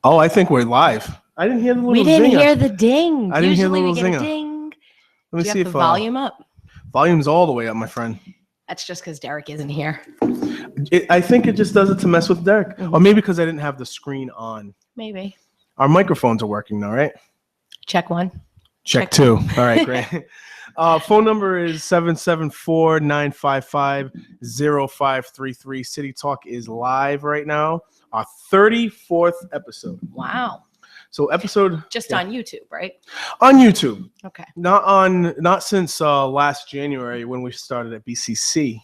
Oh, I think we're live. I didn't hear the little We didn't zinger. hear the ding. I didn't hear the Usually little we get zinger. a ding. Let me Do you see have if the volume up? volume's all the way up, my friend. That's just because Derek isn't here. I think it just does it to mess with Derek. Mhm. Or maybe because I didn't have the screen on. Maybe. Our microphones are working now, right? Check one. Check two. All right, great. Phone number is 774-955-0533. City Talk is live right now. Our 34th episode. Wow. So episode Just on YouTube, right? on YouTube. Okay. Not since last January when we started at BCC,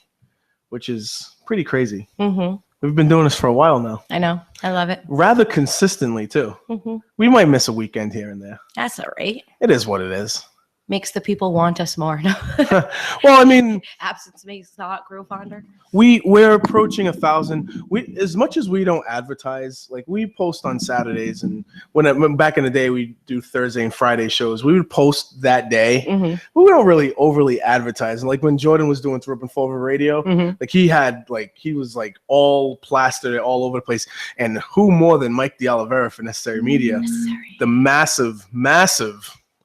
which is pretty crazy. Mm-hmm. We've been doing this for a while now. I know. I love it. Rather consistently too. Mm-hmm. We might miss a weekend here and there. That's all right. It is what it is. Makes the people want us more. Well, I mean, Absence makes the heart grow fonder. we're approaching 1,000. We, as much as we don't advertise, like we post on Saturdays, and when back in the day we do Thursday and Friday shows, we would post that day. Mm-hmm. But we don't really overly advertise. Like when Jordan was doing Through Up and Forward Radio, Mm-hmm. like he was all plastered all over the place. And who more than Mike DeOliveira for Necessary Media, Necessary. the massive.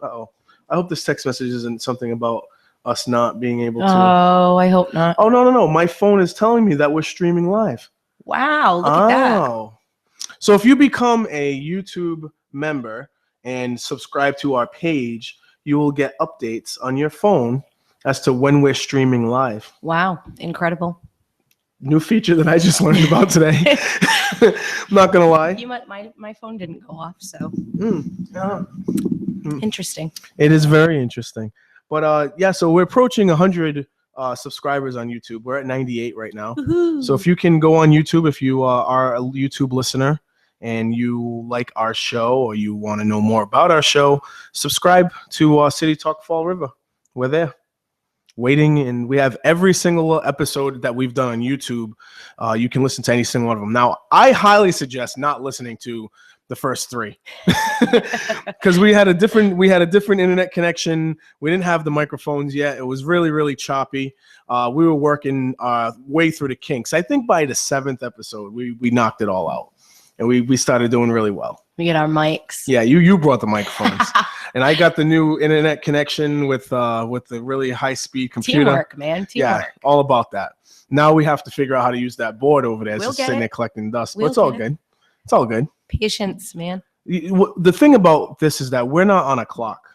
Uh-oh. I hope this text message isn't something about us not being able to. Oh, I hope not. Oh, no. My phone is telling me that we're streaming live. Wow, look at that. So if you become a YouTube member and subscribe to our page, you will get updates on your phone as to when we're streaming live. Wow, incredible. New feature that I just learned about today. I'm not going to lie. You might, my phone didn't go off, so Yeah. interesting. It is very interesting. But yeah, so we're approaching 100 subscribers on YouTube. We're at 98 right now. Woohoo. So if you can go on YouTube, if you are a YouTube listener and you like our show or you want to know more about our show, subscribe to City Talk Fall River. We're there waiting, and we have every single episode that we've done on YouTube. You can listen to any single one of them. Now, I highly suggest not listening to the first three because we had a different internet connection. We didn't have the microphones yet. It was really, really choppy. We were working way through the kinks. I think by the 7th episode, we knocked it all out, and we started doing really well. We get our mics. Yeah, you brought the microphones, and I got the new internet connection with the really high speed computer. Teamwork, man. Teamwork. Yeah, all about that. Now we have to figure out how to use that board over there. It's We'll just get sitting it. there collecting dust. We'll But it's all get good. It's all good. Patience, man. The thing about this is that we're not on a clock.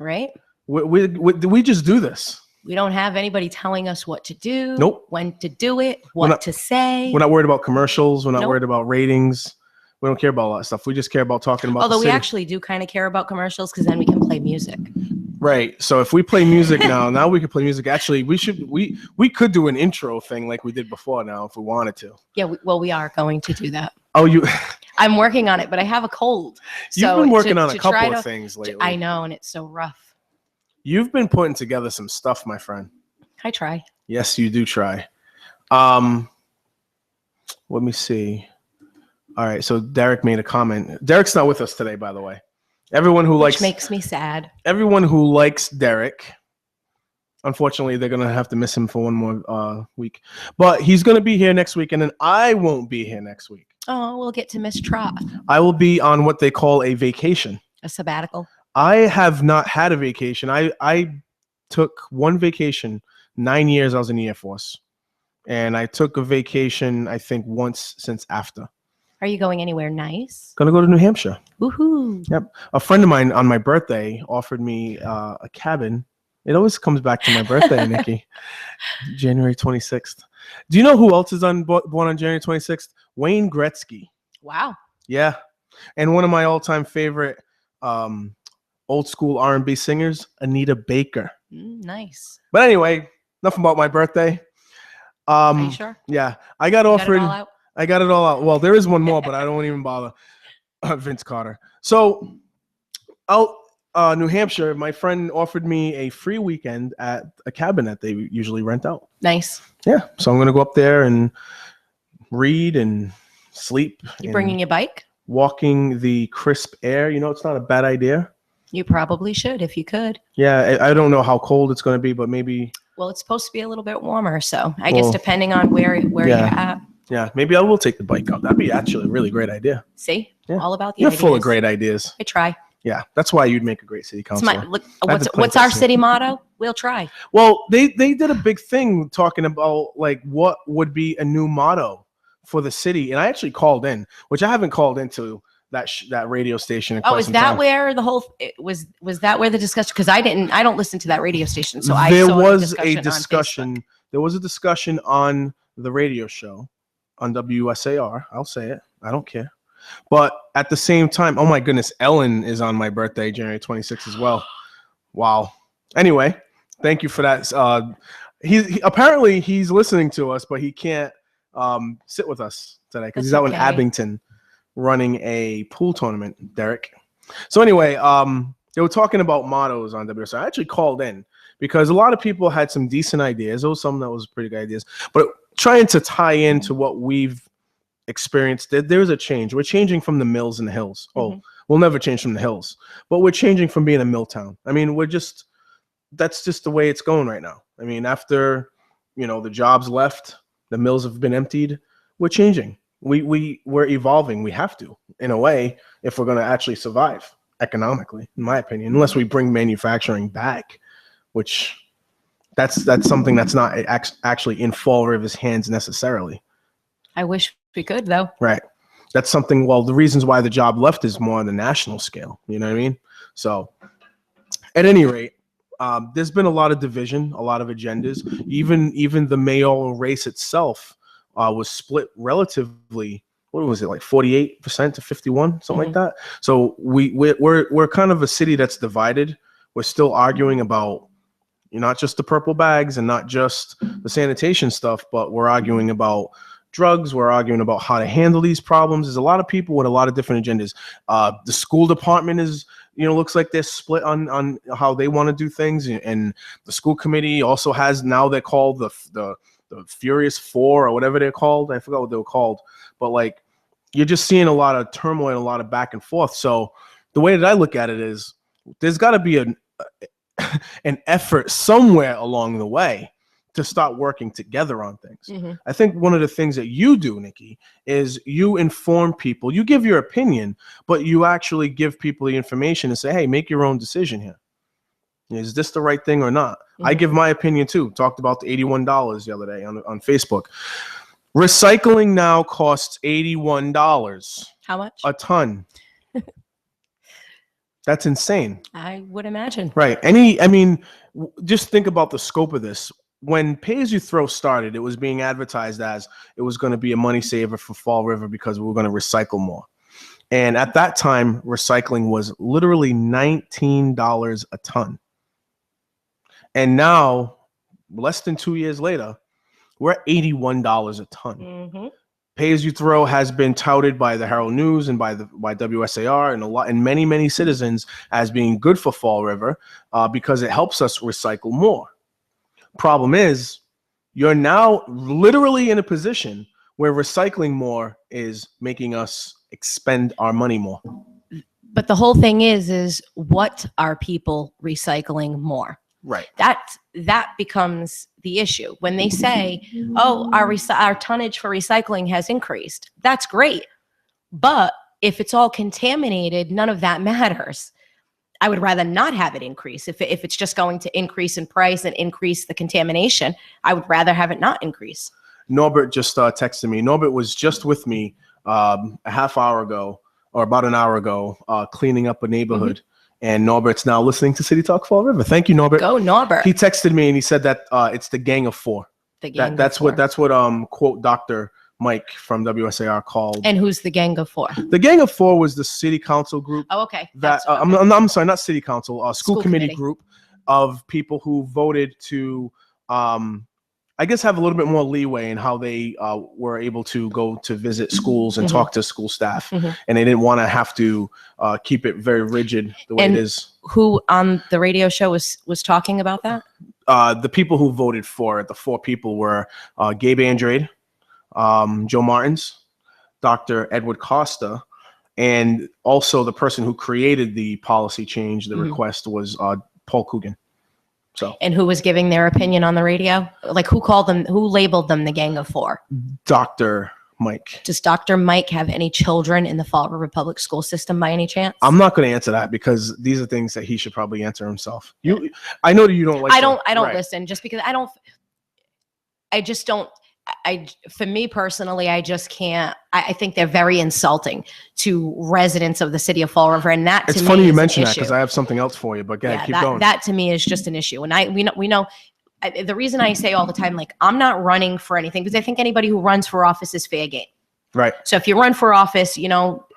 Right? We just do this. We don't have anybody telling us what to do. Nope. When to do it. What to say. We're not worried about commercials. We're not Nope. worried about ratings. We don't care about all that stuff. We just care about talking about Although the we city. actually do kind of care about commercials because then we can play music. Right. So if we play music now we can play music. Actually, we could do an intro thing like we did before now if we wanted to. Yeah, we are going to do that. Oh, I'm working on it, but I have a cold. You've So been working on a to try couple to- of things lately. I know, and it's so rough. You've been putting together some stuff, my friend. I try. Yes, you do try. Let me see. All right, so Derek made a comment. Derek's not with us today, by the way. Everyone who Which makes me sad. everyone who likes Derek, unfortunately, they're gonna have to miss him for one more week. But he's gonna be here next week, and then I won't be here next week. Oh, we'll get to miss Trot. I will be on what they call a vacation. A sabbatical. I have not had a vacation. I took one vacation. 9 years I was in the Air Force, and I took a vacation I think once since after. Are you going anywhere nice? Gonna go to New Hampshire. Woohoo. Yep. A friend of mine on my birthday offered me a cabin. It always comes back to my birthday, Nikki. January 26th. Do you know who else is born on January 26th? Wayne Gretzky. Wow. Yeah. And one of my all-time favorite old school R&B singers, Anita Baker. Nice. But anyway, enough about my birthday. Are you sure? Yeah. I got You got offered. it all out? I got it all out. Well, there is one more, but I don't even bother. Vince Carter. So out New Hampshire, my friend offered me a free weekend at a cabin that they usually rent out. Nice. Yeah. So I'm going to go up there and read and sleep. You and bringing your bike? walking the crisp air. You know, it's not a bad idea. You probably should if you could. Yeah. I don't know how cold it's going to be, but maybe. Well, it's supposed to be a little bit warmer, so I guess depending on where you're at. Yeah, maybe I will take the bike out. That'd be actually a really great idea. See, Yeah. all about the You're ideas. full of great ideas. I try. Yeah, that's why you'd make a great city It's councilor. look, I had to plant what's that our seed. city motto? We'll try. Well, they did a big thing talking about like what would be a new motto for the city, and I actually called in, which I haven't called into that radio station in Oh, quite is some that time. where the whole was that where the discussion? Because I don't listen to that radio station, so I There saw was the a discussion on discussion. There was a discussion on the radio show on WSAR. I'll say it. I don't care. But at the same time, oh my goodness, Ellen is on my birthday, January 26th as well. Wow. Anyway, thank you for that. He apparently he's listening to us, but he can't sit with us today because he's out in okay. Abington running a pool tournament, Derek. So anyway, they were talking about mottos on WSR. I actually called in because a lot of people had some decent ideas. There was some that was pretty good ideas, but trying to tie into what we've experienced, there's a change. We're changing from the mills and the hills. Oh, we'll never change from the hills, but we're changing from being a mill town. I mean, that's just the way it's going right now. I mean, after, the jobs left, the mills have been emptied, we're changing. We're evolving. We have to, in a way, if we're going to actually survive economically, in my opinion, unless we bring manufacturing back, which that's something that's not actually in Fall River's hands necessarily. I wish we could, though. Right. That's something, well, the reasons why the job left is more on the national scale. You know what I mean? So at any rate, there's been a lot of division, a lot of agendas. Even the mayoral race itself was split relatively. What was it, like 48% to 51, something like that? So we're kind of a city that's divided. We're still arguing about not just the purple bags and not just the sanitation stuff, but we're arguing about drugs. We're arguing about how to handle these problems. There's a lot of people with a lot of different agendas. The school department is, looks like they're split on how they want to do things. And the school committee also has, now they're called the Furious Four or whatever they're called. I forgot what they were called, but like, you're just seeing a lot of turmoil and a lot of back and forth. So the way that I look at it is there's got to be an effort somewhere along the way to start working together on things. I think one of the things that you do, Nikki, is you inform people. You give your opinion, but you actually give people the information and say, hey, make your own decision here. Is this the right thing or not? I give my opinion too. Talked about the $81 the other day on Facebook. Recycling now costs $81. How much? A ton. That's insane. I would imagine. Right. Just think about the scope of this. When Pay As You Throw started, it was being advertised as it was going to be a money saver for Fall River because we were going to recycle more. And at that time, recycling was literally $19 a ton. And now, less than 2 years later, we're at $81 a ton. Pay As You Throw has been touted by the Herald News and by WSAR and many citizens as being good for Fall River because it helps us recycle more. Problem is, you're now literally in a position where recycling more is making us expend our money more. But the whole thing is what are people recycling more? Right. That becomes the issue. When they say, oh, our tonnage for recycling has increased, that's great. But if it's all contaminated, none of that matters. I would rather not have it increase. If it's just going to increase in price and increase the contamination, I would rather have it not increase. Norbert just texted me. Norbert was just with me a half hour ago or about an hour ago cleaning up a neighborhood. And Norbert's now listening to City Talk Fall River. Thank you, Norbert. Go, Norbert. He texted me and he said that it's the Gang of Four. The Gang that's of Four. That's what quote Dr. Mike from WSAR called. And who's the Gang of Four? The Gang of Four was the city council group. Oh, okay. That okay. I'm sorry, not city council, school committee group of people who voted to, I guess, have a little bit more leeway in how they were able to go to visit schools and talk to school staff, and they didn't want to have to keep it very rigid the way it is. Who on the radio show was talking about that? The people who voted for it, the four people were Gabe Andrade, Joe Martins, Dr. Edward Costa, and also the person who created the policy change, the request was Paul Coogan. So, and who was giving their opinion on the radio? Like who called them? Who labeled them the Gang of Four? Dr. Mike. Does Dr. Mike have any children in the Fall River Public School system by any chance? I'm not going to answer that because these are things that he should probably answer himself. I know that you don't like. I don't right. listen just because for me personally, I just can't. I think they're very insulting to residents of the city of Fall River, and that to It's me funny you is mention an that issue. because I have something else for you. But go ahead, keep that, going. That to me is just an issue, and we know. The reason I say all the time, like, I'm not running for anything because I think anybody who runs for office is fair game. Right. So if you run for office,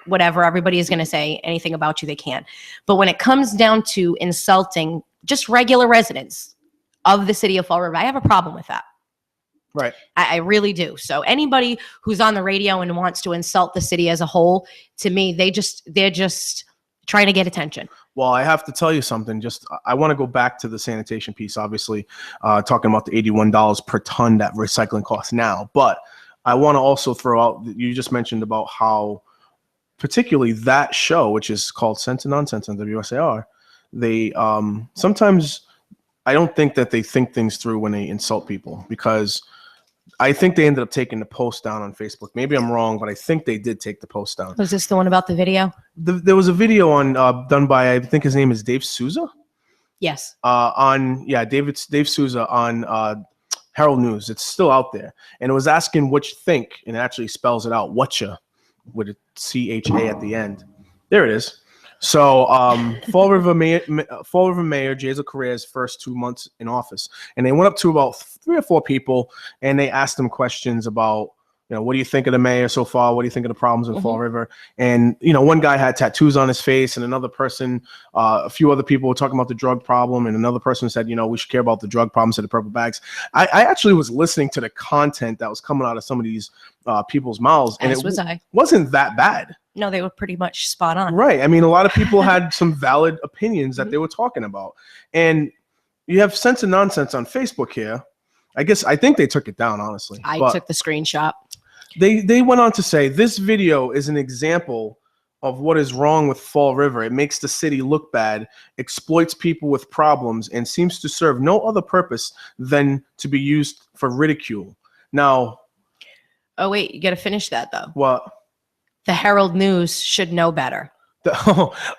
whatever, everybody is going to say anything about you they can. But when it comes down to insulting just regular residents of the city of Fall River, I have a problem with that. Right. I really do. So anybody who's on the radio and wants to insult the city as a whole, to me, they're just trying to get attention. Well, I have to tell you something. I want to go back to the sanitation piece, obviously, talking about the $81 per ton that recycling costs now. But I want to also throw out, you just mentioned about how particularly that show, which is called Sense and Nonsense on WSAR, they sometimes I don't think that they think things through when they insult people, because I think they ended up taking the post down on Facebook. Maybe I'm wrong, but I think they did take the post down. Was this the one about the video? There was a video on done by, I think his name is Dave Souza. Yes. Dave Souza on Herald News. It's still out there, and it was asking what you think, and it actually spells it out. Whatcha, with a CHA at the end. There it is. So Fall River Mayor Jazel Correa's first 2 months in office, and they went up to about 3 or 4 people, and they asked them questions about, what do you think of the mayor so far? What do you think of the problems in Fall River? And, one guy had tattoos on his face, and another person, a few other people were talking about the drug problem, and another person said, we should care about the drug problems of the purple bags. I actually was listening to the content that was coming out of some of these people's mouths, and wasn't that bad. No, they were pretty much spot on. Right. I mean, a lot of people had some valid opinions that they were talking about. And you have Sense and Nonsense on Facebook here. I think they took it down, honestly. I took the screenshot. They went on to say, this video is an example of what is wrong with Fall River. It makes the city look bad, exploits people with problems, and seems to serve no other purpose than to be used for ridicule. Now. Oh, wait, you got to finish that, though. What? The Herald News should know better.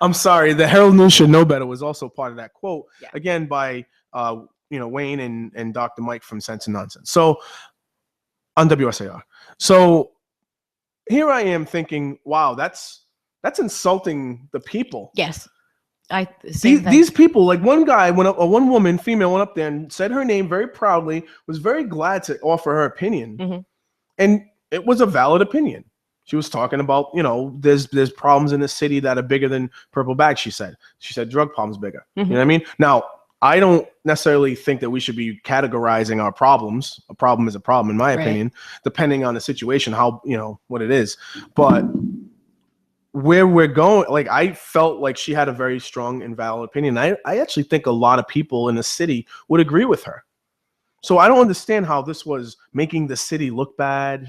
I'm sorry. The Herald News should know better was also part of that quote, again, by Wayne and Dr. Mike from Sense and Nonsense. So on WSAR. So here I am thinking, wow, that's insulting the people. Yes. These people, like one woman, female, went up there and said her name very proudly, was very glad to offer her opinion. And it was a valid opinion. She was talking about, there's problems in the city that are bigger than purple bags, she said. She said drug problems bigger. You know what I mean? Now, I don't necessarily think that we should be categorizing our problems. A problem is a problem, in my opinion, depending on the situation, how, what it is. But where we're going, like, I felt like she had a very strong and valid opinion. I actually think a lot of people in the city would agree with her. So I don't understand how this was making the city look bad.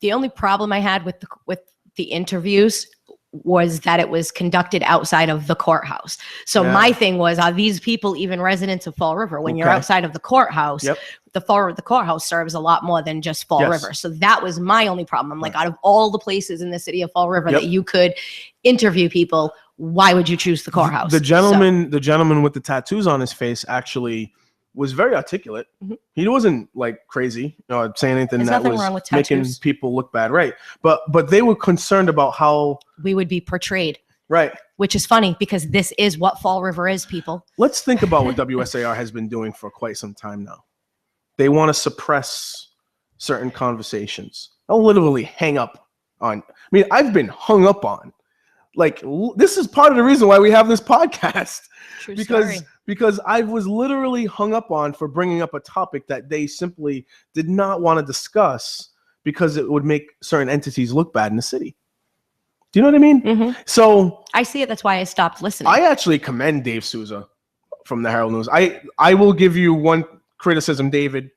The only problem I had with the interviews was that it was conducted outside of the courthouse. So my thing was, are these people even residents of Fall River? When you're outside of the courthouse, the courthouse serves a lot more than just Fall River. So that was my only problem. I'm like, out of all the places in the city of Fall River that you could interview people, why would you choose the courthouse? The gentleman with the tattoos on his face actually was very articulate. He wasn't like crazy, saying anything that was making people look bad, right? But they were concerned about how we would be portrayed, right? Which is funny because this is what Fall River is, people. Let's think about what WSAR has been doing for quite some time now. They want to suppress certain conversations. I'll literally hang up on. I mean, I've been hung up on. Like, this is part of the reason why we have this podcast. True story. Because I was literally hung up on for bringing up a topic that they simply did not want to discuss because it would make certain entities look bad in the city. Do you know what I mean? So I see it. That's why I stopped listening. I actually commend Dave Souza from the Herald News. I will give you one criticism, David.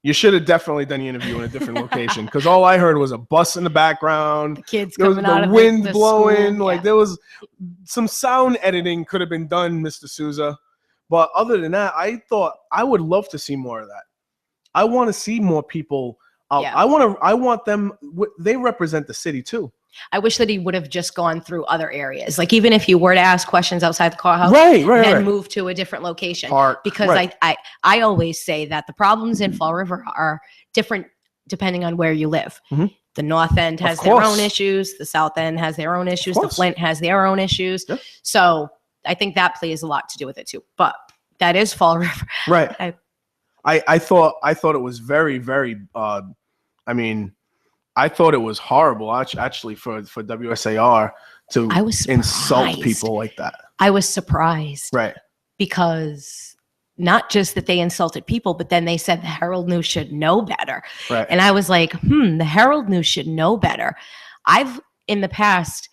You should have definitely done the interview in a different location, because all I heard was a bus in the background. The kids coming out of the wind blowing. School. Like there was some sound editing could have been done, Mr. Souza. But other than that, I thought I would love to see more of that. I want to see more people Yeah. I want them. They represent the city too. I wish that he would have just gone through other areas. Like even if you were to ask questions outside the courthouse, then move to a different location. Park, because I always say that the problems in Fall River are different depending on where you live. Mm-hmm. The North End has their own issues. The South End has their own issues. The Flint has their own issues. Yep. So I think that plays a lot to do with it too. But that is Fall River. Right. I thought it was very, very, I thought it was horrible actually for WSAR to insult people like that. I was surprised. Right. Because not just that they insulted people, but then they said the Herald News should know better. Right. And I was like, the Herald News should know better. I've in the past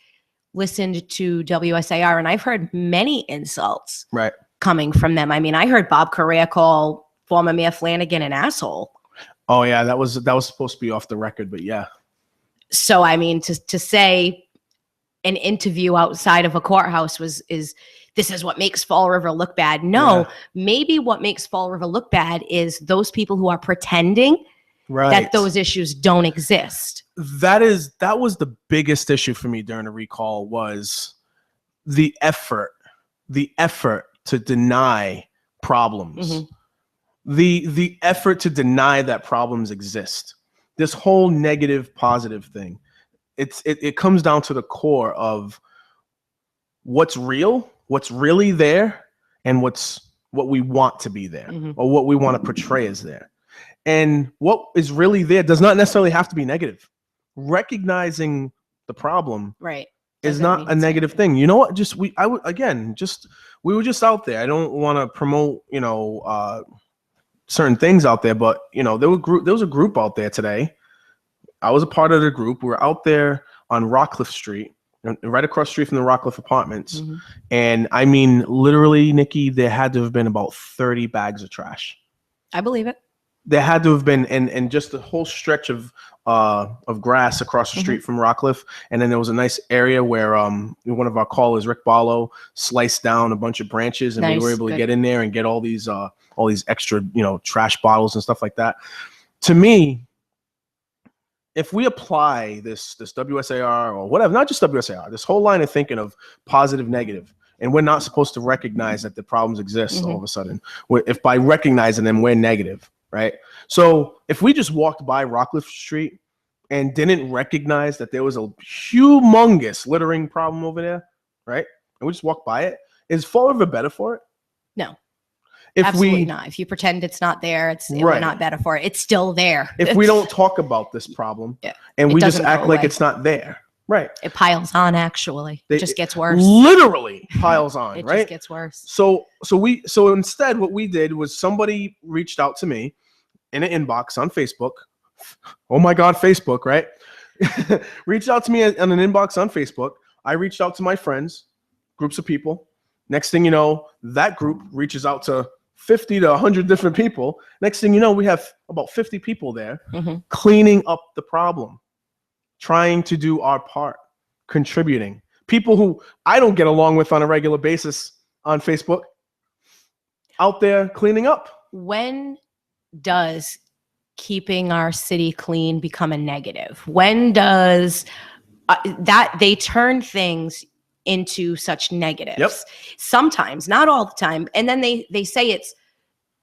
listened to WSAR and I've heard many insults coming from them. I mean, I heard Bob Correa call former Mayor Flanagan an asshole. Oh yeah, that was supposed to be off the record, but yeah. So I mean, to say an interview outside of a courthouse is this is what makes Fall River look bad. No, maybe what makes Fall River look bad is those people who are pretending that those issues don't exist. That was the biggest issue for me during the recall was the effort to deny problems. Mm-hmm. The effort to deny that problems exist. This whole negative positive thing. It comes down to the core of what's real, what's really there, and what we want to be there, or what we want to portray as there. And what is really there does not necessarily have to be negative. Recognizing the problem is not a negative thing. You know what? We were just out there. I don't want to promote, certain things out there, but there was a group out there today. I was a part of the group. We were out there on Rockcliffe Street, right across the street from the Rockcliffe Apartments. And I mean, literally, Nikki, there had to have been about 30 bags of trash. I believe it. There had to have been, and just the whole stretch of grass across the street from Rockcliffe. And then there was a nice area where one of our callers, Rick Barlow, sliced down a bunch of branches, and we were able to get in there and get all these extra, trash bottles and stuff like that. To me, if we apply this WSAR or whatever, not just WSAR, this whole line of thinking of positive, negative, and we're not supposed to recognize that the problems exist all of a sudden. If by recognizing them, we're negative, right? So if we just walked by Rockcliffe Street and didn't recognize that there was a humongous littering problem over there, right? And we just walked by it, is Fall River better for it? No. Absolutely not. If you pretend it's not there, we're not better for it. It's still there. If we don't talk about this problem and we just act like it's not there, right? It piles on. Actually, it just gets worse. Literally piles on. It right? just gets worse. So instead, what we did was somebody reached out to me in an inbox on Facebook. Oh my God, Facebook, right? Reached out to me on an inbox on Facebook. I reached out to my friends, groups of people. Next thing you know, that group reaches out to 50 to 100 different people. Next thing you know, we have about 50 people there cleaning up the problem, trying to do our part, contributing. People who I don't get along with on a regular basis on Facebook, out there cleaning up. When does keeping our city clean become a negative? When does that they turn things into such negatives? Sometimes, not all the time. And then they say it's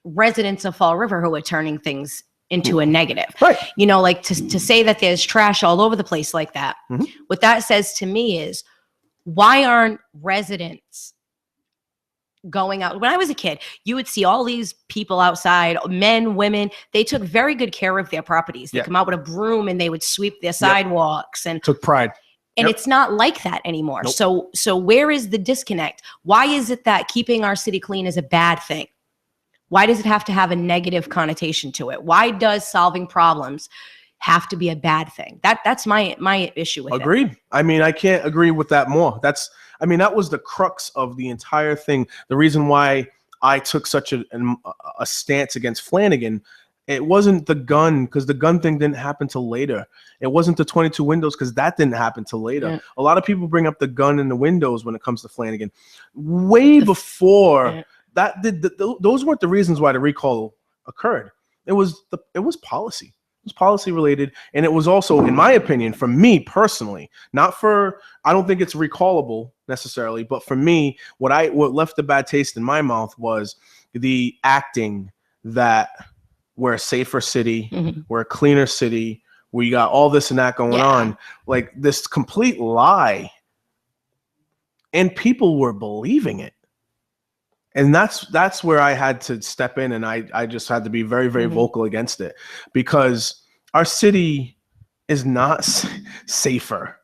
residents of Fall River who are turning things into a negative. Right. Like to say that there's trash all over the place like that. What that says to me is, why aren't residents going out? When I was a kid, you would see all these people outside, men, women. They took very good care of their properties. They come out with a broom and they would sweep their sidewalks and took pride. And it's not like that anymore. Nope. So where is the disconnect? Why is it that keeping our city clean is a bad thing? Why does it have to have a negative connotation to it? Why does solving problems have to be a bad thing? That's my issue with it. Agreed. I mean, I can't agree with that more. That was the crux of the entire thing. The reason why I took such a stance against Flanagan. It wasn't the gun, because the gun thing didn't happen till later. It wasn't the 22 windows, because that didn't happen till later. Yeah. A lot of people bring up the gun and the windows when it comes to Flanagan. Way before that, those weren't the reasons why the recall occurred. It was policy. was policy related. And it was also, in my opinion, for me personally, I don't think it's recallable necessarily, but for me, what left a bad taste in my mouth was the acting that we're a safer city, we're a cleaner city, we got all this and that going on, like this complete lie. And people were believing it. And that's where I had to step in, and I just had to be very, very vocal against it, because our city is not safer.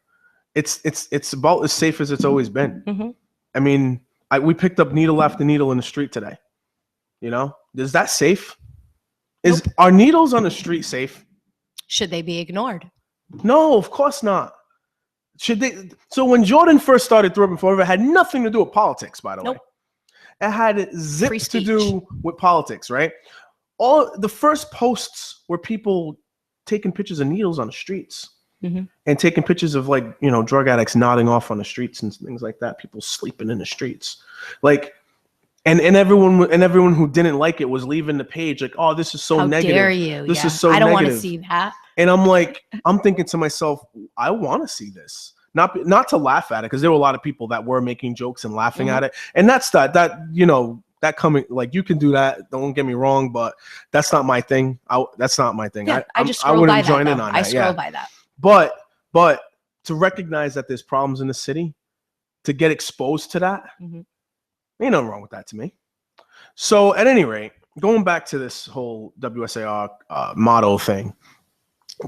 It's about as safe as it's always been. I mean, we picked up needle after needle in the street today. You know, is that safe? Are needles on the street safe? Should they be ignored? No, of course not. Should they? So when Jordan first started Throw Up and Forever, it had nothing to do with politics, by the way. It had zip to do with politics, right? All the first posts were people taking pictures of needles on the streets and taking pictures of, like, you know, drug addicts nodding off on the streets and things like that. People sleeping in the streets, like, and everyone who didn't like it was leaving the page like, oh, this is so negative. How dare you? This is so negative. I don't want to see that. And I'm thinking to myself, I want to see this. Not to laugh at it, because there were a lot of people that were making jokes and laughing at it, and that's that you know, that coming, like, you can do that. Don't get me wrong, but that's not my thing. That's not my thing. Yeah, I wouldn't join in on that. I scroll by that. But to recognize that there's problems in the city, to get exposed to that, ain't nothing wrong with that to me. So at any rate, going back to this whole WSAR motto thing.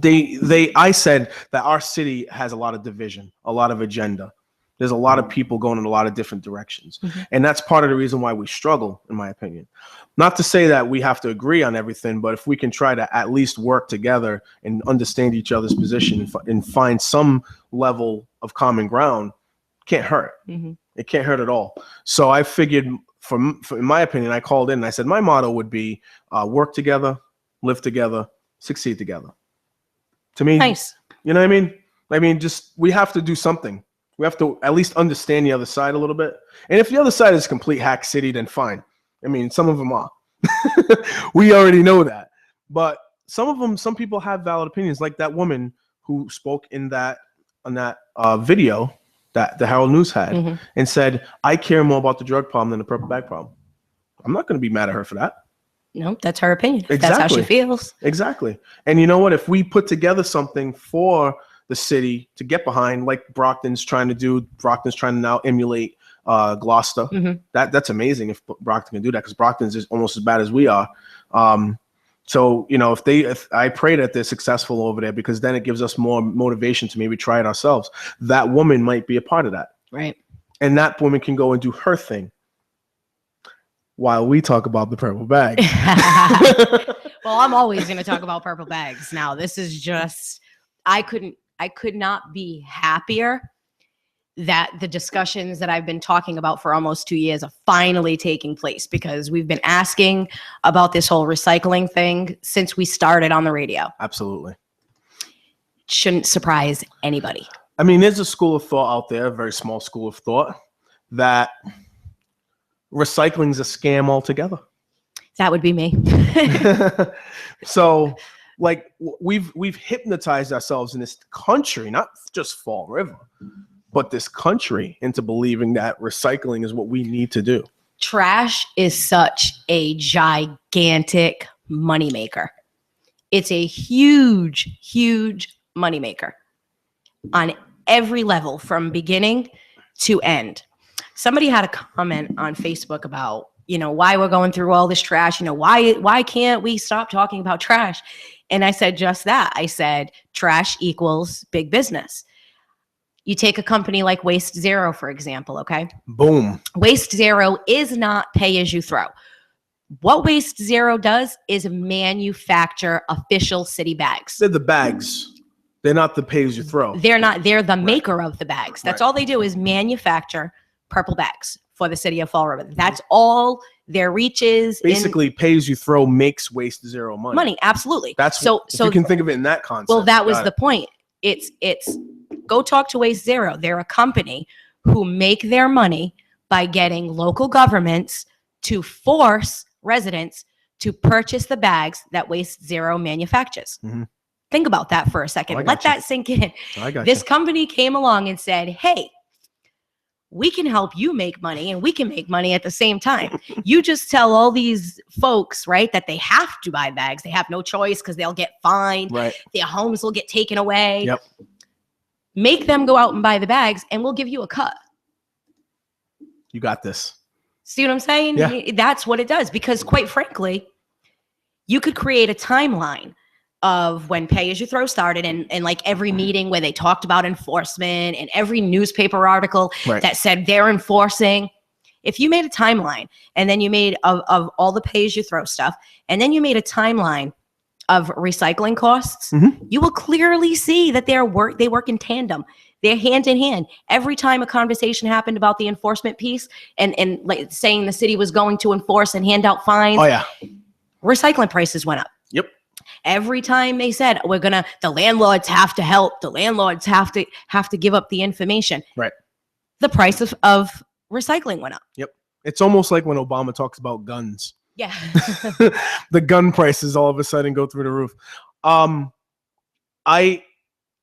I said that our city has a lot of division, a lot of agenda. There's a lot of people going in a lot of different directions. And that's part of the reason why we struggle, in my opinion. Not to say that we have to agree on everything, but if we can try to at least work together and understand each other's position and find some level of common ground, can't hurt. It can't hurt at all. So I figured, in my opinion, I called in and I said, my motto would be work together, live together, succeed together. To me, nice. You know what I mean? I mean, just, we have to do something. We have to at least understand the other side a little bit. And if the other side is complete hack city, then fine. I mean, some of them are. We already know that. But some people have valid opinions, like that woman who spoke on that video that the Herald News had and said, I care more about the drug problem than the purple bag problem. I'm not going to be mad at her for that. No, that's her opinion. Exactly. That's how she feels. Exactly. And you know what? If we put together something for the city to get behind, like Brockton's trying to now emulate Gloucester. That's amazing if Brockton can do that, because Brockton's is almost as bad as we are. So, you know, if I pray that they're successful over there, because then it gives us more motivation to maybe try it ourselves. That woman might be a part of that. Right. And that woman can go and do her thing, while we talk about the purple bag. Well, I'm always going to talk about purple bags. Now, this is just, I could not be happier that the discussions that I've been talking about for almost 2 years are finally taking place, because we've been asking about this whole recycling thing since we started on the radio. Absolutely. Shouldn't surprise anybody. I mean, there's a school of thought out there, a very small school of thought, that recycling's a scam altogether. That would be me. So, like, we've hypnotized ourselves in this country, not just Fall River, but this country, into believing that recycling is what we need to do. Trash is such a gigantic moneymaker. It's a huge, huge moneymaker on every level, from beginning to end. Somebody had a comment on Facebook about, you know, why we're going through all this trash. You know, why can't we stop talking about trash? And I said just that. I said trash equals big business. You take a company like Waste Zero, for example, okay? Boom. Waste Zero is not pay as you throw. What Waste Zero does is manufacture official city bags. They're the bags. They're not the pay as you throw. They're not. They're the maker of the bags. That's all they do, is manufacture purple bags for the city of Fall River. That's all their reach is. Basically, pay as you throw makes Waste Zero money. Money, absolutely. That's so you can think of it in that concept. Well, that was the point. It's go talk to Waste Zero. They're a company who make their money by getting local governments to force residents to purchase the bags that Waste Zero manufactures. Think about that for a second. I got Let you. that sink in. I got This you. company came along and said, hey, we can help you make money and we can make money at the same time. You just tell all these folks, right, that they have to buy bags. They have no choice because they'll get fined. Right. Their homes will get taken away. Yep. Make them go out and buy the bags and we'll give you a cut. You got this. See what I'm saying? Yeah. That's what it does. Because quite frankly, you could create a timeline of when Pay As You Throw started and like every meeting where they talked about enforcement and every newspaper article Right. that said they're enforcing. If you made a timeline and then you made of all the Pay As You Throw stuff, and then you made a timeline of recycling costs, Mhm. you will clearly see that they work in tandem. They're hand in hand. Every time a conversation happened about the enforcement piece and like saying the city was going to enforce and hand out fines, Oh yeah. recycling prices went up. Yep. Every time they said the landlords have to help, the landlords have to give up the information. Right. The price of recycling went up. It's almost like when Obama talks about guns. Yeah. The gun prices all of a sudden go through the roof.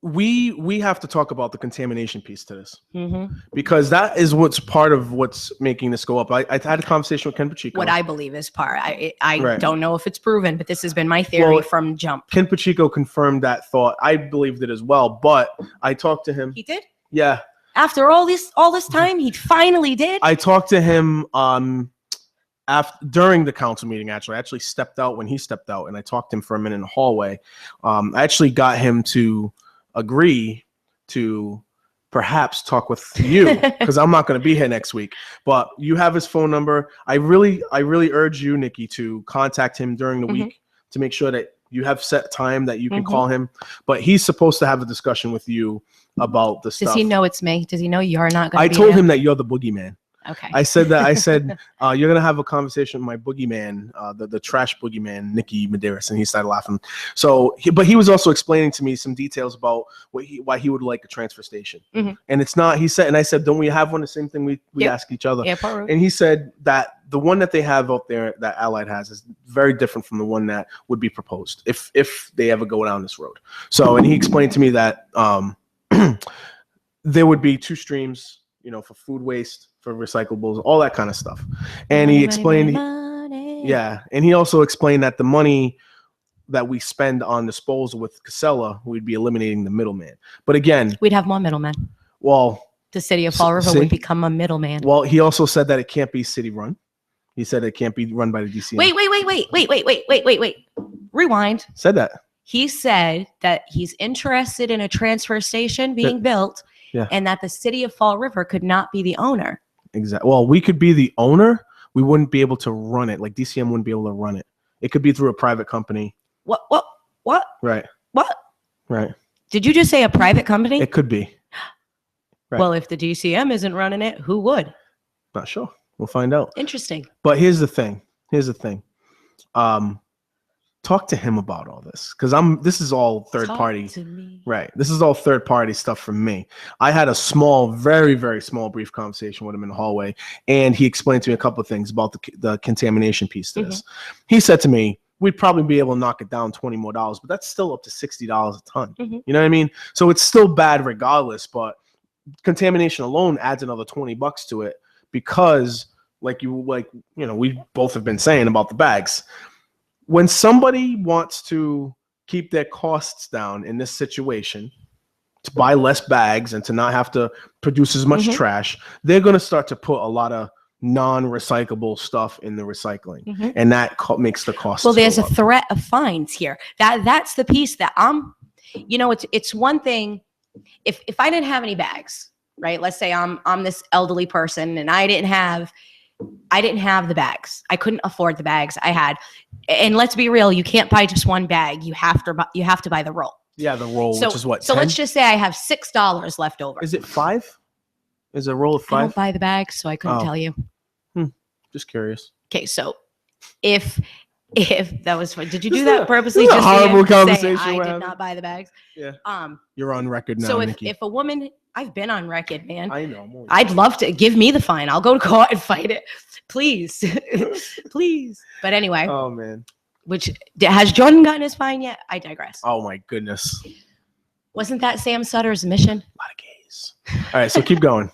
We have to talk about the contamination piece to this, Mhm. because that is what's part of what's making this go up. I had a conversation with Ken Pacheco. What I believe is part. I Right. don't know if it's proven, but this has been my theory Well, from jump. Ken Pacheco confirmed that thought. I believed it as well, but I talked to him. He did? Yeah, After all this time, he finally did. I talked to him during the council meeting. I actually stepped out when he stepped out, and I talked to him for a minute in the hallway. I actually got him to agree to perhaps talk with you, because I'm not going to be here next week. But you have his phone number. I really urge you, Nikki, to contact him during the Mhm. week to make sure that you have set time that you can Mhm. call him. But he's supposed to have a discussion with you about the stuff. Does he know it's me? Does he know you're not going I to be told there? him that you're the boogeyman. Okay. I said you're gonna have a conversation with my boogeyman, the trash boogeyman, Nikki Medeiros, and he started laughing. So, but he was also explaining to me some details about why he would like a transfer station. Mhm. And it's not. He said, and I said, don't we have one? The same thing we Yep. ask each other. Airport Road. And he said that the one that they have out there, that Allied has, is very different from the one that would be proposed if they ever go down this road. So, and he explained to me that there would be two streams, for food waste, for recyclables, all that kind of stuff. And he explained, yeah, and he also explained that the money that we spend on disposal with Casella, we'd be eliminating the middleman. But again, We'd have more middlemen. well, The city of Fall River See? would become a middleman. well, he also said that it can't be city run. He said it can't be run by the DCM. Wait. Rewind. Said that. He said that he's interested in a transfer station being built, Yeah. and that the city of Fall River could not be the owner. Exactly. Well, we could be the owner. We wouldn't be able to run it. Like DCM wouldn't be able to run it. It could be through a private company. What? Right. What? Right. Did you just say a private company? It could be. Right. Well, if the DCM isn't running it, who would? Not sure. We'll find out. Interesting. But here's the thing. Talk to him about all this, because this is all third Talk party. to me. Right. This is all third party stuff from me. I had a small, very, very small, brief conversation with him in the hallway, and he explained to me a couple of things about the contamination piece to this. He said to me, we'd probably be able to knock it down $20 more, but that's still up to $60 a ton. Mhm. You know what I mean? So it's still bad regardless, but contamination alone adds another $20 to it, because we both have been saying about the bags. When somebody wants to keep their costs down in this situation, to buy less bags and to not have to produce as much Mhm. trash, they're going to start to put a lot of non-recyclable stuff in the recycling, Mhm. and that makes the cost. Well, there's a go up. threat of fines here. That's the piece that it's one thing if I didn't have any bags, right? Let's say I'm this elderly person and I didn't have the bags. I couldn't afford the bags I had. And let's be real, you can't buy just one bag. You have to buy the roll. Yeah, the roll, which is what? So 10? let's just say I have $6 left over. Is it 5? Is a roll of I don't 5? buy the bags, so I couldn't Oh. tell you. Just curious. Okay, so if that was fun. Did you do This is that a- purposely? this is a Just so you horrible say conversation I we're did having. not buy the bags. Yeah. Um. You're on record now, So Nikki. if a woman, I've been on record, man. I know. I'm only- I'd love to give me the fine. I'll go to court and fight it, please, please. But anyway, Oh man. Which has Jordan gotten his fine yet? I digress. Oh my goodness. Wasn't that Sam Sutter's mission? A lot of gays. All right, so keep going.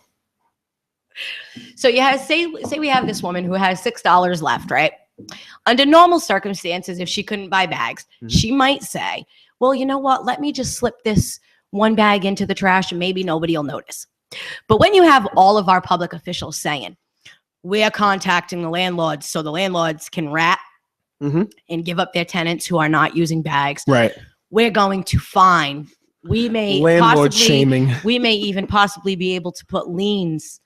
So you have say we have this woman who has $6 left, right? Under normal circumstances, if she couldn't buy bags, she might say, well, you know what? Let me just slip this one bag into the trash and maybe nobody will notice. But when you have all of our public officials saying, we're contacting the landlords so the landlords can rat and give up their tenants who are not using bags. Right. We're going to fine. We may Landlord possibly, shaming. We may even possibly be able to put liens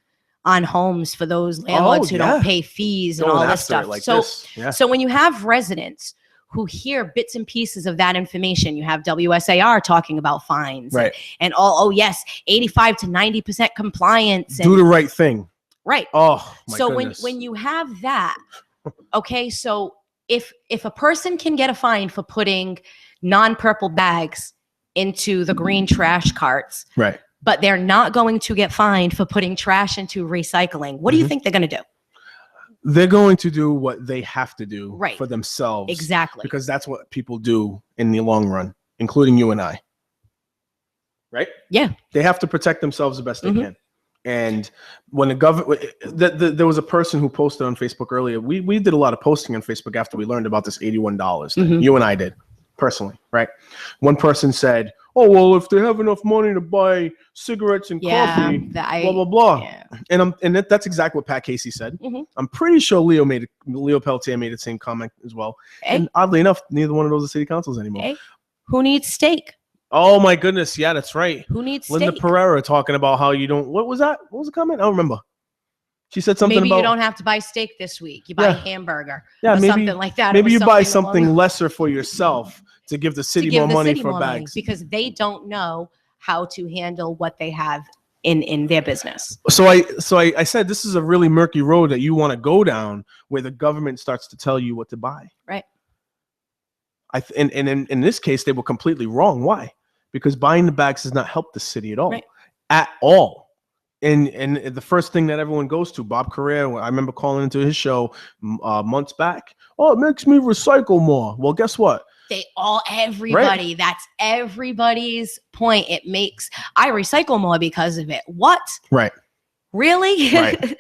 on homes for those landlords who don't pay fees and Going all this after it stuff. like So, this. Yeah. so when you have residents who hear bits and pieces of that information, you have WSAR talking about fines, Right. and oh yes, 85 to 90% compliance. Do the right thing. Right. Oh my So goodness. when you have that, okay, so if a person can get a fine for putting non-purple bags into the green trash carts, right. but they're not going to get fined for putting trash into recycling, what do you think they're going to do? They're going to do what they have to do Right. for themselves. Exactly. Because that's what people do in the long run, including you and I. Right? Yeah. They have to protect themselves the best they can. And when the government, there was a person who posted on Facebook earlier. We did a lot of posting on Facebook after we learned about this $81 thing. You and I did personally, right? One person said, "Oh well, if they have enough money to buy cigarettes and coffee, blah blah blah." Yeah. And that's exactly what Pat Casey said. I'm pretty sure Leo Peltier made the same comment as well. Hey. And oddly enough, neither one of those are city councils anymore. Hey, who needs steak? Oh my goodness, yeah, that's right. Who needs Linda steak? Pereira talking about how you don't. What was that? What was the comment? I don't remember. She said something Maybe about you don't have to buy steak this week. You buy a hamburger. Yeah, or maybe something like that. It Maybe was you buy along- something lesser for yourself to give the city to give more the money city for more bags. because they don't know how to handle what they have in their business. So I said this is a really murky road that you want to go down, where the government starts to tell you what to buy. Right. And in this case, they were completely wrong. Why? Because buying the bags does not help the city at all. Right. At all. And the first thing that everyone goes to, Bob Correa, I remember calling into his show months back. Oh, it makes me recycle more. Well, guess what? Everybody, that's everybody's point. It makes, I recycle more because of it. What? Right. Really? Right.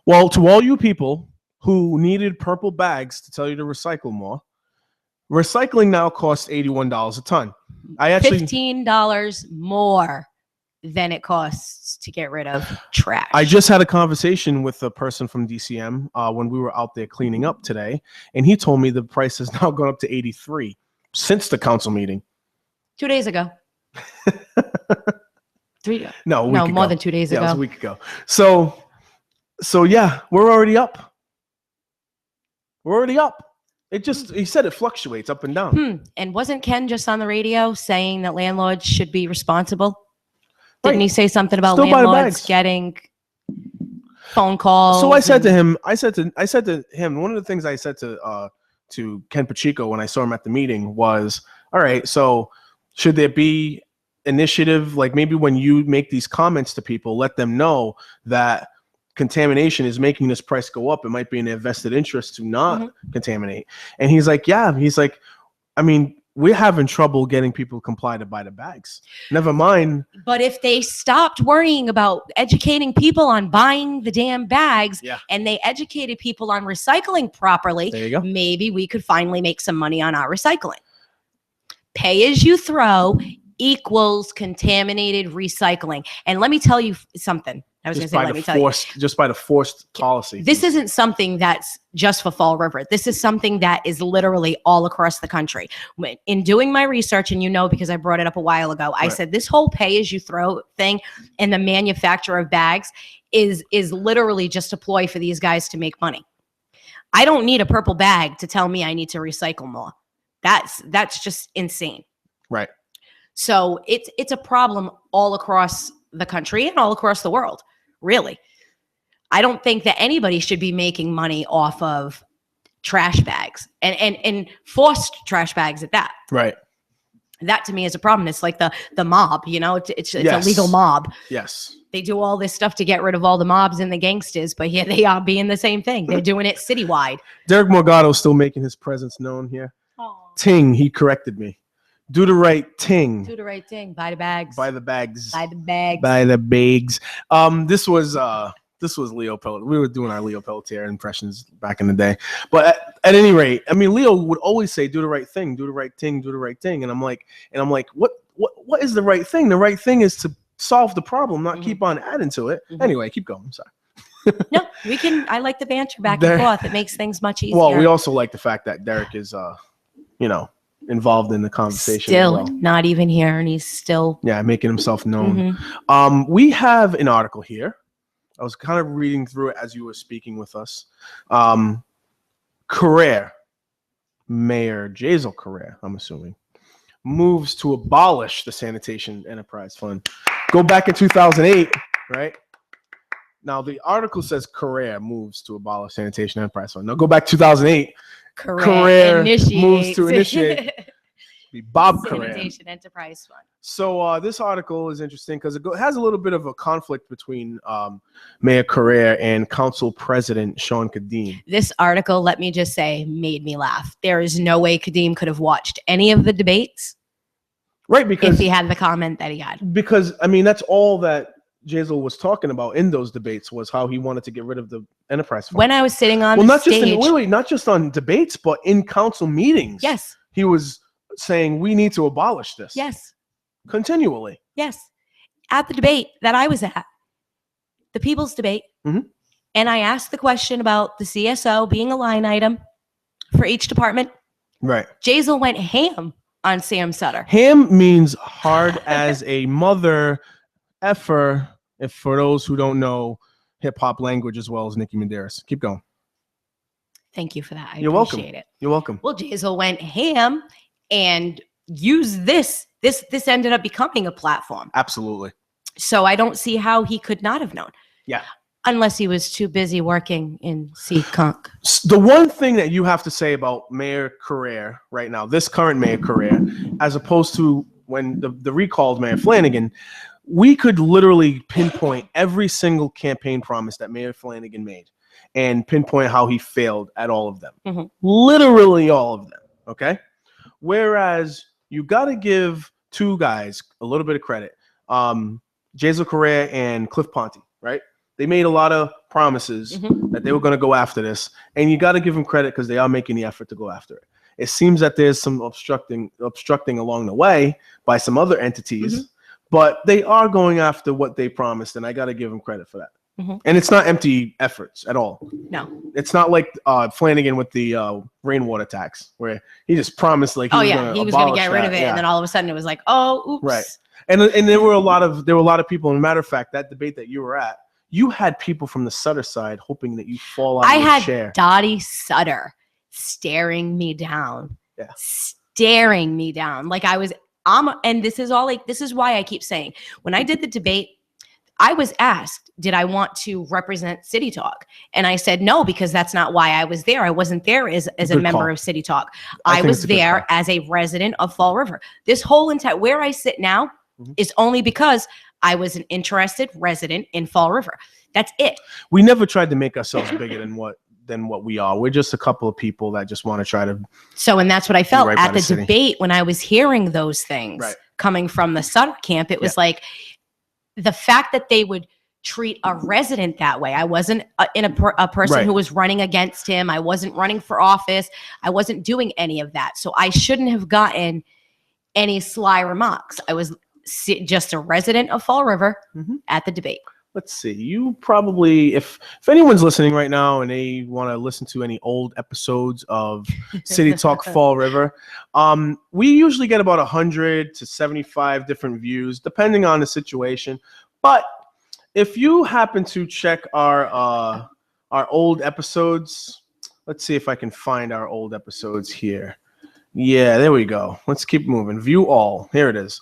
Well, to all you people who needed purple bags to tell you to recycle more, recycling now costs $81 a ton. I actually $15 more than it costs to get rid of trash. I just had a conversation with a person from DCM when we were out there cleaning up today, and he told me the price has now gone up to $83 since the council meeting. 2 days ago. 3 days. No, more than 2 days Yeah, it ago. was a week ago. So yeah, we're already up. We're already up. He said it fluctuates up and down. And wasn't Ken just on the radio saying that landlords should be responsible? Didn't he say something about Still buy the landlords bags. getting phone calls? So I said to him, one of the things I said to Ken Pacheco when I saw him at the meeting was, all right, so should there be initiative, like maybe when you make these comments to people, let them know that contamination is making this price go up. It might be in their vested interest to not contaminate. And he's like, I mean, we're having trouble getting people to comply to buy the bags. Never mind. But if they stopped worrying about educating people on buying the damn bags and they educated people on recycling properly, There you go. maybe we could finally make some money on our recycling. Pay as you throw equals contaminated recycling. And let me tell you something. I was going to say, let me tell you. Just by the forced policy. This isn't something that's just for Fall River. This is something that is literally all across the country. In doing my research, and because I brought it up a while ago, I said this whole pay as you throw thing and the manufacture of bags is literally just a ploy for these guys to make money. I don't need a purple bag to tell me I need to recycle more. That's just insane. Right. So it's a problem all across the country and all across the world. Really. I don't think that anybody should be making money off of trash bags and forced trash bags at that. Right. That to me is a problem. It's like the mob, it's Yes. a legal mob. Yes. They do all this stuff to get rid of all the mobs and the gangsters, but here they are being the same thing. They're doing it citywide. Derek Morgato's still making his presence known here. Ting, he corrected me. Do the right ting. Do the right thing. Buy the bags. Buy the bags. Buy the bags. Buy the bags. This was Leo Pelletier. We were doing our Leo Pelletier impressions back in the day. But at any rate, I mean, Leo would always say, "Do the right thing, do the right thing, do the right thing," and I'm like, what is the right thing? The right thing is to solve the problem, not keep on adding to it. Anyway, keep going. I'm sorry. No, we can. I like the banter back and forth. It makes things much easier. Well, we also like the fact that Derek is, involved in the conversation. Still as well. not even here, and he's still Making himself known. Mhm. We have an article here. I was kind of reading through it as you were speaking with us. Carrere, Mayor Jazel Carrere, I'm assuming, moves to abolish the Sanitation Enterprise Fund. Go back in 2008, right? Now, the article says Carrere moves to abolish Sanitation Enterprise Fund. Now, go back 2008. Carrere moves to initiate. Be Bob Carrere. Sanitation Enterprise Fund. So this article is interesting because it has a little bit of a conflict between Mayor Carrere and Council President Sean Kadim. This article, let me just say, made me laugh. There is no way Kadim could have watched any of the debates, Right, because if he had the comment that he had. Because I mean, that's all that Jazel was talking about in those debates was how he wanted to get rid of the enterprise fund. When I was sitting on the not stage, just not just on debates, but in council meetings. yes, He was saying we need to abolish this. yes, Continually. yes. At the debate that I was at, the People's Debate, Mhm. and I asked the question about the CSO being a line item for each department. Right. Jazel went ham on Sam Sutter. Ham means hard as a mother effer, if for those who don't know hip hop language as well as Nicki Minaj. Keep going. Thank you for that. I You're welcome. appreciate it. You're welcome. Well, Jazel went ham and used this. This ended up becoming a platform. Absolutely. So I don't see how he could not have known. Yeah. Unless he was too busy working in Seekonk. The one thing that you have to say about Mayor Carrere right now, this current Mayor Carrere, as opposed to when the recalled Mayor Flanagan, we could literally pinpoint every single campaign promise that Mayor Flanagan made and pinpoint how he failed at all of them. Mhm. Literally all of them. Okay. Whereas you got to give two guys a little bit of credit. Jazel Carrere and Cliff Ponte, right? They made a lot of promises that they were going to go after this, and you got to give them credit because they are making the effort to go after it. It seems that there's some obstructing along the way by some other entities, but they are going after what they promised, and I got to give them credit for that. And it's not empty efforts at all. No. It's not like Flanagan with the rainwater tax, where he just promised like he was going to get rid of it, and then all of a sudden it was like, oh, oops. Right. And there were a lot of people. And matter of fact, that debate that you were at, you had people from the Sutter side hoping that you fall out of your chair. Dottie Sutter staring me down. Yeah. Staring me down. Like and this is why I keep saying, when I did the debate, I was asked, did I want to represent City Talk? And I said no, because that's not why I was there. I wasn't there as a member of City Talk. I was there as a resident of Fall River. This whole entire, where I sit now is only because I was an interested resident in Fall River. That's it. We never tried to make ourselves bigger than what we are. We're just a couple of people that just want to try to. So, and that's what I felt right at the city. debate when I was hearing those things coming from the Sutter camp. It was like the fact that they would treat a resident that way. I wasn't a person who was running against him. I wasn't running for office. I wasn't doing any of that. So I shouldn't have gotten any sly remarks. I was just a resident of Fall River at the debate. Let's see. You probably, if anyone's listening right now and they want to listen to any old episodes of City Talk Fall River, we usually get about 100 to 75 different views, depending on the situation. But if you happen to check our old episodes, let's see if I can find our old episodes here. Yeah, there we go. Let's keep moving. View all. Here it is.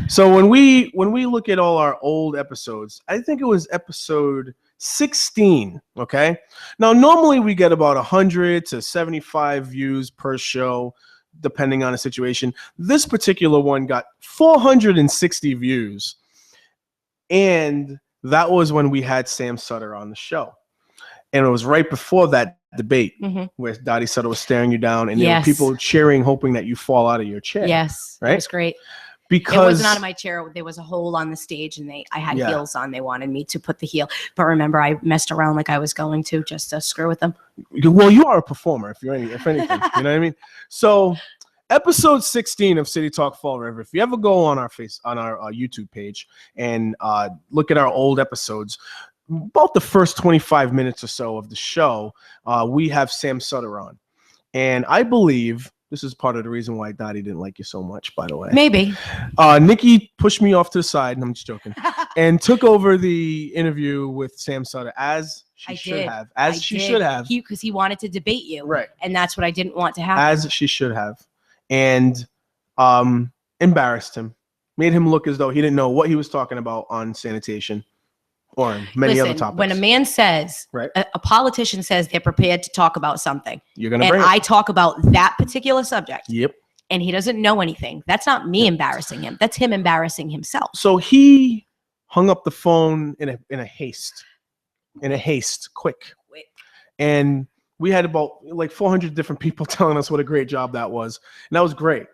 So when we look at all our old episodes, I think it was episode 16. Okay. Now, normally we get about 100 to 75 views per show. depending on the situation. This particular one got 460 views. And that was when we had Sam Sutter on the show. And it was right before that debate where Dottie Sutter was staring you down, and there were people cheering, hoping that you fall out of your chair. Yes, right? It was great. Because it wasn't out of my chair. There was a hole on the stage, and I had heels on. They wanted me to put the heel, but remember, I messed around like I was going to just to screw with them. Well, you are a performer, if anything, you know what I mean. So, episode 16 of City Talk Fall River. If you ever go on our YouTube page and look at our old episodes, about the first 25 minutes or so of the show, we have Sam Sutter on, and I believe. This is part of the reason why Dottie didn't like you so much, by the way. Maybe. Nikki pushed me off to the side, and I'm just joking, and took over the interview with Sam Sutter as she should have. Because he wanted to debate you. Right. And that's what I didn't want to happen. As she should have. And embarrassed him. Made him look as though he didn't know what he was talking about on sanitation. Or many other topics. When a man says, a politician says they're prepared to talk about something, you're gonna bring it. I talk about that particular subject. Yep. And he doesn't know anything. That's not me embarrassing him. That's him embarrassing himself. So he hung up the phone in a haste, quick. And we had about like 400 different people telling us what a great job that was, and that was great.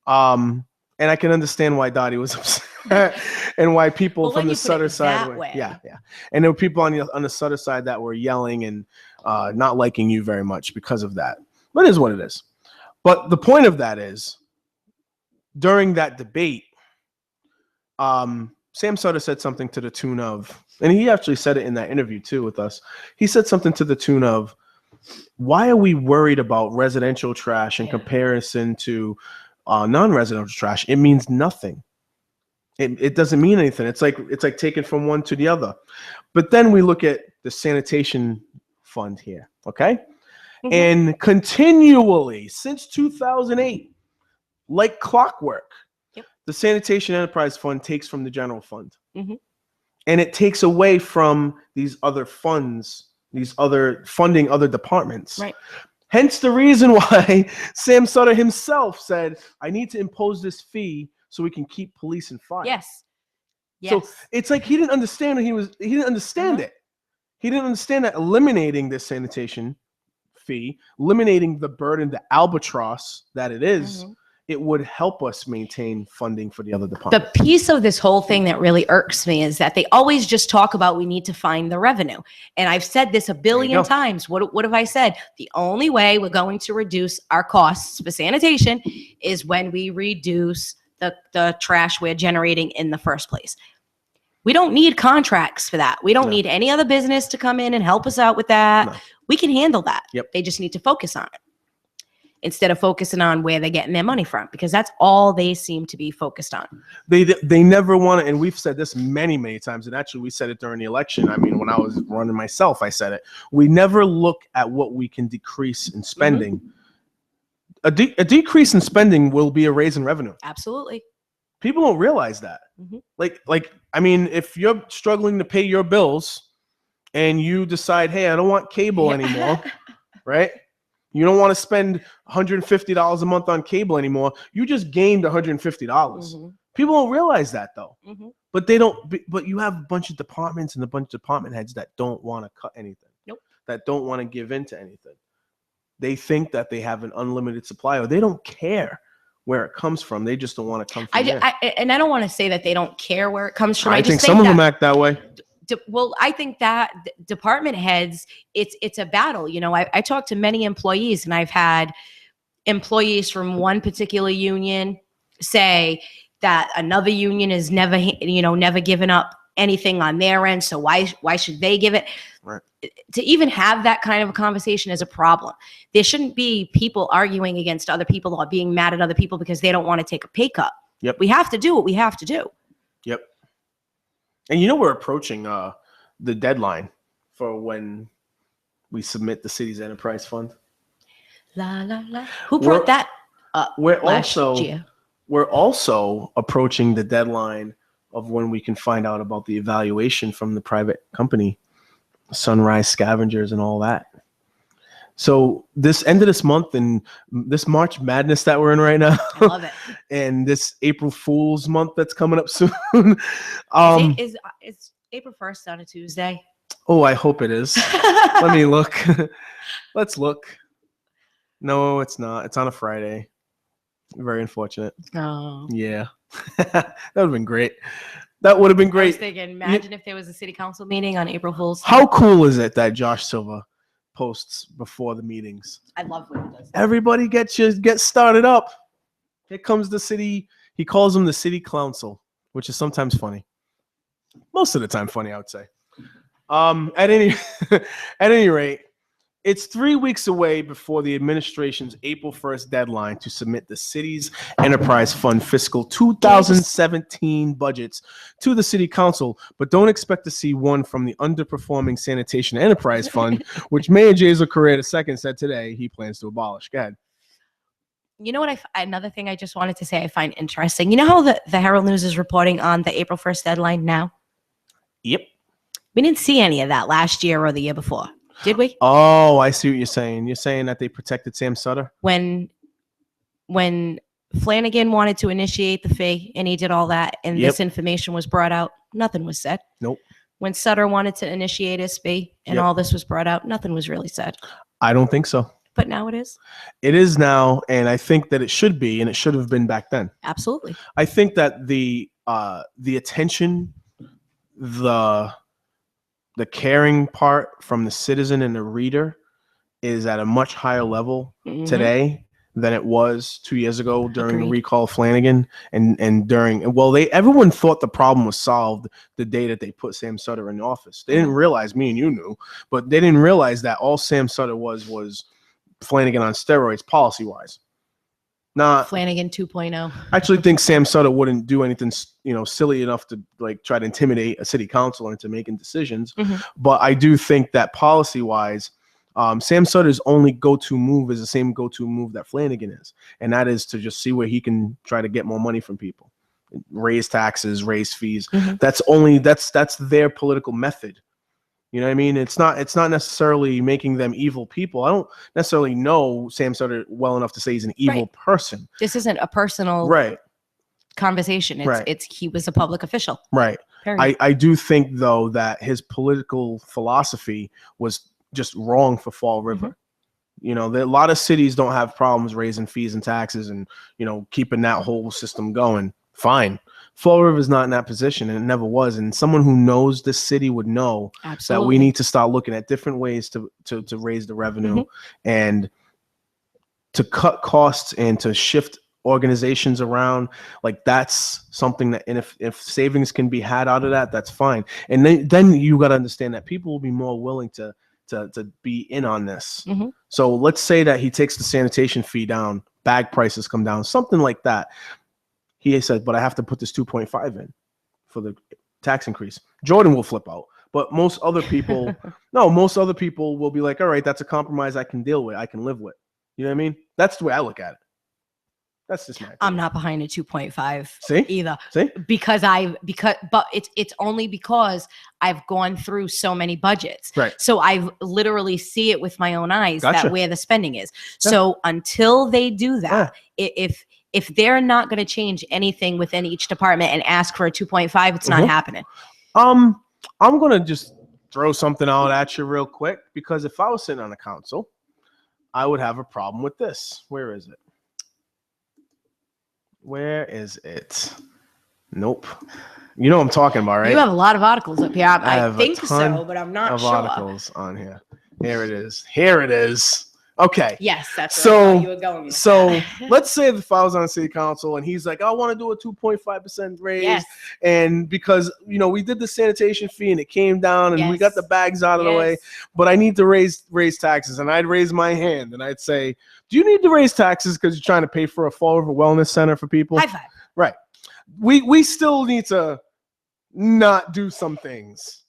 And I can understand why Dottie was upset and why people from the Sutter side were, and there were people on the Sutter side that were yelling and not liking you very much because of that. But it is what it is. But the point of that is, during that debate, Sam Sutter said something to the tune of, and he actually said it in that interview too with us. He said something to the tune of, why are we worried about residential trash in comparison to non-residential trash? It means nothing. It doesn't mean anything. It's like taking from one to the other. But then we look at the sanitation fund here, okay? And continually since 2008, like clockwork, the Sanitation Enterprise Fund takes from the general fund. And it takes away from these other funds, these other funding other departments. Right. Hence the reason why Sam Sutter himself said, I need to impose this fee so we can keep police and fire. Yes. So it's like he didn't understand he didn't understand it. He didn't understand that eliminating this sanitation fee, eliminating the burden, the albatross that it is, it would help us maintain funding for the other departments. The piece of this whole thing that really irks me is that they always just talk about we need to find the revenue. And I've said this a billion times. What have I said? The only way we're going to reduce our costs for sanitation is when we reduce the trash we're generating in the first place. We don't need contracts for that. We don't need any other business to come in and help us out with that. No. We can handle that. They just need to focus on it instead of focusing on where they're getting their money from, because that's all they seem to be focused on. They never want to, and we've said this many, many times, and actually we said it during the election. I mean, when I was running myself, I said it. We never look at what we can decrease in spending. A decrease in spending will be a raise in revenue. Absolutely. People don't realize that. Like, I mean, if you're struggling to pay your bills and you decide, hey, I don't want cable anymore, right? You don't want to spend $150 a month on cable anymore. You just gained $150. People don't realize that though. But they don't. But you have a bunch of departments and a bunch of department heads that don't want to cut anything. That don't want to give in to anything. They think that they have an unlimited supply, or they don't care where it comes from. They just don't want to come from there. And I don't want to say that they don't care where it comes from. I think some of them act that way. Well, I think that department heads, it's a battle. You know, I talked to many employees, and I've had employees from one particular union say that another union is never given up anything on their end. So why should they give it? Right. To even have that kind of a conversation is a problem. There shouldn't be people arguing against other people or being mad at other people because they don't want to take a pay cut. We have to do what we have to do. And we're approaching the deadline for when we submit the city's enterprise fund. Who brought that up last year? We're also approaching the deadline of when we can find out about the evaluation from the private company, Sunrise Scavengers and all that. So this end of this month and this March Madness that we're in right now, I love it. and this April Fool's month that's coming up soon. Is April 1st on a Tuesday? Oh, I hope it is. Let me look. Let's look. No, it's not. It's on a Friday. Very unfortunate. Oh. Yeah. That would have been great. That would have been I was great. thinking, imagine if there was a city council meeting on April Fool's. How cool is it that Josh Silva posts before the meetings? I love when he does that. Everybody get started up. Here comes the city. He calls them the city council, which is sometimes funny. Most of the time funny, I would say. At any rate, it's 3 weeks away before the administration's April 1st deadline to submit the city's enterprise fund fiscal 2017 budgets to the city council, but don't expect to see one from the underperforming sanitation enterprise fund, which Mayor Jazel Correa II said today he plans to abolish. Go ahead. You know what? Another thing I just wanted to say I find interesting. You know how the Herald News is reporting on the April 1st deadline now? Yep. We didn't see any of that last year or the year before, did we? Oh, I see what you're saying. You're saying that they protected Sam Sutter? When Flanagan wanted to initiate the fee and he did all that and Yep. this information was brought out, nothing was said. Nope. When Sutter wanted to initiate his fee and Yep. all this was brought out, nothing was really said. I don't think so. But now it is. It is now, and I think that it should be, and it should have been back then. Absolutely. I think that the attention, the caring part from the citizen and the reader is at a much higher level Mhm. today than it was 2 years ago during the Agreed. recall of Flanagan and during, well, everyone thought the problem was solved the day that they put Sam Sutter in office. They didn't realize, me and you knew, but they didn't realize that all Sam Sutter was Flanagan on steroids policy wise. Not Flanagan 2.0. I actually think Sam Sutter wouldn't do anything, silly enough to like try to intimidate a city council into making decisions. Mhm. But I do think that policy-wise, Sam Sutter's only go-to move is the same go-to move that Flanagan is, and that is to just see where he can try to get more money from people, raise taxes, raise fees. Mhm. That's their political method. You know what I mean? It's not necessarily making them evil people. I don't necessarily know Sam Sutter well enough to say he's an evil Right. person. This isn't a personal Right. conversation. It's he was a public official. Right. Period. I do think though that his political philosophy was just wrong for Fall River. A lot of cities don't have problems raising fees and taxes and keeping that whole system going. Fine. Fall River is not in that position, and it never was. And someone who knows this city would know Absolutely. that we need to start looking at different ways to raise the revenue and to cut costs and to shift organizations around. Like that's something that, and if savings can be had out of that, that's fine. And then you got to understand that people will be more willing to be in on this. Mhm. So let's say that he takes the sanitation fee down, bag prices come down, something like that. He said, but I have to put this 2.5 in for the tax increase. Jordan will flip out, but most other people will be like, all right, that's a compromise I can deal with, I can live with. You know what I mean? That's the way I look at it. That's just my opinion. I'm not behind a 2.5 See? either. See? But it's only because I've gone through so many budgets. Right. So I literally see it with my own eyes Gotcha. that where the spending is. Yeah. So until they do that, if they're not going to change anything within each department and ask for a 2.5, it's not happening. I'm gonna just throw something out at you real quick, because if I was sitting on a council, I would have a problem with this. Where is it? Where is it? Nope. You know what I'm talking about, right? You have a lot of articles up here. I have a think ton so, but I'm not of sure. articles on here. Here it is. Here it is. Okay. Yes, that's So- where I thought you were going with So that. let's say if I was on city council and he's like, I want to do a 2.5% raise. Yes. And because, we did the sanitation fee and it came down and we got Yes. the bags out of the way, Yes. but I need to raise taxes. And I'd raise my hand and I'd say, do you need to raise taxes because you're trying to pay for a Fall River Wellness Center for people? High five. Right. We still need to not do some things.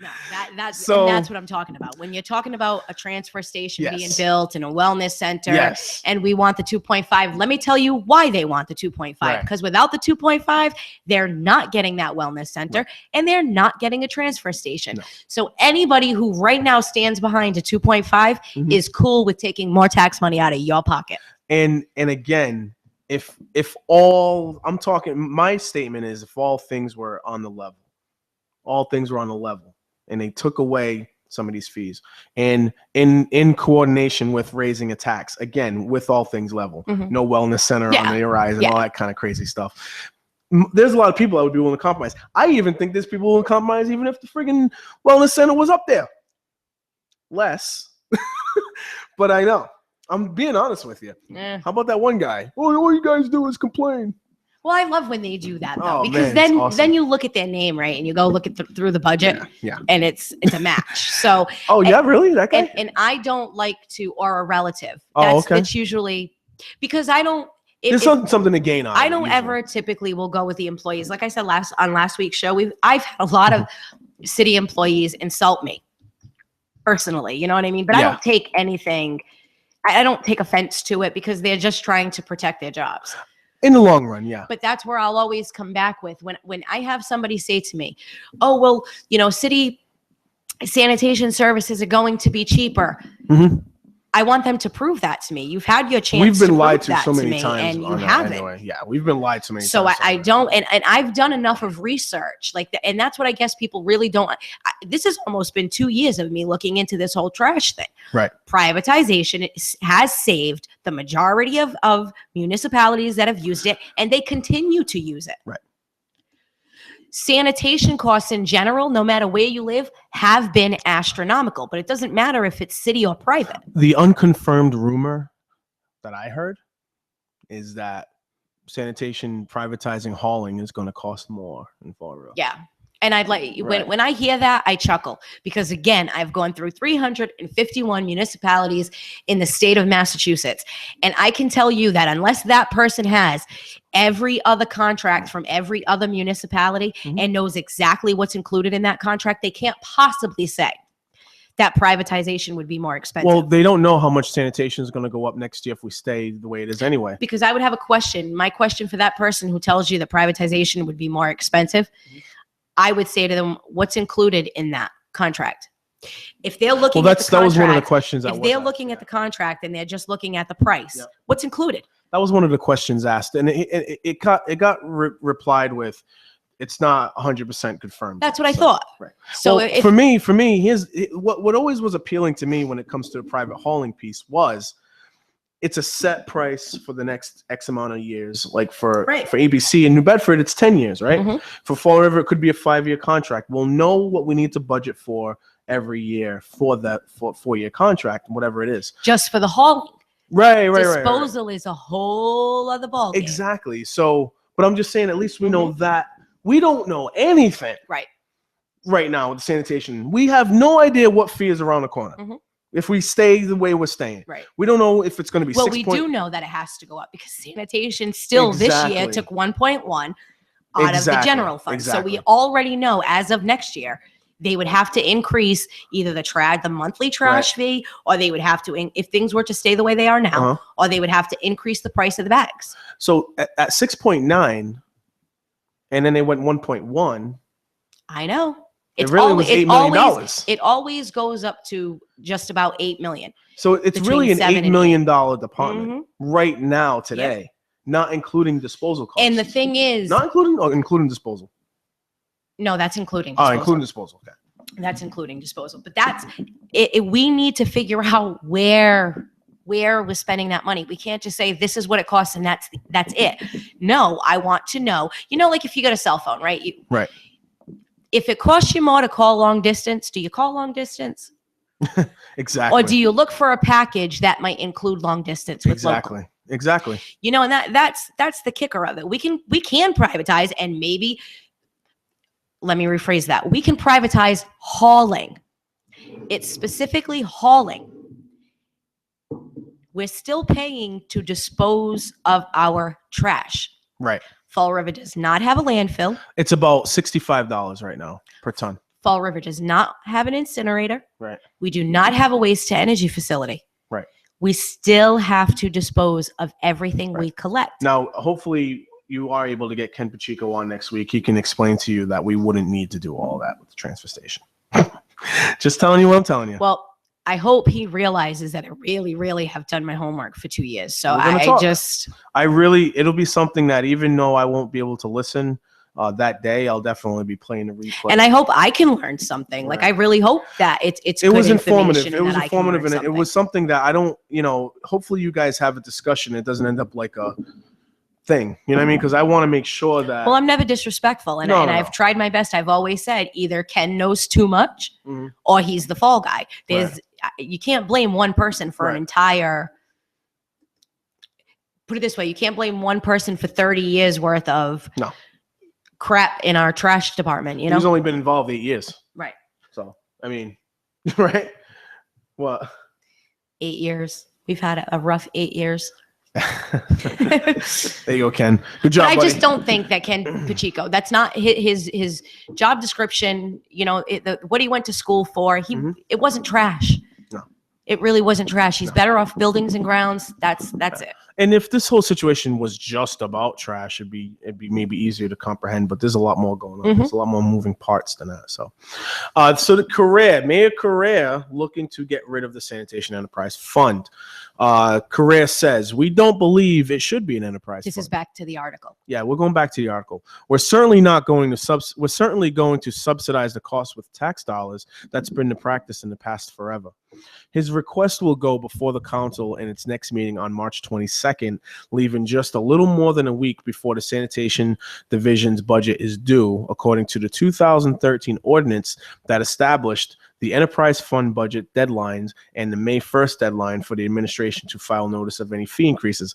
No, that's So- and that's what I'm talking about. When you're talking about a transfer station being Yes. built and a wellness center, Yes. and we want the 2.5, let me tell you why they want the 2.5. Right. Because without the 2.5, they're not getting that wellness center and they're not getting a transfer station. No. So anybody who right now stands behind a 2.5 Mhm. is cool with taking more tax money out of your pocket. And again, if all I'm talking, my statement is if all things were on the level, and they took away some of these fees, and in coordination with raising a tax, again with all things level, Mhm. no wellness center Yeah. on the horizon, Yeah. all that kind of crazy stuff. There's a lot of people that would be willing to compromise. I even think there's people willing to compromise even if the friggin' wellness center was up there. Less, but I know. I'm being honest with you. Eh. How about that one guy? Oh, all you guys do is complain. Well, I love when they do that though, Oh, because man, it's then awesome. you look at their name, right, and you go look at through the budget, Yeah. and it's a match. So Oh, yeah, really? That guy? and I don't like to, or a relative. Oh, okay. That's usually because I don't. There's something to gain on. I it, don't usually. ever typically will go with the employees. Like I said on last week's show, I've had a lot of city employees insult me personally. You know what I mean? But I Yeah. don't take anything. I don't take offense to it because they're just trying to protect their jobs. In the long run, yeah. But that's where I'll always come back with when I have somebody say to me, "Oh, well, city sanitation services are going to be cheaper." Mhm. I want them to prove that to me. You've had your chance. We've been to lied prove to that so many me, times, and you on that haven't. anyway. Yeah, we've been lied so many So times. I don't, and I've done enough of research, and that's what I guess people really don't. This has almost been 2 years of me looking into this whole trash thing. Right. Privatization has saved the majority of municipalities that have used it, and they continue to use it. Right. Sanitation costs in general, no matter where you live, have been astronomical, but it doesn't matter if it's city or private. The unconfirmed rumor that I heard is that sanitation privatizing hauling is going to cost more in Fall River. Yeah. And I'd like Right. when I hear that, I chuckle because again, I've gone through 351 municipalities in the state of Massachusetts. And I can tell you that unless that person has every other contract from every other municipality Mhm. and knows exactly what's included in that contract, they can't possibly say that privatization would be more expensive. Well, they don't know how much sanitation is going to go up next year if we stay the way it is anyway. Because I would have a question. My question for that person who tells you that privatization would be more expensive, I would say to them, what's included in that contract? If they're looking Well, at the that was one of the contract, questions. if they're looking at the contract and they're just looking at the price, Yep. what's included? That was one of the questions asked, and it got replied with, "It's not 100% confirmed." That's what I So- thought. Right. So Well, if for me, here's what always was appealing to me when it comes to the private hauling piece was it's a set price for the next X amount of years. Like for Right. ABC in New Bedford, it's 10 years, right? Mhm. For Fall River, it could be a 5-year contract. We'll know what we need to budget for every year for that 4-year contract, whatever it is. just for the hauling, Right. disposal is a whole other ballgame. Exactly. So, but I'm just saying, at least we know that we don't know anything Right. right now with the sanitation. We have no idea what fee is around the corner. Mhm. If we stay the way we're staying, Right. we don't know if it's going to be Well, 6 we point. do know that it has to go up because sanitation still this year Exactly. took 1.1 out of the Exactly. general fund. Exactly. So we already know as of next year, they would have to increase either the monthly trash fee, or they would have to, if things were to stay the way they are now, Uh-huh. or they would have to increase the price of the bags. So at 6.9, and then they went 1.1. I know. It really was $8 million. It always goes up to just about 8 million. So it's between really an 7 $8 and million department Mhm. right now today, not including disposal costs. And the thing is, not including, including disposal. no, that's including Oh, disposal. including disposal. Okay. That's including disposal. But that's it. We need to figure out where we're spending that money. We can't just say this is what it costs and that's it. No, I want to know. Like if you got a cell phone, right? Right. If it costs you more to call long distance, do you call long distance? Exactly. Or do you look for a package that might include long distance with local? Exactly. And that's the kicker of it. We can privatize, and maybe, let me rephrase that. We can privatize hauling. It's specifically hauling. We're still paying to dispose of our trash. Right. Fall River does not have a landfill. It's about $65 right now per ton. Fall River does not have an incinerator. Right. We do not have a waste to energy facility. Right. We still have to dispose of everything we collect. Now, hopefully you are able to get Ken Pacheco on next week. He can explain to you that we wouldn't need to do all that with the transfer station. Just telling you what I'm telling you. Well, I hope he realizes that I really, really have done my homework for 2 years. So it'll be something that even though I won't be able to listen that day, I'll definitely be playing the replay. And I hope I can learn something. Like, I really hope that it was informative. It was informative, and it was something that I don't, hopefully you guys have a discussion. It doesn't end up like a thing, you know what I mean? Because I want to make sure that. Well, I'm never disrespectful, and I've tried my best. I've always said either Ken knows too much, or he's the fall guy. You can't blame one person for an entire. Put it this way: you can't blame one person for 30 years worth of crap in our trash department. He's only been involved 8 years, right? So I mean, right? What? 8 years. We've had a rough 8 years. There you go, Ken. Good job. But I just don't think that Ken Pacheco, that's not his job description. What he went to school for. It wasn't trash. No, it really wasn't trash. He's better off buildings and grounds. That's it. And if this whole situation was just about trash, it'd be maybe easier to comprehend. But there's a lot more going on. There's a lot more moving parts than that. So the Mayor Correa looking to get rid of the Sanitation Enterprise Fund. Correa says, we don't believe it should be an enterprise This fund. is back to the article. Yeah, we're going back to the article. We're certainly going to subsidize the cost with tax dollars. That's been the practice in the past forever. His request will go before the council in its next meeting on March 22nd, leaving just a little more than a week before the sanitation division's budget is due, according to the 2013 ordinance that established the enterprise fund budget deadlines and the May 1st deadline for the administration to file notice of any fee increases.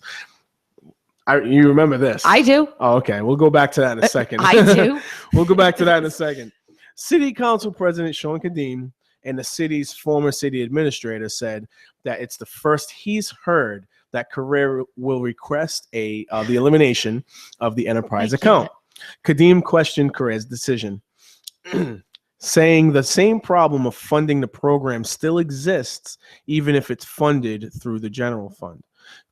You remember this? I do. Oh, okay. We'll go back to that in a second. I do. We'll go back to that in a second. City Council President Sean Kadim and the city's former city administrator said that it's the first he's heard that Correa will request the elimination of the enterprise account. Kadim questioned Correa's decision, saying the same problem of funding the program still exists, even if it's funded through the general fund.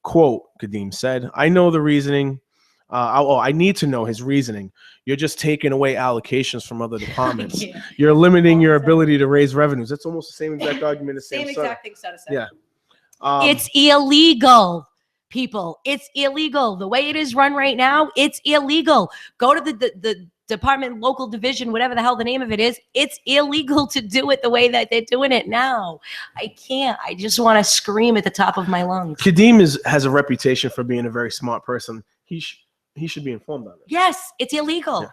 Quote, Kadim said, I know the reasoning. I need to know his reasoning. You're just taking away allocations from other departments. You're limiting your ability to raise revenues. That's almost the same exact argument as same exact thing Sutter said. Yeah. It's illegal, people. It's illegal. The way it is run right now, it's illegal. Go to the department, local division, whatever the hell the name of it is. It's illegal to do it the way that they're doing it now. I can't. I just want to scream at the top of my lungs. Kadim has a reputation for being a very smart person. He should be informed of it. Yes, it's illegal. Yeah.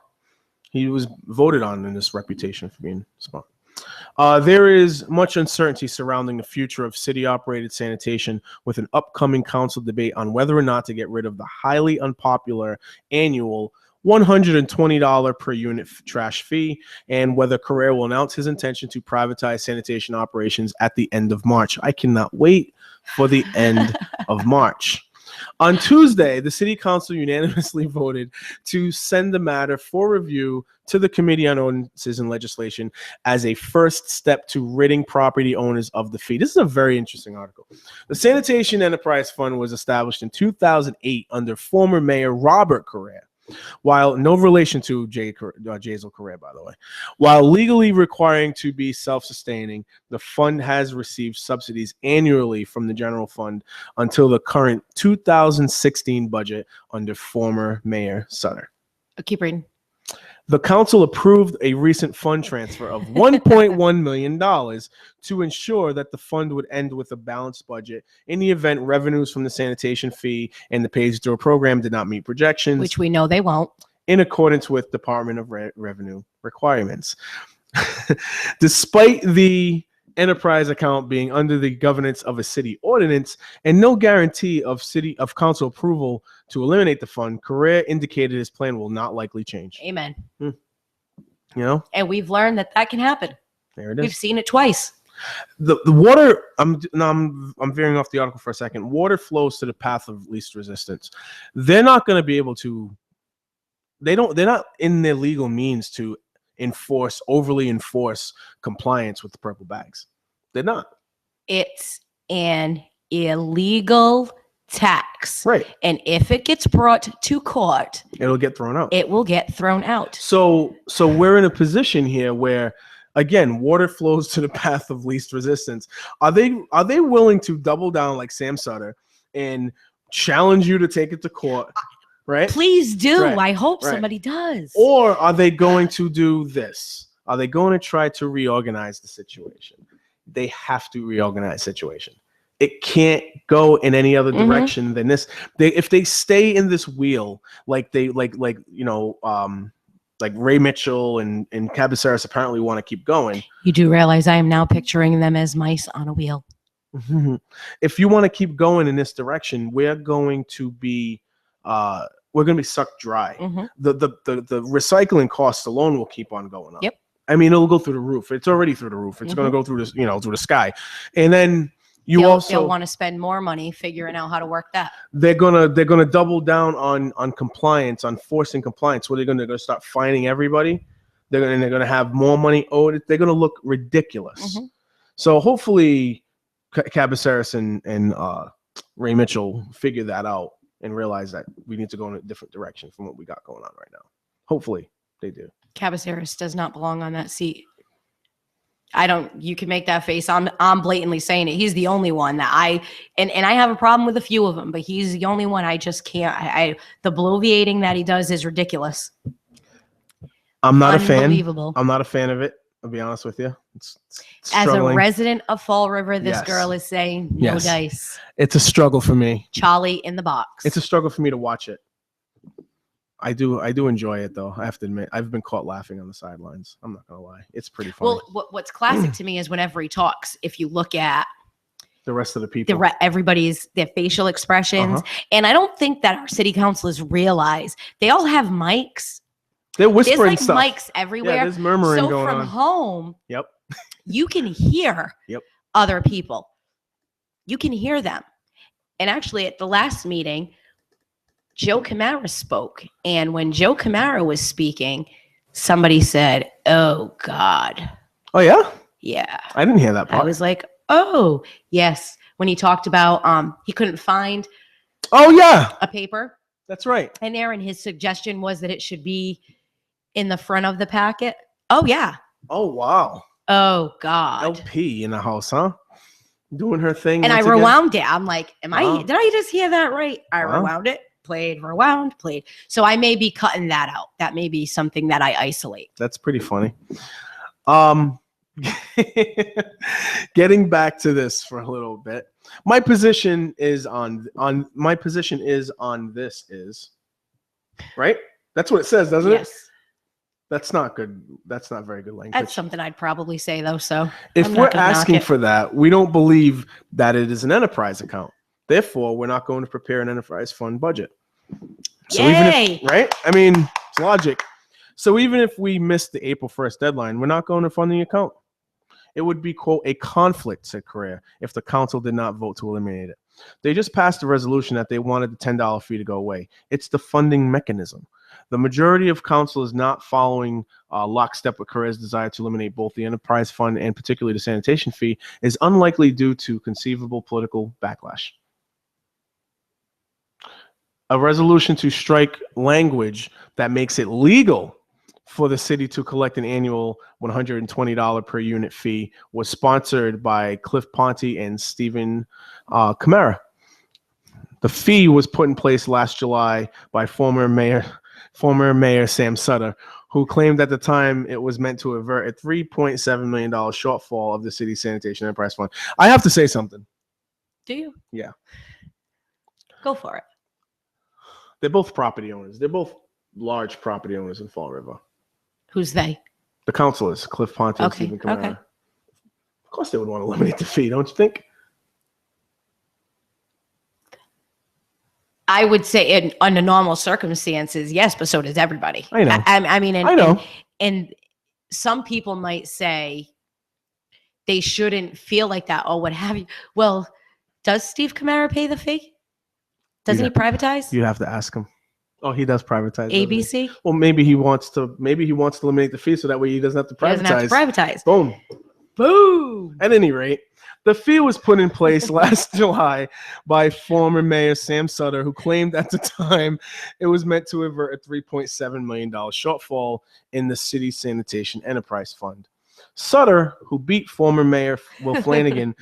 He was voted on in this reputation for being smart. There is much uncertainty surrounding the future of city-operated sanitation, with an upcoming council debate on whether or not to get rid of the highly unpopular annual $120 per unit trash fee, and whether Correa will announce his intention to privatize sanitation operations at the end of March. I cannot wait for the end of March. On Tuesday, the city council unanimously voted to send the matter for review to the Committee on Ordinances and Legislation as a first step to ridding property owners of the fee. This is a very interesting article. The Sanitation Enterprise Fund was established in 2008 under former Mayor Robert Correa. While no relation to Jazel Correa, by the way, while legally requiring to be self-sustaining, the fund has received subsidies annually from the general fund until the current 2016 budget under former Mayor Sutter. Keep reading. The council approved a recent fund transfer of $1.1 million to ensure that the fund would end with a balanced budget in the event revenues from the sanitation fee and the pay-as-you-throw program did not meet projections, which we know they won't, in accordance with Department of Revenue requirements. Despite the enterprise account being under the governance of a city ordinance and no guarantee of council approval to eliminate the fund, Correa indicated his plan will not likely change. Amen. You know, and we've learned that can happen. There it is. We've seen it twice. The water. I'm veering off the article for a second. Water flows to the path of least resistance. They're not going to be able to. They're not in their legal means to overly enforce compliance with the purple bags. They're not. It's an illegal tax. Right. And if it gets brought to court, It'll get thrown out. it will get thrown out. So we're in a position here where, again, water flows to the path of least resistance. Are they willing to double down like Sam Sutter and challenge you to take it to court? Right? Please do. Right. I hope Right. somebody does. Or are they going to do this? Are they going to try to reorganize the situation? They have to reorganize the situation. It can't go in any other direction than this. If they stay in this wheel, like Ray Mitchell and Cabaceres apparently want to keep going. You do realize I am now picturing them as mice on a wheel. If you want to keep going in this direction, we're going to be sucked dry. The recycling costs alone will keep on going up. Yep. I mean, it'll go through the roof. It's already through the roof. It's going to go through this, through the sky. And then they'll want to spend more money figuring out how to work that. They're gonna double down on compliance, on forcing compliance. Where they're gonna start fining everybody. They're gonna have more money owed. They're gonna look ridiculous. So hopefully, Cabaceres and Ray Mitchell figure that out and realize that we need to go in a different direction from what we got going on right now. Hopefully, they do. Cabaceres does not belong on that seat. You can make that face. I'm blatantly saying it. He's the only one that I have a problem with a few of them, but he's the only one I just can't. The bloviating that he does is ridiculous. I'm not a fan. Unbelievable. I'm not a fan of it. I'll be honest with you. It's As a struggling. resident of Fall River, this Yes. girl is saying no Yes. dice. It's a struggle for me. Charlie in the box. It's a struggle for me to watch it. I do enjoy it though. I have to admit, I've been caught laughing on the sidelines. I'm not gonna lie, it's pretty funny. Well, what's classic to me is whenever he talks, if you look at The rest of the people, everybody's their facial expressions, and I don't think that our city councilors realize they all have mics. they're There's whispering like stuff. mics everywhere. Yeah, there's murmuring so going from on. home, Yep. you can hear other people. You can hear them. And actually, at the last meeting, Joe Camara spoke. And when Joe Camara was speaking, somebody said, "Oh, God." Oh, yeah? Yeah. I didn't hear that part. I was like, oh, yes. When he talked about he couldn't find Oh, yeah. a paper That's right. in there, and his suggestion was that it should be in the front of the packet. Oh, yeah. Oh, wow. Oh, God. LP in the house, huh? Doing her thing. And I once again. rewound it. I'm like, Wow. did I just hear that right? I Wow. rewound it, rewound, played. So I may be cutting that out. That may be something that I isolate. That's pretty funny. Getting back to this for a little bit. My position is on this is right. That's what it says, doesn't it? Yes. That's not good. That's not very good language. That's something I'd probably say, though. So If I'm we're not gonna knock asking it. for that, we don't believe that it is an enterprise account. Therefore, we're not going to prepare an enterprise fund budget. So even Yay! if, right? I mean, it's logic. So even if we missed the April 1st deadline, we're not going to fund the account. It would be, quote, a conflict, said Correa, if the council did not vote to eliminate it. They just passed a resolution that they wanted the $10 fee to go away. It's the funding mechanism. The majority of council is not following lockstep with Correa's desire to eliminate both the enterprise fund and particularly the sanitation fee is unlikely due to conceivable political backlash. A resolution to strike language that makes it legal for the city to collect an annual $120 per unit fee was sponsored by Cliff Ponte and Stephen Camara. The fee was put in place last July by former Mayor Sam Sutter, who claimed at the time it was meant to avert a $3.7 million shortfall of the city's sanitation enterprise fund. I have to say something. Do you? Yeah. Go for it. They're both property owners. They're both large property owners in Fall River. Who's they? The councilors, Cliff Ponte and Okay, Stephen Camara. okay. Of course they would want to eliminate the fee, don't you think? I would say under normal circumstances, yes, but so does everybody. I know. I mean, I know. And some people might say they shouldn't feel like that or what have you. Well, does Steve Camara pay the fee? Doesn't he privatize? You'd have to ask him. Oh, he does privatize. doesn't he? ABC. Well, maybe he wants to. Maybe he wants to eliminate the fee so that way he doesn't have to He doesn't have to privatize. privatize. Boom. Boom. At any rate, the fee was put in place last July by former Mayor Sam Sutter, who claimed at the time it was meant to avert a $3.7 million shortfall in the city's sanitation enterprise fund. Sutter, who beat former Mayor Will Flanagan,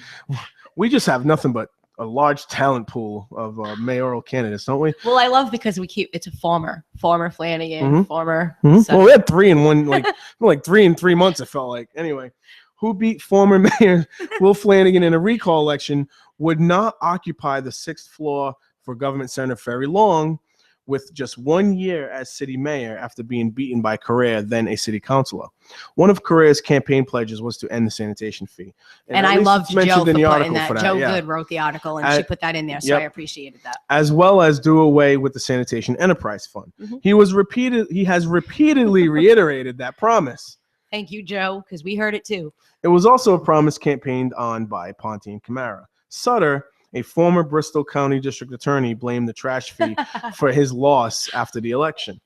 we just have nothing but a large talent pool of mayoral candidates, don't we? Well, I love because it's a former Flanagan, Mhm. former. Well, we had 3 in one, like 3 in 3 months. It felt like. Anyway, who beat former Mayor Will Flanagan in a recall election would not occupy the 6th floor for Government Center very long, with just 1 year as city mayor after being beaten by Correa, then a city councilor. One of Correa's campaign pledges was to end the sanitation fee. And at I least loved it's mentioned Joe for in the putting article that. for that. Joe yeah. Good wrote the article, and she put that in there, so I appreciated that. As well as do away with the sanitation enterprise fund. Mhm. He has repeatedly reiterated that promise. Thank you, Joe, because we heard it too. It was also a promise campaigned on by Ponte and Camara. Sutter, a former Bristol County District Attorney, blamed the trash fee for his loss after the election.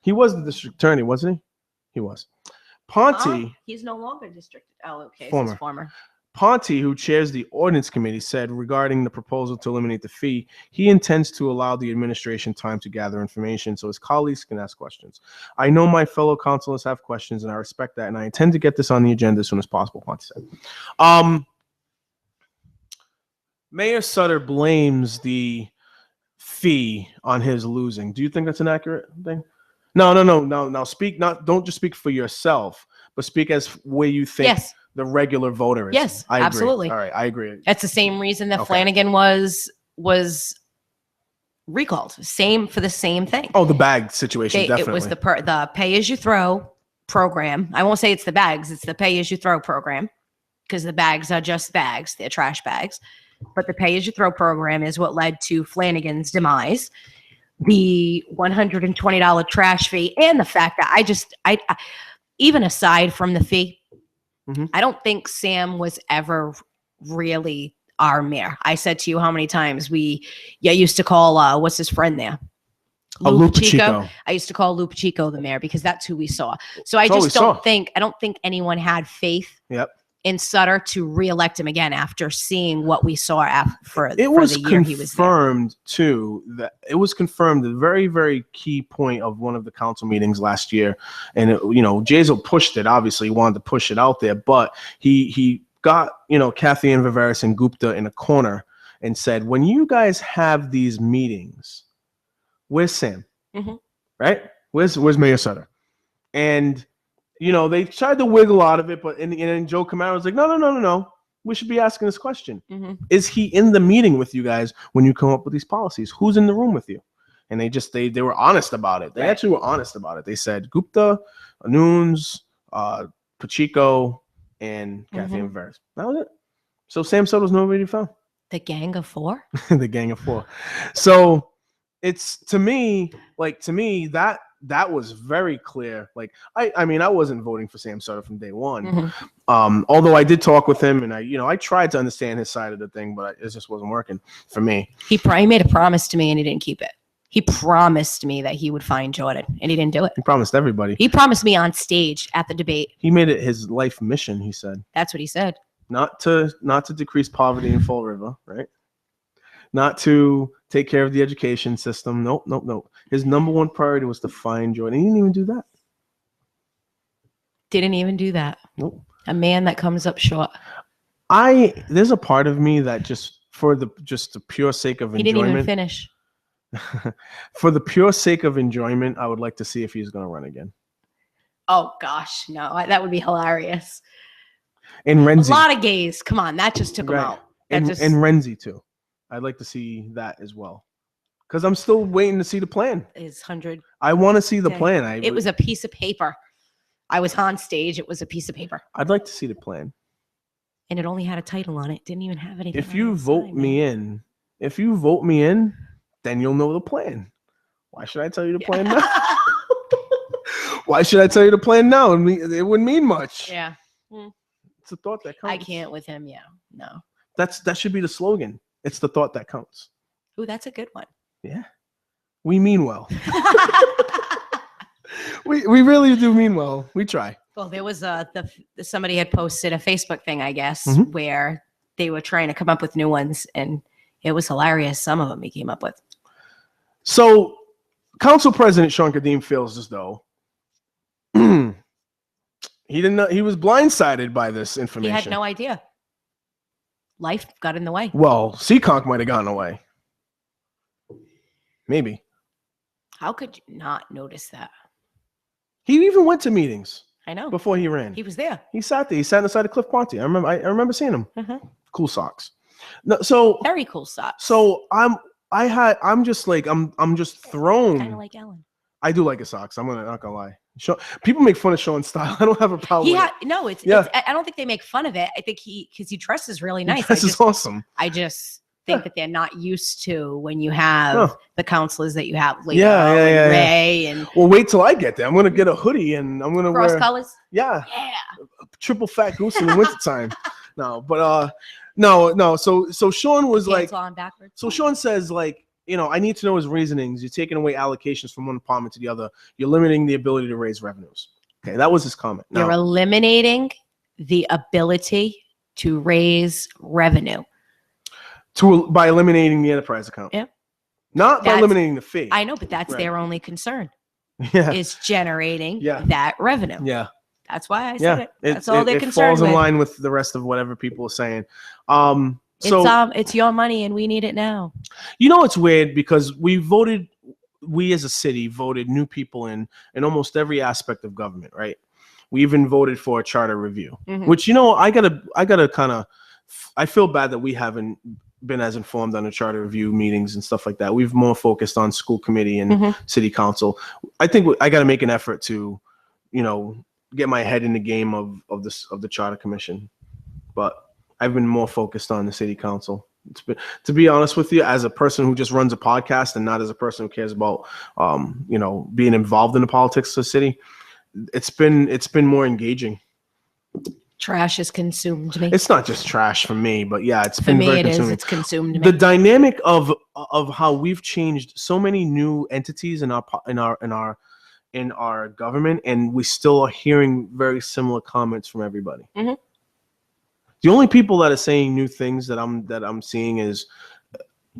He was the district attorney, wasn't he? He was. Ponte, He's no longer district. Oh, okay. Former. So it's former. Ponte, who chairs the ordinance committee, said regarding the proposal to eliminate the fee, he intends to allow the administration time to gather information so his colleagues can ask questions. I know my fellow councilors have questions, and I respect that, and I intend to get this on the agenda as soon as possible, Ponte said. Mayor Sutter blames the fee on his losing. Do you think that's an accurate thing? No. Don't just speak for yourself, but speak as where you think Yes. the regular voter is. Yes, I agree. absolutely. All right, I agree. That's the same reason that Okay. Flanagan was recalled. Same for the same thing. Oh, the bag situation, definitely. It was the pay as you throw program. I won't say it's the bags, it's the pay as you throw program, because the bags are just bags, they're trash bags. But the pay as you throw program is what led to Flanagan's demise. The $120 trash fee, and the fact that I even aside from the fee, Mhm. I don't think Sam was ever really our mayor. I said to you how many times I used to call what's his friend there? Lou Pacheco. I used to call Lou Pacheco the mayor because that's who we saw. So I That's all we just saw. don't think anyone had faith Yep. in Sutter to reelect him again after seeing what we saw for It was the year he was there. confirmed too that it was confirmed the very, very key point of one of the council meetings last year. And Jazel pushed it, obviously he wanted to push it out there, but he got, Kathy and Viveris and Gupta in a corner and said, when you guys have these meetings, where's Sam? Mhm. Right? Where's Mayor Sutter? And they tried to wiggle out of it, but and Joe Camara was like, no. We should be asking this question. Mhm. Is he in the meeting with you guys when you come up with these policies? Who's in the room with you? And they were honest about it. They Right. actually were honest about it. They said Gupta, Nunes, Pacheco, and Kathy and Viveris. That was it. So Sam Sutter was nowhere to be found. The Gang of Four? The Gang of Four. So it's to me that was very clear. Like I mean I wasn't voting for Sam Sutter from day one. Mhm. Although I did talk with him and I tried to understand his side of the thing, but it just wasn't working for me. He made a promise to me and he didn't keep it. He promised me that he would find Jordan and he didn't do it. He promised everybody. He promised me on stage at the debate. He made it his life mission, he said. That's what he said. Not to decrease poverty in Fall River, right? Not to take care of the education system. Nope. His number one priority was to find Jordan. He didn't even do that. Didn't even do that. Nope. A man that comes up short. There's a part of me that just the pure sake of He didn't even enjoyment. finish. For the pure sake of enjoyment, I would like to see if he's going to run again. Oh gosh, no, that would be hilarious. And A Renzi. lot of gays. Come on, that just took him Right. out. And Renzi too. I'd like to see that as well. Because I'm still waiting to see the plan. His 100. I want to see the Okay. plan. It was a piece of paper. I was on stage. It was a piece of paper, I'd like to see the plan. and it only had a title on it. Didn't even have anything. If on you the vote side, me man. in, then you'll know the plan. Why should I tell you the plan now? Why should I tell you the plan now? It wouldn't mean much. Yeah, It's a thought that counts. I can't with him. Yeah, no. That should be the slogan. It's the thought that counts. Ooh, that's a good one. Yeah. We mean well. We really do mean well. We try. Well, there was somebody had posted a Facebook thing, I guess, Mhm. where they were trying to come up with new ones, and it was hilarious. Some of them he came up with. So, Council President Sean Kadim feels as though he didn't know, he was blindsided by this He information. had no idea. Life got in the way. Well, Seekonk might have gotten away. Maybe. How could you not notice that? He even went to meetings I know. before he ran. He was there. He sat there. He sat inside of Cliff Ponte. I remember seeing him. Mhm. Cool socks. No, so Very cool socks. I'm just thrown. Kind of like Ellen. I do like his socks. Not gonna lie. People make fun of Sean's style. I don't have a problem. He with had no. It's I don't think they make fun of it. I think because he dresses really nice. This is awesome. I just think that they're not used to when you have the counselors that you have, Leo Yeah. Ray, and Well, wait till I get there. I'm gonna get a hoodie and I'm gonna cross wear colors. yeah, Yeah. triple fat goose in the wintertime. No. So Sean was like, Pants on backwards. so Sean says like, I need to know his reasonings. You're taking away allocations from one department to the other. You're limiting the ability to raise revenues. Okay, that was his comment. You're Now, eliminating the ability to raise revenue. by eliminating the enterprise account. Yeah. Not by That's- eliminating the fee. I know, but that's Right. their only concern Yeah. is generating Yeah. that revenue. Yeah. That's why I said Yeah. it. That's all they're it concerned falls in with. line with the rest of whatever people are saying. So It's your money and we need it now. it's weird because we as a city voted new people in almost every aspect of government, right? We even voted for a charter review, Mhm. which I gotta kind of, I feel bad that we haven't been as informed on the charter review meetings and stuff like that. We've more focused on school committee and Mhm. city council. I think I got to make an effort to, get my head in the game of the charter commission, but I've been more focused on the city council. To be honest with you, as a person who just runs a podcast and not as a person who cares about, being involved in the politics of the city, it's been more engaging. Trash has consumed me. It's not just trash for me, but yeah, it's For been me, very it is. consuming. It's consumed me. The dynamic of how we've changed so many new entities in our government, and we still are hearing very similar comments from everybody. Mhm. The only people that are saying new things that I'm seeing is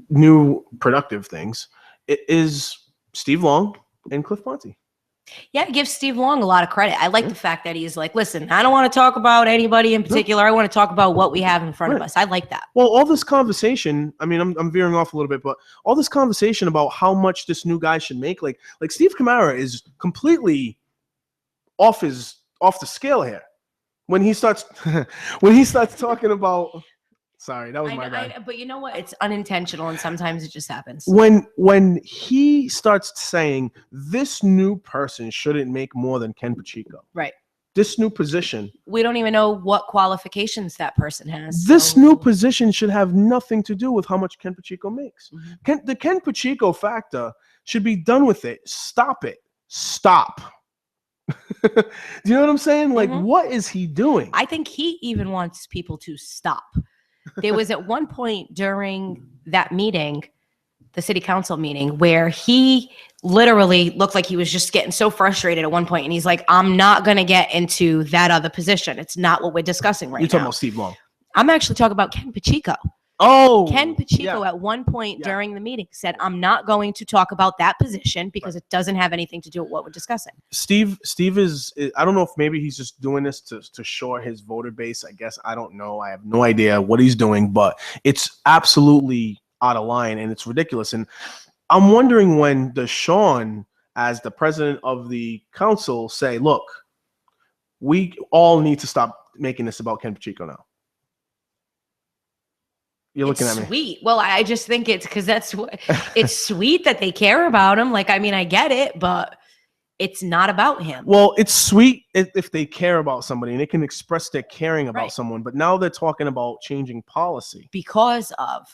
new productive things. It is Steve Long and Cliff Ponte. Yeah, give Steve Long a lot of credit. I like the fact that he's like, listen, I don't want to talk about anybody in particular. I want to talk about what we have in front of Right. us. I like that. Well, all this conversation, I mean, I'm veering off a little bit, but all this conversation about how much this new guy should make, like Steve Kamara is completely off the scale here. When he starts talking about, sorry, that was my bad. But you know what? It's unintentional, and sometimes it just happens. When he starts saying this new person shouldn't make more than Ken Pacheco, Right. this new position, We don't even know what qualifications that person has. this so- new position should have nothing to do with how much Ken Pacheco makes. Mhm. The Ken Pacheco factor should be done with it. Stop it. Stop. Do you know what I'm saying? Like, Mhm. what is he doing? I think he even wants people to stop. There was at one point during that meeting, the city council meeting, where he literally looked like he was just getting so frustrated at one point, and he's like, I'm not going to get into that other position. It's not what we're discussing right You're talking now. about Steve Long. I'm actually talking about Ken Pacheco. Oh, Ken Pacheco yeah. at one point Yeah. during the meeting said, I'm not going to talk about that position because it doesn't have anything to do with what we're discussing. Steve is, I don't know if maybe he's just doing this to shore his voter base. I guess, I don't know. I have no idea what he's doing, but it's absolutely out of line and it's ridiculous. And I'm wondering when does Sean, as the president of the council, say, look, we all need to stop making this about Ken Pacheco now. You're looking It's at me. sweet. Well, I just think it's because that's what it's sweet that they care about him. Like, I mean, I get it, but it's not about him. Well, it's sweet if they care about somebody and they can express their caring about Right. someone. But now they're talking about changing policy Because of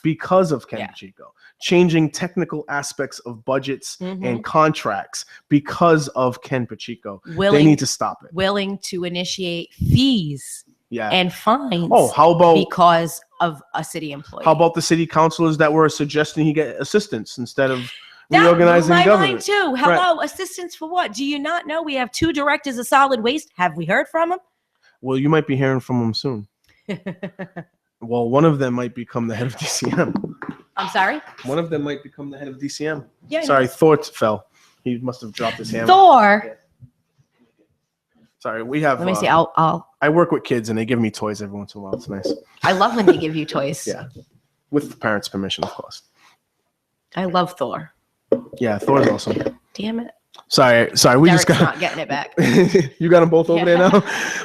Ken Yeah. Pacheco, changing technical aspects of budgets Mhm. and contracts because of Ken Pacheco. They willing need to stop it. willing to initiate fees Yeah. and fines Oh, how about because of a city employee. the city councilors that were suggesting he get assistance instead of reorganizing my government. mind too. Hello, assistance for what? Do you not know we have 2 directors of solid waste? Have we heard from them? Well, you might be hearing from them soon. Well, one of them might become the head of DCM. I'm sorry? One of them might become the head of DCM. Yeah. Sorry, Thor fell. He must have dropped his hammer. Thor. Sorry, we have. Let me see. I'll. I work with kids and they give me toys every once in a while. It's nice. I love when they give you toys. Yeah. With the parents' permission, of course. I love Thor. Yeah, Thor's awesome. Damn it. Sorry. We Derek's just got not getting it back. You got them both over there Yeah. now.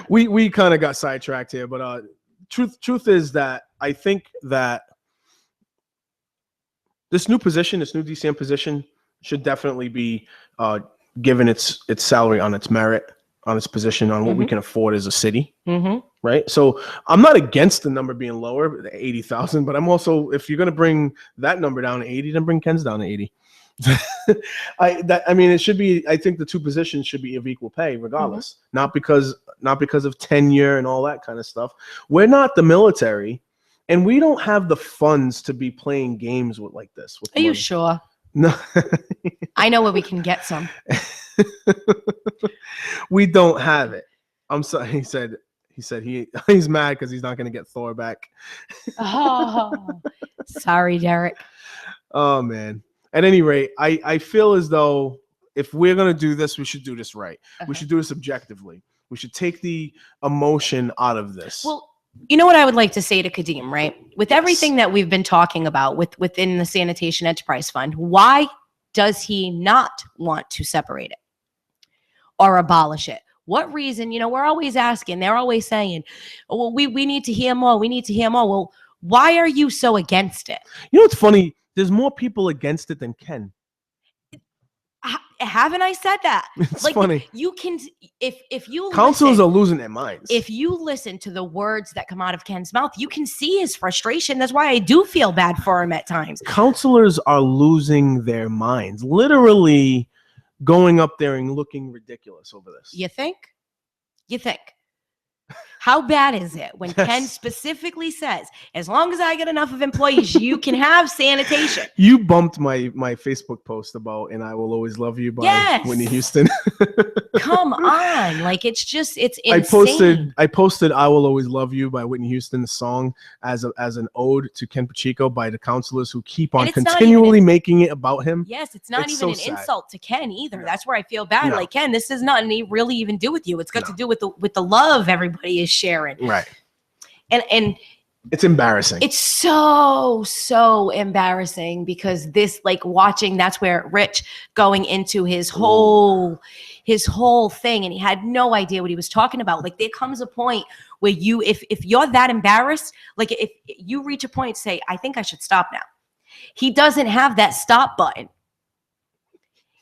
We kind of got sidetracked here, but truth is that I think that this new DCM position, should definitely be given its salary on its merit, on its position, on what we can afford as a city. Mm-hmm. Right. So I'm not against the number being lower, 80,000, but I'm also, if you're going to bring that number down to 80, then bring Ken's down to 80. It should be, I think the 2 positions should be of equal pay regardless, not because of tenure and all that kind of stuff. We're not the military and we don't have the funds to be playing games with like this. With Are you money. sure? No. I know where we can get some. We don't have it. I'm sorry. He said he's mad because he's not going to get Thor back. Oh, sorry, Derek. Oh man. At any rate, I feel as though if we're going to do this, we should do this right. Okay. We should do this objectively. We should take the emotion out of this. Well, you know what I would like to say to Kadeem, right? With everything that we've been talking about within the Sanitation Enterprise Fund, why does he not want to separate it or abolish it? What reason? We're always asking. They're always saying, oh, well, we need to hear more. We need to hear more. Well, why are you so against it? You know what's funny? There's more people against it than Ken. Haven't I said that? It's funny. You can, if you Councilors listen, are losing their minds. if you listen to the words that come out of Ken's mouth, you can see his frustration. That's why I do feel bad for him at times. Councilors are losing their minds, literally going up there and looking ridiculous over this. You think? How bad is it when Yes. Ken specifically says, as long as I get enough of employees, you can have sanitation? You bumped my Facebook post about "And I Will Always Love You" by Yes. Whitney Houston. Come on. Like, it's insane. I posted "I Will Always Love You" by Whitney Houston, the song, as an ode to Ken Pacheco by the councilors who keep on And it's not continually making it about him. Yes, it's not It's even so an sad. insult to Ken either. No. That's where I feel bad. No. Like, Ken, this is not really even do with you. It's got No. to do with the love everybody is sharing. Right. And It's embarrassing. it's so embarrassing because this, like, watching, that's where Rich going into his whole thing, and he had no idea what he was talking about. Like, there comes a point where if you're that embarrassed, like, if you reach a point, say, I think I should stop now. He doesn't have that stop button.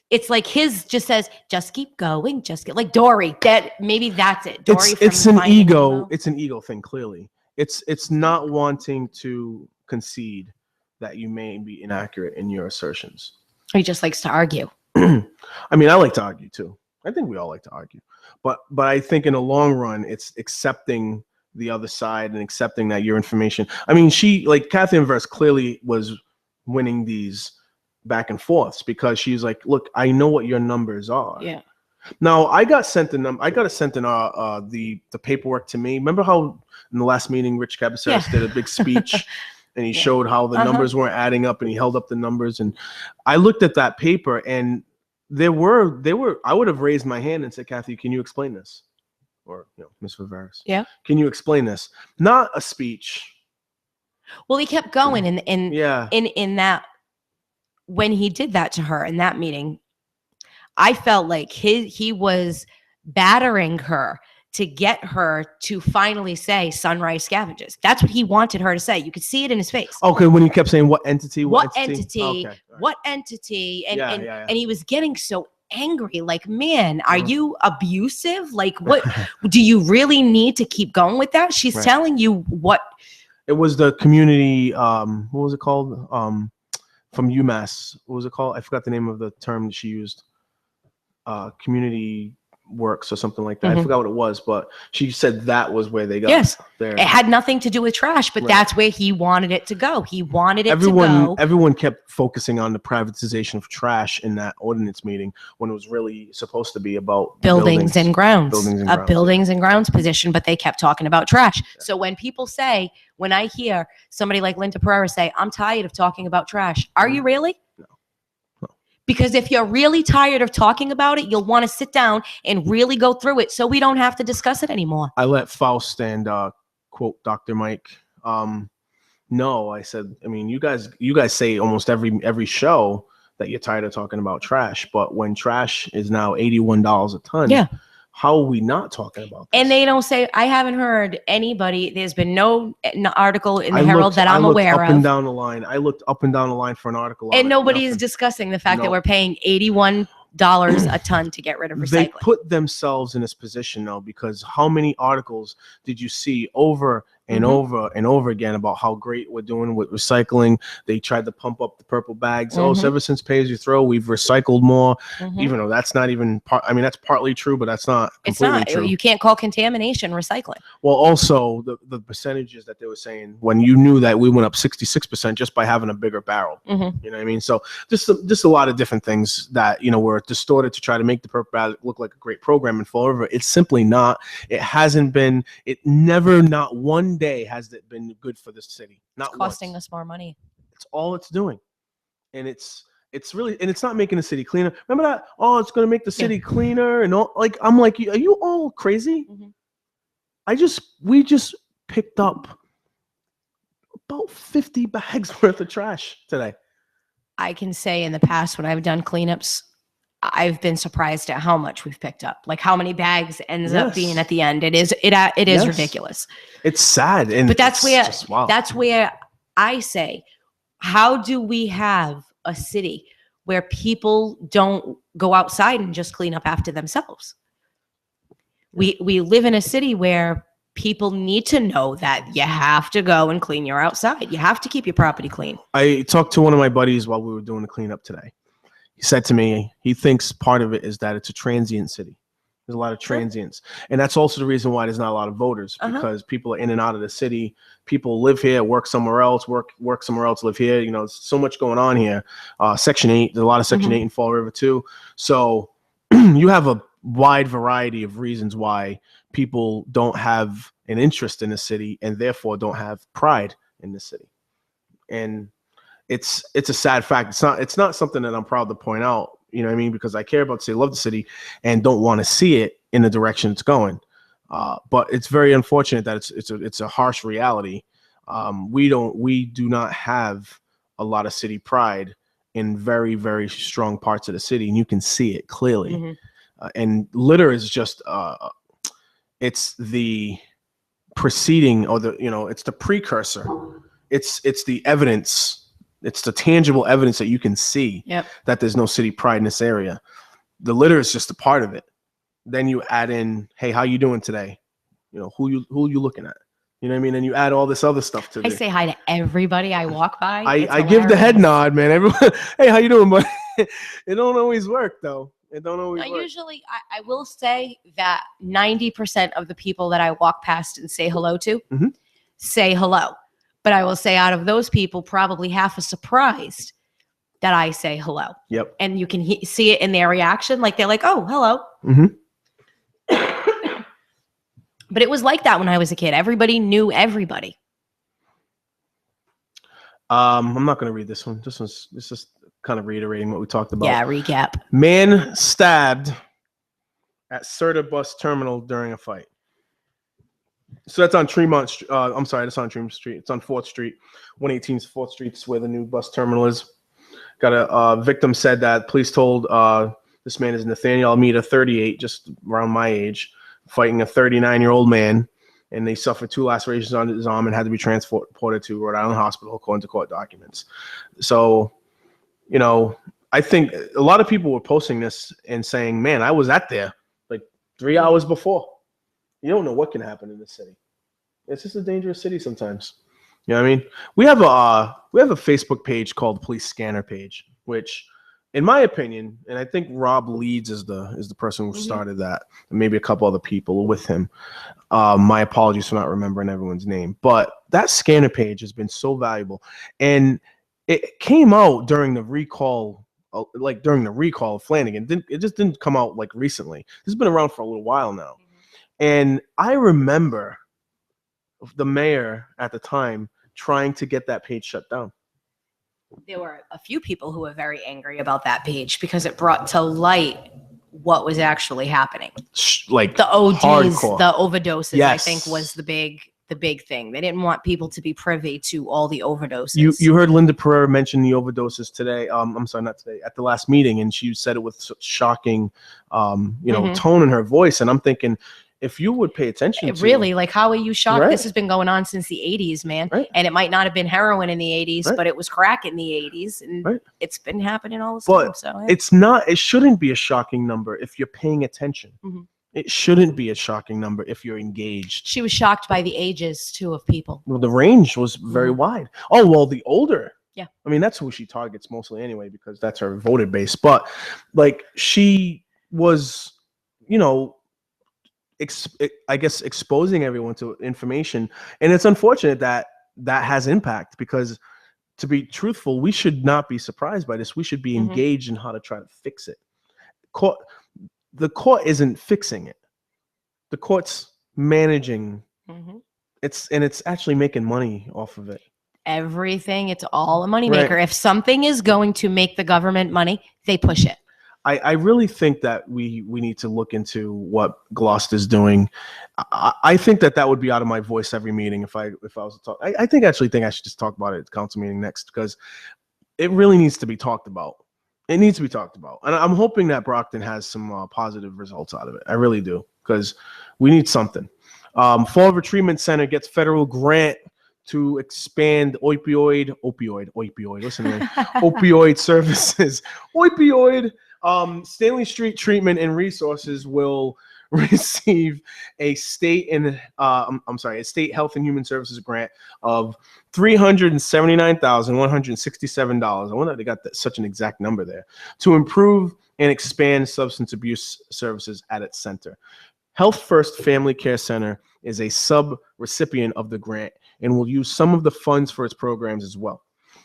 It's like his just says, just keep going, just get, like Dory. Maybe that's it. Dory. It's from an Finding ego. Nemo. It's an ego thing. Clearly, it's not wanting to concede that you may be inaccurate in your assertions. He just likes to argue. I mean, I like to argue too. I think we all like to argue, but I think in the long run, it's accepting the other side and accepting that your information. I mean, Kathy Inverse clearly was winning these back and forths because she's like, look, I know what your numbers are. Yeah. Now I got sent the paperwork to me. Remember how in the last meeting Rich Cabaceres did a big speech and he showed how the numbers weren't adding up and he held up the numbers, and I looked at that paper and they were I would have raised my hand and said, Kathy, can you explain this? Or Ms. Viveris. Yeah. Can you explain this? Not a speech. Well, he kept going in that, when he did that to her in that meeting, I felt like he was battering her to get her to finally say Sunrise Scavengers. That's what he wanted her to say. You could see it in his face. Okay, when he kept saying what entity? What entity? Okay, all right. What entity? And Yeah. and he was getting so angry. Like, man, are you abusive? Like, what do you really need to keep going with that? She's Right. telling you what. It was the community. What was it called? From UMass. What was it called? I forgot the name of the term that she used. Community Works or something like that. I Mhm. forgot what it was, but she said that was where they got Yes. their. It had nothing to do with trash, but Right. that's where he wanted it to go. He wanted it to go. Everyone kept focusing on the privatization of trash in that ordinance meeting when it was really supposed to be about Buildings and grounds, buildings and a grounds, buildings and grounds position, but they kept talking about trash. So when I hear somebody like Linda Pereira say, I'm tired of talking about trash, are you really? No. Because if you're really tired of talking about it, you'll want to sit down and really go through it so we don't have to discuss it anymore. I let Faust and quote Dr. Mike. No, I said, I mean, you guys say almost every show that you're tired of talking about trash, but when trash is now $81 a ton, Yeah. how are we not talking about this? And they don't say, I haven't heard anybody, there's been no article in the Herald that I'm aware I looked up and of. down the line. I looked up and down the line for an article. And nobody is discussing the fact that we're paying $81 a ton to get rid of recycling. They put themselves in this position though, because how many articles did you see over and over and over again about how great we're doing with recycling? They tried to pump up the purple bags. Oh, so ever since pay as you throw, we've recycled more, even though that's not even part. I mean, that's partly true, but that's not completely true. You can't call contamination recycling. Well, also the percentages that they were saying when you knew that we went up 66% just by having a bigger barrel. You know what I mean? So just a lot of different things that, you know, were distorted to try to make the purple bag look like a great program in Fall River. It's simply not. It hasn't been. It never, not one day has it been good for this city. Not it's costing us more money. It's all it's doing, and it's really, and it's not making the city cleaner. Remember that? Oh, it's going to make the city cleaner, and all. Like, I'm like, are you all crazy? We just picked up about 50 bags worth of trash today. I can say in the past when I've done cleanups, I've been surprised at how much we've picked up. Like how many bags ends up being at the end. It is ridiculous. It's sad, but that's where I say, how do we have a city where people don't go outside and just clean up after themselves? We live in a city where people need to know that you have to go and clean your outside. You have to keep your property clean. I talked to one of my buddies while we were doing the cleanup today. He said to me, he thinks part of it is that it's a transient city. There's a lot of transients. And that's also the reason why there's not a lot of voters, because people are in and out of the city. People live here, work somewhere else, work somewhere else, live here. You know, there's so much going on here. Section 8, there's a lot of Section 8 in Fall River too. So you have a wide variety of reasons why people don't have an interest in the city and therefore don't have pride in the city. And it's a sad fact. It's not something that I'm proud to point out, you know what I mean? Because I care about the city, love the city, and don't want to see it in the direction it's going. But it's very unfortunate that it's a harsh reality. We do not have a lot of city pride in very, very strong parts of the city, and you can see it clearly. And litter is just it's the preceding, or it's the precursor. It's the evidence. It's the tangible evidence that you can see that there's no city pride in this area. The litter is just a part of it. Then you add in, hey, how you doing today? You know, who you looking at? You know what I mean? And you add all this other stuff to it. I say hi to everybody I walk by. I give the head nod, man. Everyone, hey, how you doing, buddy? It don't always work, though. It don't always work. Usually, I will say that 90% of the people that I walk past and say hello to say hello. But I will say out of those people, probably half are surprised that I say hello. Yep. And you can see it in their reaction. Like they're like, oh, hello. But it was like that when I was a kid. Everybody knew everybody. I'm not going to read this one. This is kind of reiterating what we talked about. Yeah, recap. Man stabbed at Serta bus terminal during a fight. So that's on Tremont. I'm sorry, that's on Tremont Street. It's on 4th Street. 118th 4th Street is where the new bus terminal is. Got a victim said that police told this man is Nathaniel Almeida, 38, just around my age, fighting a 39-year-old man, and they suffered 2 lacerations on his arm and had to be transported to Rhode Island Hospital according to court documents. So, you know, I think a lot of people were posting this and saying, man, I was at there like 3 hours before. You don't know what can happen in this city. It's just a dangerous city sometimes. You know what I mean? We have a Facebook page called Police Scanner Page, which in my opinion, and I think Rob Leeds is the person who started that, and maybe a couple other people with him. My apologies for not remembering everyone's name, but that scanner page has been so valuable, and it came out during the recall, during the recall of Flanagan. It just didn't come out like recently. This has been around for a little while now, and I remember the mayor at the time trying to get that page shut down. There were a few people who were very angry about that page because it brought to light what was actually happening. Like the ODs, hardcore. the overdoses, Yes. I think was the big thing. They didn't want people to be privy to all the overdoses. You heard Linda Pereira mention the overdoses today. I'm sorry, not today, at the last meeting, and she said it with such shocking, tone in her voice. And I'm thinking, if you would pay attention to really, like, how are you shocked? Right. This has been going on since the 80s, man. Right. And it might not have been heroin in the 80s, Right. but it was crack in the 80s. And Right. it's been happening all the But time. So it shouldn't be a shocking number if you're paying attention. Mhm. It shouldn't be a shocking number if you're engaged. she was shocked by the ages, too, of people. Well, the range was very wide. Oh, well, the older. Yeah. I mean, that's who she targets mostly anyway, because that's her voter base. But like, she was, I guess exposing everyone to information. And it's unfortunate that has impact, because to be truthful, we should not be surprised by this. We should be engaged in how to try to fix it. The court isn't fixing it. The court's managing. It's actually making money off of it. Everything, it's all a moneymaker. Right. If something is going to make the government money, they push it. I really think that we need to look into what Gloucester's doing. I think that would be out of my voice every meeting if I was to talk. I think I should just talk about it at the council meeting next, because it really needs to be talked about. It needs to be talked about. And I'm hoping that Brockton has some positive results out of it. I really do, because we need something. Fall River Treatment Center gets federal grant to expand opioid, listen to me, opioid services. Stanley Street Treatment and Resources will receive a state Health and Human Services grant of $379,167. I wonder if they got such an exact number there, to improve and expand substance abuse services at its center. Health First Family Care Center is a sub-recipient of the grant and will use some of the funds for its programs as well.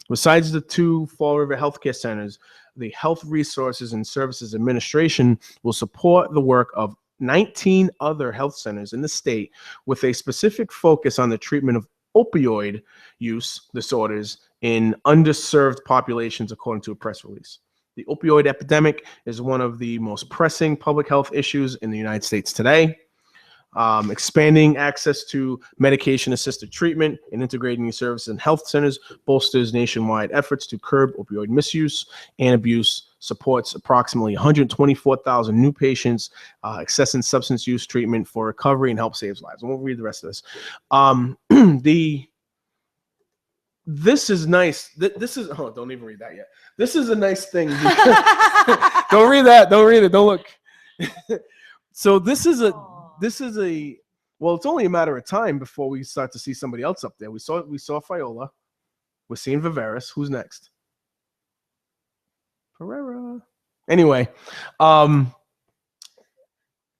Besides the two Fall River Healthcare Centers, the Health Resources and Services Administration will support the work of 19 other health centers in the state with a specific focus on the treatment of opioid use disorders in underserved populations, according to a press release. The opioid epidemic is one of the most pressing public health issues in the United States today. Expanding access to medication-assisted treatment and integrating these services in health centers bolsters nationwide efforts to curb opioid misuse and abuse, supports approximately 124,000 new patients accessing substance use treatment for recovery, and helps save lives. I won't read the rest of this. This is nice. Don't even read that yet. This is a nice thing. Don't read that. Don't read it. Don't look. So this is a well, it's only a matter of time before we start to see somebody else up there. We saw Fiola. We're seeing Viveris. Who's next? Pereira. Anyway,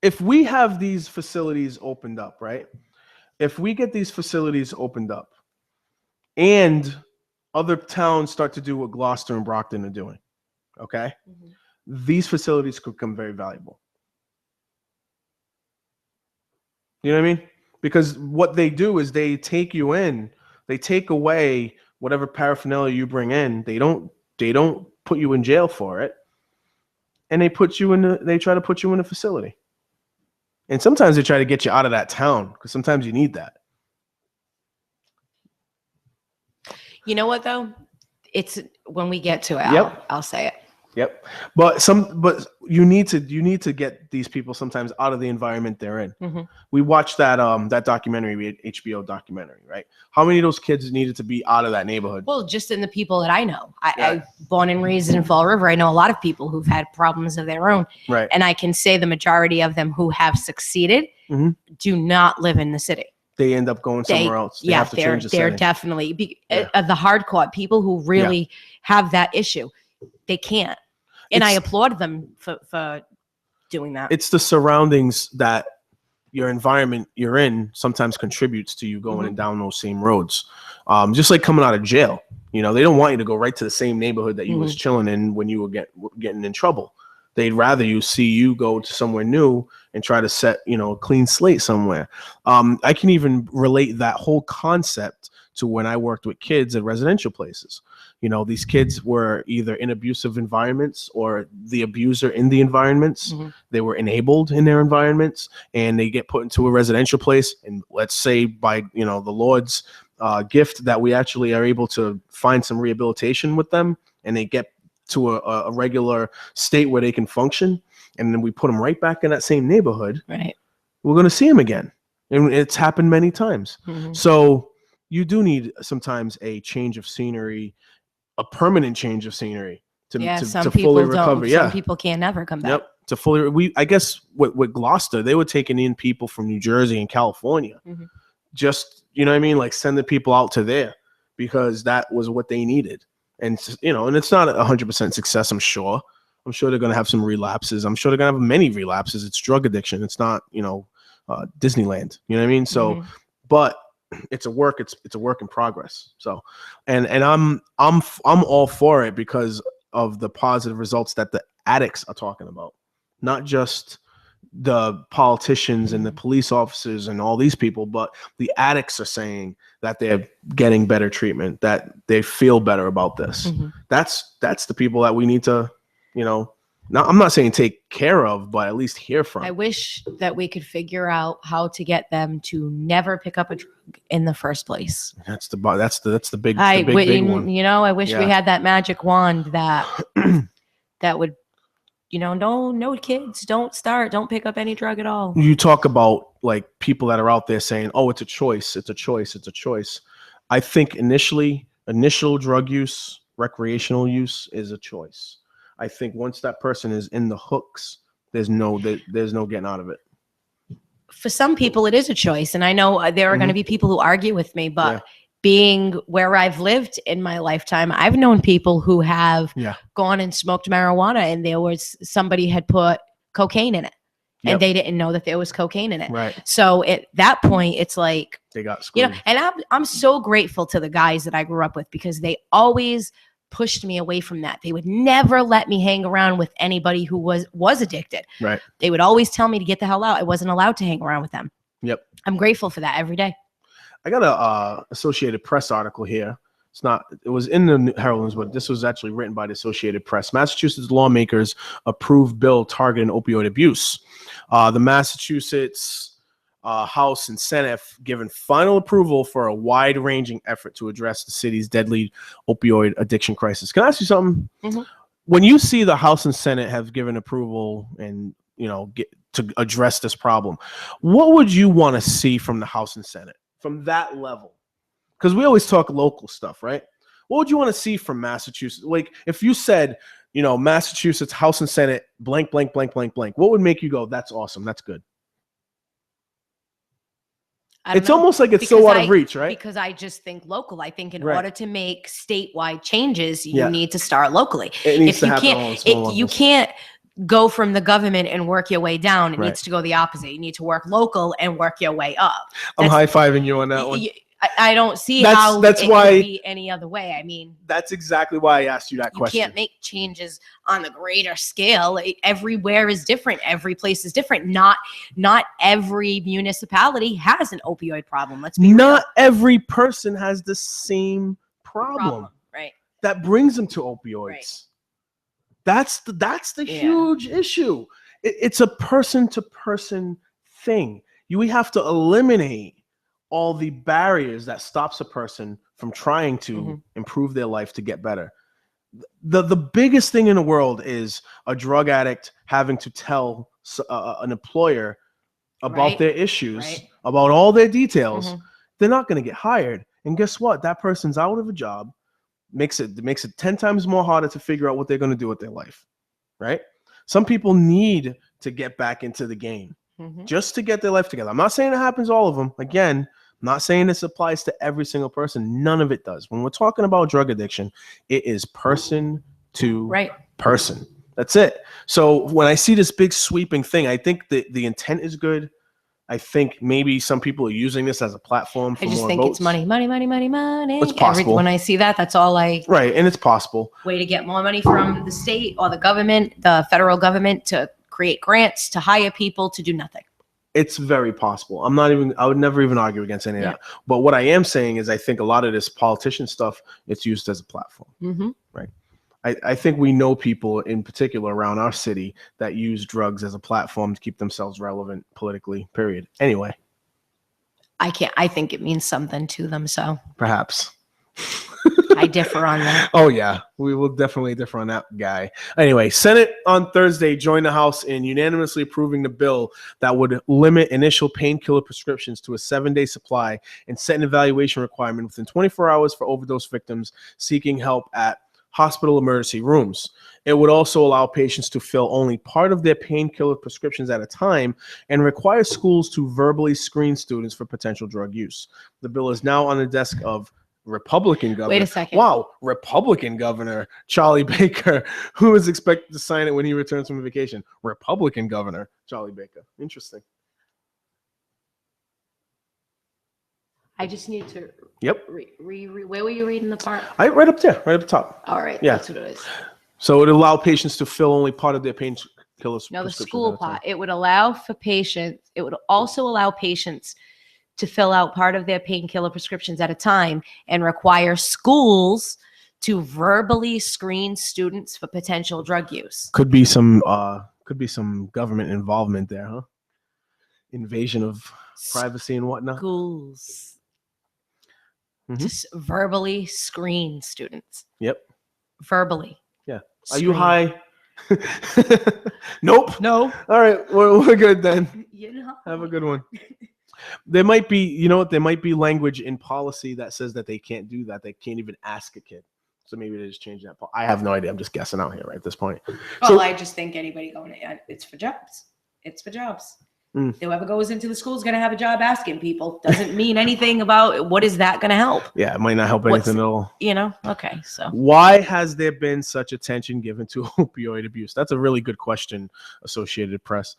if we have these facilities opened up, right? If we get these facilities opened up and other towns start to do what Gloucester and Brockton are doing, okay? These facilities could become very valuable. You know what I mean? Because what they do is they take you in, they take away whatever paraphernalia you bring in. They don't put you in jail for it, and they try to put you in a facility. And sometimes they try to get you out of that town, because sometimes you need that. You know what though? It's when we get to it, Yep. I'll say it. Yep. But you need to get these people sometimes out of the environment they're in. We watched that documentary, HBO documentary, right? How many of those kids needed to be out of that neighborhood? Well, just in the people that I know. I born and raised in Fall River. I know a lot of people who've had problems of their own. Right. And I can say the majority of them who have succeeded do not live in the city. They end up going somewhere else. They have to change the they're setting. definitely the hardcore people who really have that issue. They can't. And I applaud them for doing that. It's the surroundings that your environment you're in sometimes contributes to you going down those same roads. Just like coming out of jail, you know, they don't want you to go right to the same neighborhood that you was chilling in when you were getting in trouble. They'd rather see you go to somewhere new and try to set, you know, a clean slate somewhere. I can even relate that whole concept to when I worked with kids at residential places. You know, these kids were either in abusive environments or the abuser in the environments. They were enabled in their environments, and they get put into a residential place. And let's say by, you know, the Lord's gift that we actually are able to find some rehabilitation with them, and they get to a regular state where they can function, and then we put them right back in that same neighborhood. Right. We're going to see them again. And it's happened many times. So you do need sometimes a change of scenery, a permanent change of scenery to fully recover. Some people can't never come back. Yep. To fully, I guess with Gloucester, they were taking in people from New Jersey and California. Just, you know what I mean? Like sending people out to there because that was what they needed. And, you know, and it's not 100% success, I'm sure. I'm sure they're going to have some relapses. I'm sure they're going to have many relapses. It's drug addiction. It's not, you know, Disneyland. You know what I mean? So, but it's a work in progress. So, and I'm all for it because of the positive results that the addicts are talking about, not just the politicians and the police officers and all these people, but the addicts are saying that they're getting better treatment, that they feel better about this. That's the people that we need to, you know, now I'm not saying take care of, but at least hear from. I wish that we could figure out how to get them to never pick up a drug in the first place. That's the big one. You know, I wish we had that magic wand that that would, you know, no kids, don't pick up any drug at all. You talk about like people that are out there saying, oh, it's a choice. It's a choice. It's a choice. I think initial drug use, recreational use is a choice. I think once that person is in the hooks, there's no getting out of it. For some people, it is a choice. And I know there are going to be people who argue with me, but being where I've lived in my lifetime, I've known people who have gone and smoked marijuana and there was somebody had put cocaine in it and they didn't know that there was cocaine in it. Right. So at that point, it's like, they got screwed. You know, and I'm so grateful to the guys that I grew up with because they always pushed me away from that. They would never let me hang around with anybody who was addicted. Right. They would always tell me to get the hell out. I wasn't allowed to hang around with them. Yep. I'm grateful for that every day. I got a Associated Press article here. It was in the Herald News, but this was actually written by the Associated Press. Massachusetts lawmakers approve bill targeting opioid abuse. The Massachusetts House and Senate have given final approval for a wide-ranging effort to address the city's deadly opioid addiction crisis. Can I ask you something? When you see the House and Senate have given approval and, you know, get to address this problem, what would you want to see from the House and Senate from that level? Because we always talk local stuff, right? What would you want to see from Massachusetts? Like if you said, you know, Massachusetts House and Senate blank, blank, blank, blank, blank, what would make you go, that's awesome, that's good? It's almost like it's so out of reach, right? Because I just think local. I think in order to make statewide changes, you need to start locally. It needs to happen. You can't go from the government and work your way down. It needs to go the opposite. You need to work local and work your way up. I'm high-fiving you on that one. I don't see how it can be any other way. I mean, that's exactly why I asked you that question. You can't make changes on the greater scale. Everywhere is different. Every place is different. Not every municipality has an opioid problem. Let's be real. Every person has the same problem. Right. That brings them to opioids. Right. That's the huge issue. It's a person-to-person thing. We have to eliminate all the barriers that stops a person from trying to improve their life to get better. The biggest thing in the world is a drug addict having to tell an employer about their issues, about all their details. They're not going to get hired. And guess what? That person's out of a job. Makes it 10 times more harder to figure out what they're going to do with their life, right? Some people need to get back into the game just to get their life together. I'm not saying it happens to all of them. Again, I'm not saying this applies to every single person. None of it does. When we're talking about drug addiction, it is person to person. That's it. So when I see this big sweeping thing, I think the intent is good. I think maybe some people are using this as a platform for I just more think votes. it's money. It's possible. When I see that, that's all I Right, and it's possible. way to get more money from the state or the government, the federal government, to create grants, to hire people to do nothing. It's very possible. I would never even argue against any of that. But what I am saying is I think a lot of this politician stuff, it's used as a platform. Mm-hmm. Right. I think we know people in particular around our city that use drugs as a platform to keep themselves relevant politically, period. Anyway. I think it means something to them. So perhaps. I differ on that. Oh, yeah. We will definitely differ on that guy. Anyway, Senate on Thursday joined the House in unanimously approving the bill that would limit initial painkiller prescriptions to a 7-day supply and set an evaluation requirement within 24 hours for overdose victims seeking help at hospital emergency rooms. It would also allow patients to fill only part of their painkiller prescriptions at a time and require schools to verbally screen students for potential drug use. The bill is now on the desk of Republican governor. Wait a second. Wow, Republican governor Charlie Baker, who is expected to sign it when he returns from vacation. Republican governor Charlie Baker. Interesting. I just need to. Yep. Where were you reading the part? Right up there, right up top. All right. Yeah. That's what it is. So it allow patients to fill only part of their painkillers. No, the school part. It would allow for patients. It would also allow patients to fill out part of their painkiller prescriptions at a time and require schools to verbally screen students for potential drug use. Could be some government involvement there, huh? Invasion of privacy and whatnot. Schools to verbally screen students. Yep. Verbally. Yeah. Are you high? Nope. No. All right. We're good then. You know. Have a good one. There might be, you know what? There might be language in policy that says that they can't do that. They can't even ask a kid. So maybe they just change that. I have no idea. I'm just guessing out here right at this point. Well, I just think anybody going, it's for jobs. It's for jobs. Whoever goes into the school is going to have a job asking people. Doesn't mean anything about what is that going to help. Yeah, it might not help anything at all. You know? Okay, so. Why has there been such attention given to opioid abuse? That's a really good question, Associated Press.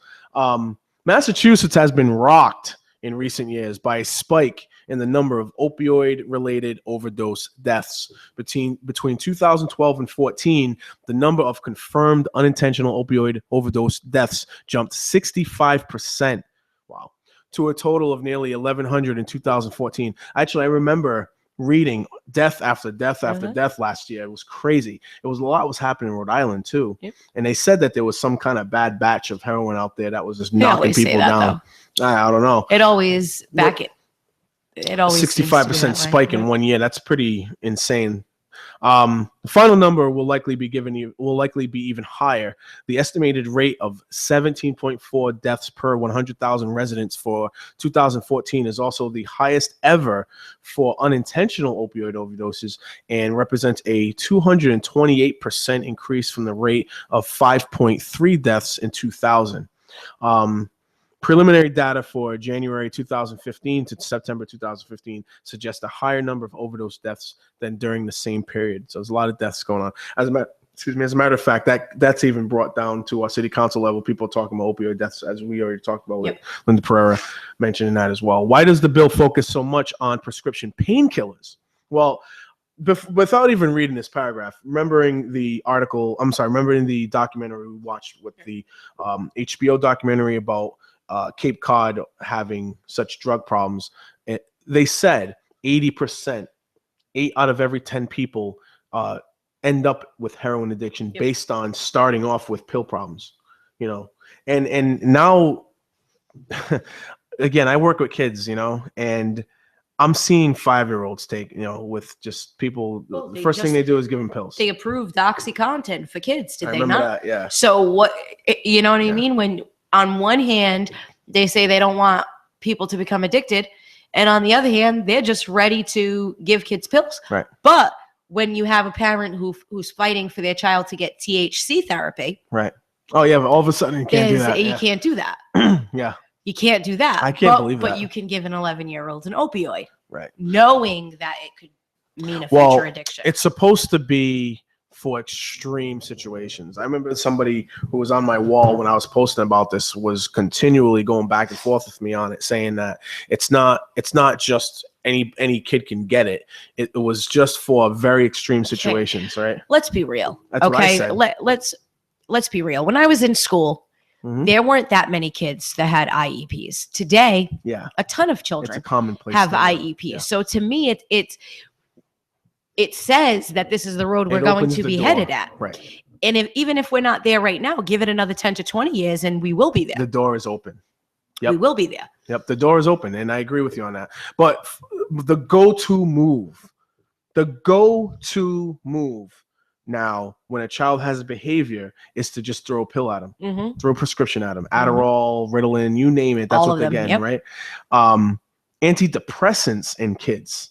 Massachusetts has been rocked in recent years by a spike in the number of opioid-related overdose deaths. Between 2012 and 14, the number of confirmed unintentional opioid overdose deaths jumped 65%. Wow. To a total of nearly 1,100 in 2014. Actually, I remember reading death after death after death last year. It was crazy. It was a lot was happening in Rhode Island too. Yep. And they said that there was some kind of bad batch of heroin out there that was just knocking people down. I don't know. It always it always 65% spike in 1 year. That's pretty insane. The final number will likely be even higher. The estimated rate of 17.4 deaths per 100,000 residents for 2014 is also the highest ever for unintentional opioid overdoses and represents a 228% increase from the rate of 5.3 deaths in 2000. Preliminary data for January 2015 to September 2015 suggests a higher number of overdose deaths than during the same period. So there's a lot of deaths going on. As a matter of fact, that's even brought down to our city council level. People talking about opioid deaths, as we already talked about. With Linda Pereira mentioning that as well. Why does the bill focus so much on prescription painkillers? Well, without even reading this paragraph, remembering the documentary we watched with the HBO documentary about Cape Cod having such drug problems, they said 80%, 8 out of every 10 people end up with heroin addiction based on starting off with pill problems, you know. And now, again, I work with kids, you know, and I'm seeing 5-year-olds take, you know, with just people. Well, the first thing they do is give them pills. They approved OxyContin for kids, did they not? That, yeah. So what, you know what I mean? When on one hand, they say they don't want people to become addicted. And on the other hand, they're just ready to give kids pills. Right. But when you have a parent who's fighting for their child to get THC therapy. Right. Oh, yeah. But all of a sudden you can't do that. You can't do that. Yeah. You can't do that. I can't believe that. But you can give an 11-year-old an opioid. Right. Knowing that it could mean a future addiction. It's supposed to be for extreme situations. I remember somebody who was on my wall when I was posting about this was continually going back and forth with me on it, saying that it's not just any kid can get it. It was just for very extreme situations, right? Let's be real. That's what I said. Let's be real. When I was in school, Mhm. there weren't that many kids that had IEPs. Today, Yeah, a ton of it's a children commonplace have thing now. IEPs. Yeah. So to me, it says that this is the road we're It going opens to the be door. headed at. Right. And even if we're not there right now, give it another 10 to 20 years and we will be there. The door is open. Yep. We will be there. Yep, the door is open, and I agree with you on that. But the go-to move now when a child has a behavior is to just throw a pill at them, Mhm. throw a prescription at them, Adderall, Ritalin, you name it. That's All what of they're them, getting, yep. right? Antidepressants in kids.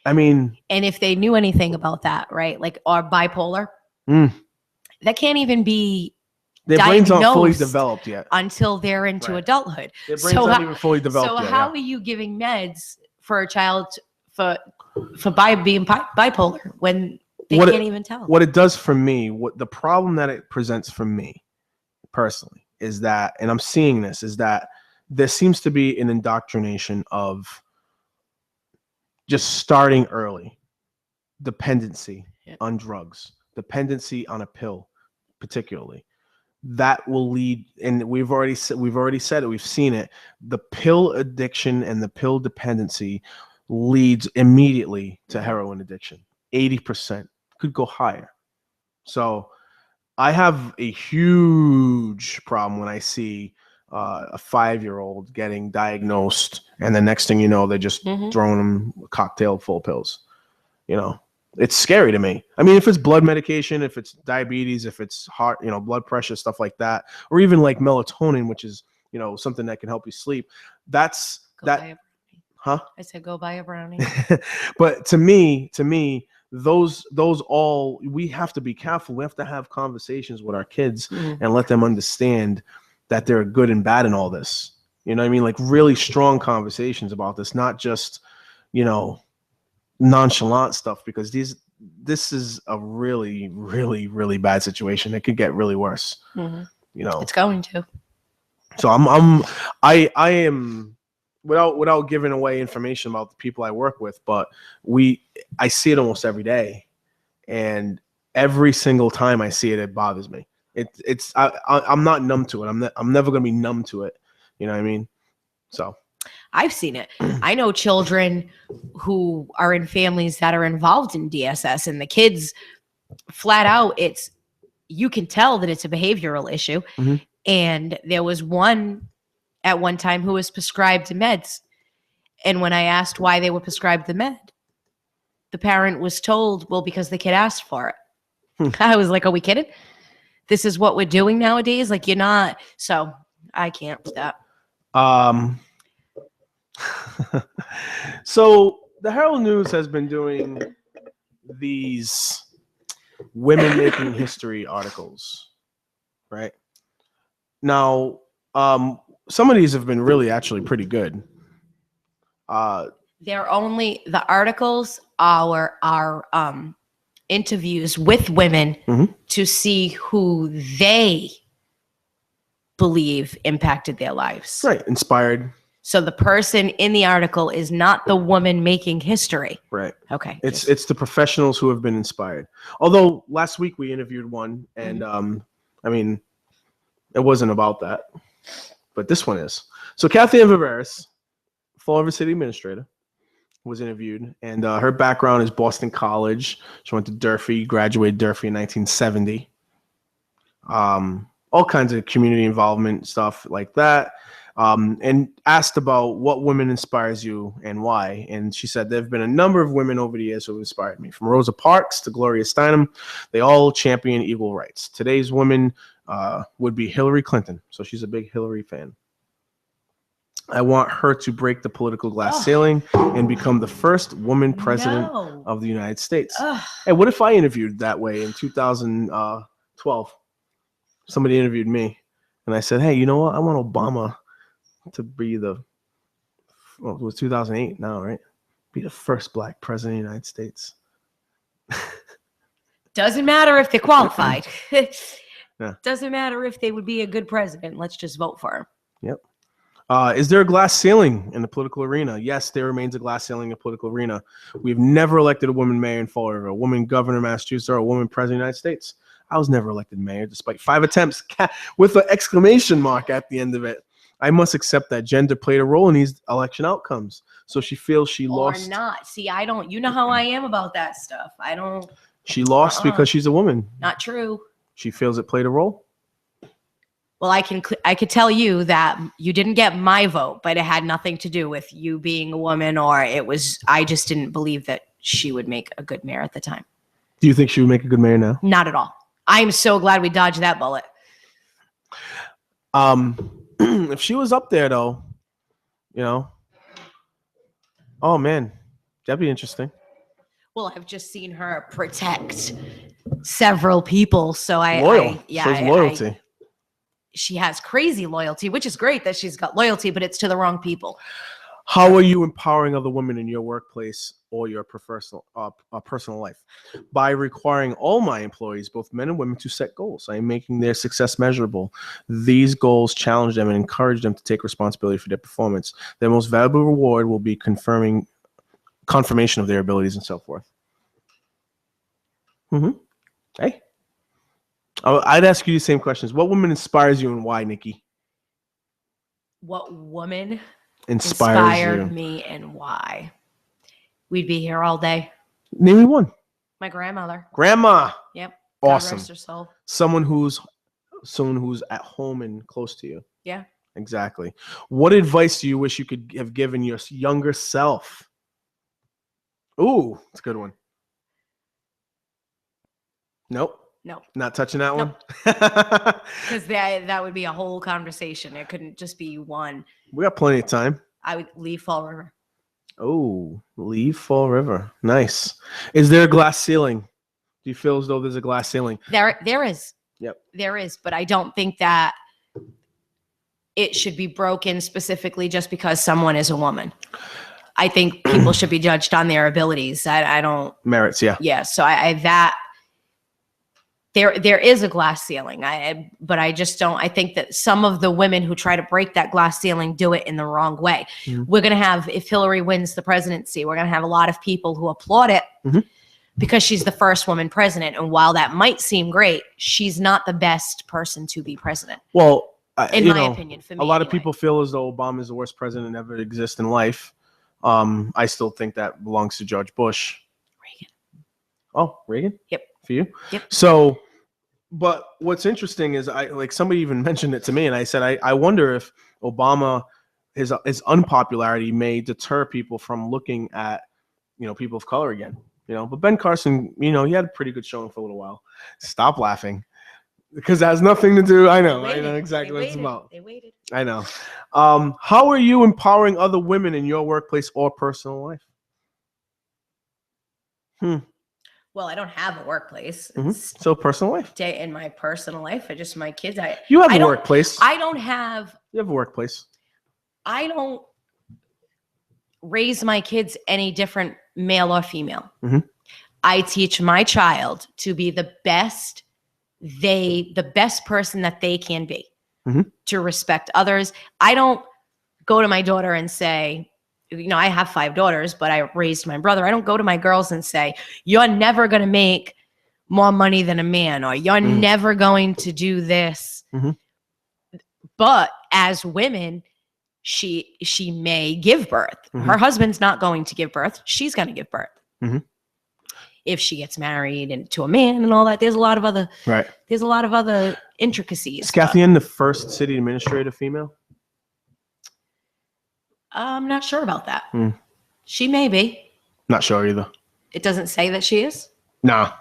I mean, And if they knew anything about that, right? Like, or bipolar, Mm. that can't even be their brains aren't fully diagnosed developed yet. until they're into Right. adulthood. Their brains aren't even fully developed So yet. how are you giving meds for a child for being bipolar when they What can't even tell? What it does for me, what the problem that it presents for me personally is that, and I'm seeing this, is that there seems to be an indoctrination of just starting early, dependency on drugs, dependency on a pill, particularly. That will lead, and we've already said it, we've seen it. The pill addiction and the pill dependency leads immediately to heroin addiction. 80% could go higher. So I have a huge problem when I see a 5-year-old getting diagnosed, and the next thing you know, they're just Mhm. throwing them a cocktail full of pills. You know, it's scary to me. I mean, if it's blood medication, if it's diabetes, if it's heart, blood pressure, stuff like that, or even like melatonin, which is, something that can help you sleep. That's Go buy a brownie. huh? I said, go buy a brownie. But to me, those all, we have to be careful. We have to have conversations with our kids Mhm. and let them understand that there are good and bad in all this. You know what I mean? Like really strong conversations about this, not just, nonchalant stuff, because this is a really, really, really bad situation. It could get really worse. Mhm. You know, It's going to. so I am, without giving away information about the people I work with, but I see it almost every day, and every single time I see it, it bothers me. I'm not numb to it. I'm never gonna be numb to it. You know what I mean? So I've seen it. I know children who are in families that are involved in DSS, and the kids flat out, you can tell that it's a behavioral issue. Mhm. And there was one at one time who was prescribed meds. And when I asked why they were prescribed the med, the parent was told, well, because the kid asked for it. I was like, are we kidding? This is what we're doing nowadays? Like, you're not. So I can't with that. So the Herald News has been doing these women making history articles, right? Now, some of these have been really actually pretty good. They're only the articles are interviews with women Mhm. to see who they believe impacted their lives. Right, inspired. So the person in the article is not the woman making history. Right. Okay. It's the professionals who have been inspired. Although last week we interviewed one, and I mean, it wasn't about that, but this one is. So Kathy Ann Viveris, Fall River City Administrator, was interviewed, and her background is Boston College. She went to Durfee, graduated Durfee in 1970. All kinds of community involvement stuff like that. And asked about what women inspires you and why. And she said, there have been a number of women over the years who have inspired me, from Rosa Parks to Gloria Steinem. They all champion equal rights. Today's woman would be Hillary Clinton. So she's a big Hillary fan. I want her to break the political glass ceiling and become the first woman president of the United States. Hey, what if I interviewed that way in 2012? Somebody interviewed me, and I said, hey, you know what? I want Obama to be it was 2008 now, right? Be the first black president of the United States. Doesn't matter if they're qualified. Yeah. Doesn't matter if they would be a good president. Let's just vote for him. Yep. Is there a glass ceiling in the political arena? Yes, there remains a glass ceiling in the political arena. We've never elected a woman mayor in Fall River, a woman governor of Massachusetts, or a woman president of the United States. I was never elected mayor, despite 5 attempts with an exclamation mark at the end of it. I must accept that gender played a role in these election outcomes. So she feels she lost. Or not. See, I don't. You know how I am about that stuff. I don't. She lost because she's a woman. Not true. She feels it played a role. Well, I could tell you that you didn't get my vote, but it had nothing to do with you being a woman, or I just didn't believe that she would make a good mayor at the time. Do you think she would make a good mayor now? Not at all. I'm so glad we dodged that bullet. If she was up there though, oh man, that'd be interesting. Well, I've just seen her protect several people, so loyalty. She has crazy loyalty, which is great that she's got loyalty, but it's to the wrong people. How are you empowering other women in your workplace or your personal life? By requiring all my employees, both men and women, to set goals. I am making their success measurable. These goals challenge them and encourage them to take responsibility for their performance. Their most valuable reward will be confirmation of their abilities and so forth. Hey. I'd ask you the same questions. What woman inspires you and why, Nikki? What woman inspired me and why? We'd be here all day. Name me one. My grandmother. Grandma. Yep. Awesome. God rest her soul. Someone who's at home and close to you. Yeah. Exactly. What advice do you wish you could have given your younger self? Ooh, that's a good one. Nope. No. Not touching that Nope. one? Because that would be a whole conversation. It couldn't just be one. We got plenty of time. I would leave Fall River. Oh, leave Fall River. Nice. Is there a glass ceiling? Do you feel as though there's a glass ceiling? There is. Yep. There is, but I don't think that it should be broken specifically just because someone is a woman. I think people should be judged on their abilities. I don't. Merits, yeah. Yeah. So there is a glass ceiling. But I just don't. I think that some of the women who try to break that glass ceiling do it in the wrong way. Mm-hmm. We're going to have, if Hillary wins the presidency, we're going to have a lot of people who applaud it because she's the first woman president. And while that might seem great, she's not the best person to be president. Well, in my opinion, for me, a lot of anyway. people feel as though Obama is the worst president ever to exist in life. I still think that belongs to George Bush. Reagan. Oh, Reagan? Yep. For you? Yep. So, but what's interesting is somebody even mentioned it to me, and I said, I wonder if Obama, his unpopularity may deter people from looking at, people of color again, but Ben Carson, he had a pretty good showing for a little while. Stop laughing. Because that has nothing to do. I know exactly what it's about. They waited. I know. How are you empowering other women in your workplace or personal life? Well, I don't have a workplace. So personal life. In my personal life, my kids. You have a workplace. I don't have. You have a workplace. I don't raise my kids any different, male or female. I teach my child to be the best person that they can be, to respect others. I don't go to my daughter and say, I have 5 daughters, but I raised my brother. I don't go to my girls and say, you're never going to make more money than a man, or you're never going to do this. But as women, she may give birth. Her husband's not going to give birth. She's going to give birth. If she gets married to a man and all that, there's a lot of other intricacies. Is Kathy Ann the first city administrator female? I'm not sure about that. She may be. Not sure either. It doesn't say that she is? Nah.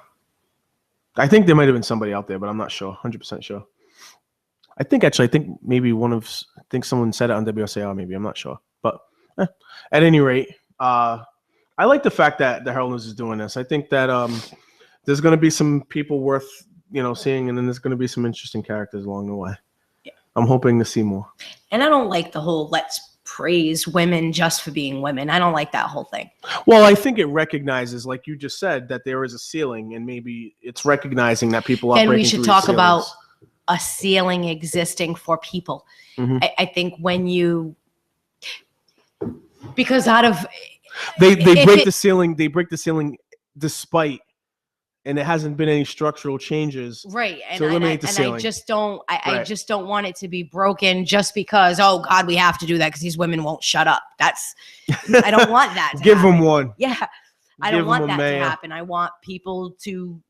I think there might have been somebody out there, but I'm not sure. 100% sure. I think maybe someone said it on WSAR, maybe. I'm not sure. But at any rate, I like the fact that the Herald News is doing this. I think that there's going to be some people worth, seeing, and then there's going to be some interesting characters along the way. Yeah. I'm hoping to see more. And I don't like the whole let's praise women just for being women. I don't like that whole thing. Well, I think it recognizes, like you just said, that there is a ceiling, and maybe it's recognizing that people are And we breaking should through talk these about ceilings. a ceiling existing for people. Mhm. I think when you, because out of They if break it- the ceiling. They break the ceiling despite, and it hasn't been any structural changes. right, and, To eliminate the I ceiling. just don't, I Right. just don't want it to be broken just because, oh God, we have to do that because these women won't shut up. I don't want that to Give happen. them one. Yeah, I Give don't want 'em a that mayor. to happen. I want people to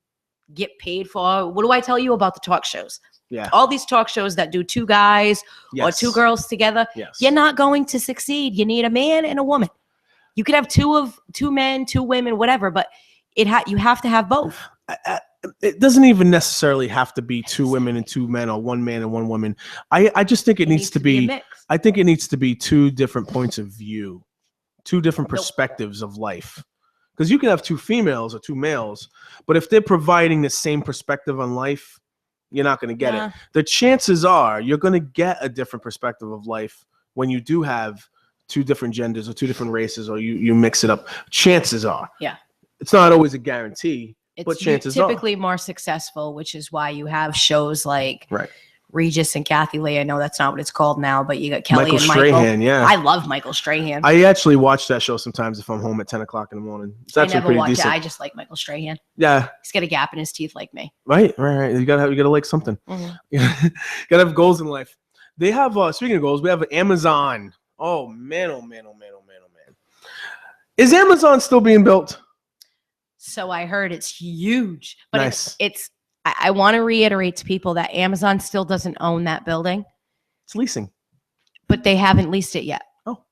get paid for. What do I tell you about the talk shows? Yeah. All these talk shows that do two guys or two girls together, Yes. you're not going to succeed. You need a man and a woman. You could have two men, two women, whatever, but you have to have both. It doesn't even necessarily have to be two women and two men, or one man and one woman. I just think it needs to a be. mix. I think it needs to be two different points of view, two different Nope. perspectives of life. Because you can have two females or two males, but if they're providing the same perspective on life, you're not going to get Nah. it. The chances are you're going to get a different perspective of life when you do have two different genders or two different races, or you mix it up. Chances are. Yeah. It's not always a guarantee, but It's chances are. typically more successful, which is why you have shows like Right. Regis and Kathy Lee. I know that's not what it's called now, but you got Kelly Michael and Michael. Strahan, yeah. I love Michael Strahan. I actually watch that show sometimes if I'm home at 10 o'clock in the morning. It's I actually never pretty watch decent. it. I just like Michael Strahan. Yeah, He's got a gap in his teeth like me. right. You gotta like something. Mhm. You gotta have goals in life. They have speaking of goals, we have Amazon. Oh man. Is Amazon still being built? So I heard it's huge, but Nice. I want to reiterate to people that Amazon still doesn't own that building, It's leasing. but they haven't leased it yet. Oh.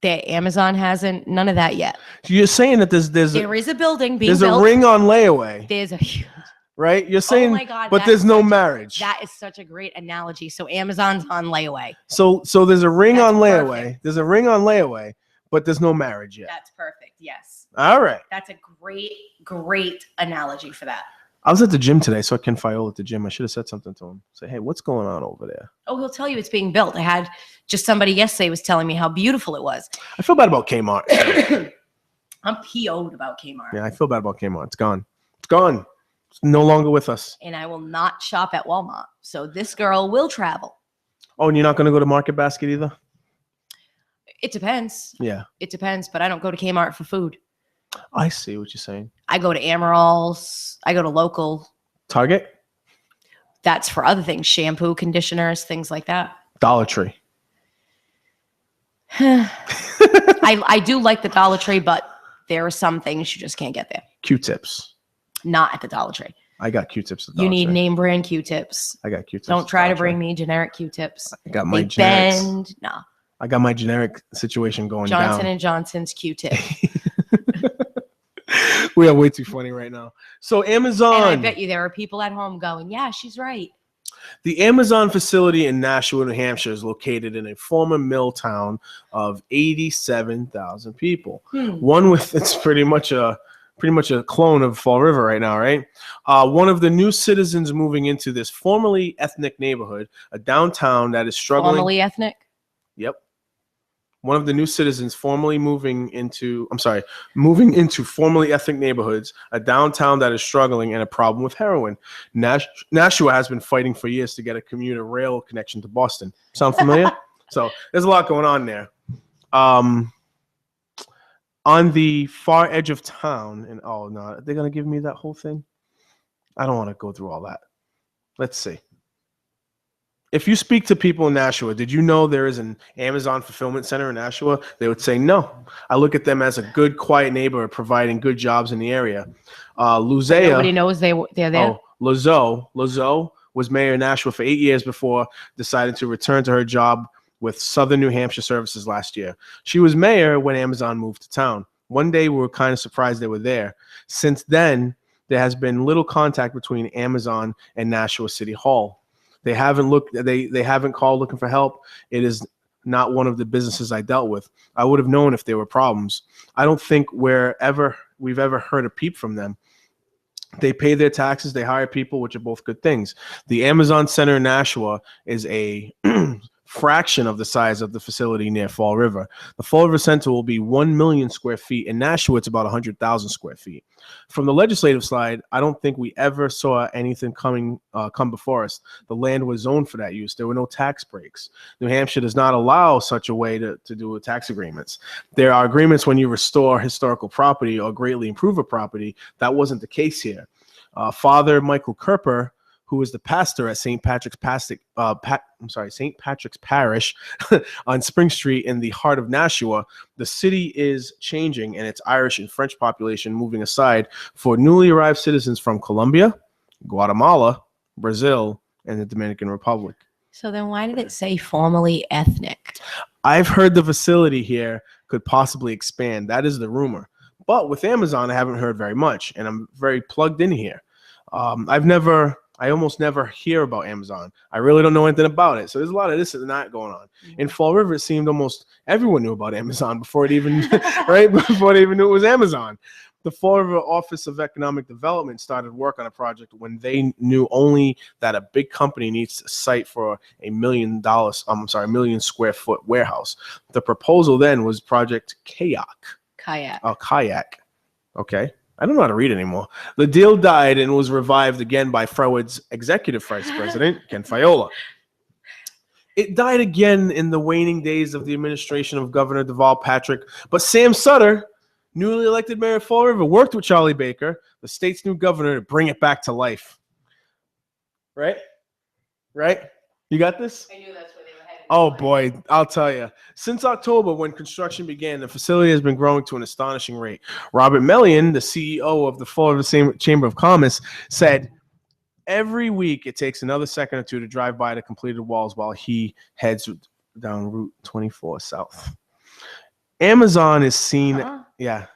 Amazon hasn't, none of that yet. So you're saying that there's There is a building being there's built. a ring on layaway, There's a huge, right? You're saying, oh my God, but that's there's no such- marriage. that is such a great analogy. So Amazon's on layaway. So there's a ring That's on layaway. perfect. There's a ring on layaway, but there's no marriage yet. That's perfect. Yes. All right. That's a great analogy for that. I was at the gym today, so I Ken Fiola at the gym. I should have said something to him. Say, hey, what's going on over there? Oh, he'll tell you it's being built. I had just somebody yesterday was telling me how beautiful it was. I feel bad about Kmart. I'm PO'd about Kmart. Yeah, I feel bad about Kmart. It's gone. It's gone. It's no longer with us. And I will not shop at Walmart. So this girl will travel. Oh, and you're not going to go to Market Basket either? It depends. Yeah. It depends, but I don't go to Kmart for food. I see what you're saying. I go to Amaral's. I go to local. Target? That's for other things, shampoo, conditioners, things like that. Dollar Tree. I do like the Dollar Tree, but there are some things you just can't get there. Q-tips. Not at the Dollar Tree. I got Q-tips at the You Dollar need Tree. name brand Q-tips. I got Q-tips. Don't at try to Dollar Tree. bring me generic Q-tips. I got my They generics. bend. No. I got my generic situation going Johnson down. and Johnson's Q-tip. We are way too funny right now. So Amazon. And I bet you there are people at home going, yeah, she's right. The Amazon facility in Nashua, New Hampshire is located in a former mill town of 87,000 people. One with, it's pretty much a clone of Fall River right now, right? One of the new citizens moving into this formerly ethnic neighborhood, a downtown that is struggling. Formerly ethnic? Yep. One of the new citizens moving into formerly ethnic neighborhoods, a downtown that is struggling and a problem with heroin. Nashua has been fighting for years to get a commuter rail connection to Boston. Sound familiar? So there's a lot going on there. On the far edge of town, and oh no, they're gonna give me that whole thing. I don't want to go through all that. Let's see. If you speak to people in Nashua, did you know there is an Amazon fulfillment center in Nashua? They would say no. I look at them as a good, quiet neighbor providing good jobs in the area. Luzea. Nobody knows they're there. Oh, Lazo was mayor of Nashua for 8 years before deciding to return to her job with Southern New Hampshire Services last year. She was mayor when Amazon moved to town. One day we were kind of surprised they were there. Since then, there has been little contact between Amazon and Nashua City Hall. They haven't called looking for help. It is not one of the businesses I dealt with. I would have known if there were problems. I don't think we've ever heard a peep from them. They pay their taxes, they hire people, which are both good things. The Amazon Center in Nashua is a fraction of the size of the facility near Fall River. The Fall River Center will be 1 million square feet. In Nashua, it's about 100,000 square feet. From the legislative side, I don't think we ever saw anything come before us. The land was zoned for that use. There were no tax breaks. New Hampshire does not allow such a way to do with tax agreements. There are agreements when you restore historical property or greatly improve a property. That wasn't the case here. Father Michael Kerper, who is the pastor at St. Patrick's Parish on Spring Street in the heart of Nashua. The city is changing and its Irish and French population moving aside for newly arrived citizens from Colombia, Guatemala, Brazil, and the Dominican Republic. So then why did it say formerly ethnic? I've heard the facility here could possibly expand. That is the rumor. But with Amazon, I haven't heard very much, and I'm very plugged in here. I almost never hear about Amazon. I really don't know anything about it. So there's a lot of this and that going on. In Fall River, it seemed almost everyone knew about Amazon before it even, right? Before they even knew it was Amazon. The Fall River Office of Economic Development started work on a project when they knew only that a big company needs a site for $1 million square foot warehouse. The proposal then was Project Kayak. Kayak. Okay. I don't know how to read anymore. The deal died and was revived again by Froward's executive vice president, Ken Fiola. It died again in the waning days of the administration of Governor Deval Patrick, but Sam Sutter, newly elected mayor of Fall River, worked with Charlie Baker, the state's new governor, to bring it back to life. Right? You got this? I knew that's where they were headed. Oh boy, I'll tell you. Since October, when construction began, the facility has been growing to an astonishing rate. Robert Melian, the CEO of the Fall River Chamber of Commerce, said every week it takes another second or two to drive by the completed walls while he heads down Route 24 south. Amazon is seen, yeah.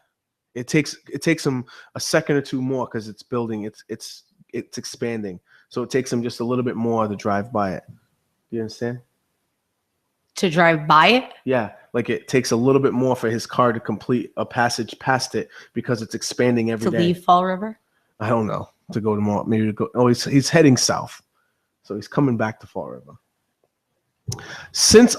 It takes them a second or two more because it's building, it's expanding. So it takes them just a little bit more to drive by it. Do you understand? To drive by it? Yeah, like it takes a little bit more for his car to complete a passage past it because it's expanding every day. To leave Fall River? I don't know. To go tomorrow, maybe to go. Oh, he's heading south, so he's coming back to Fall River. Since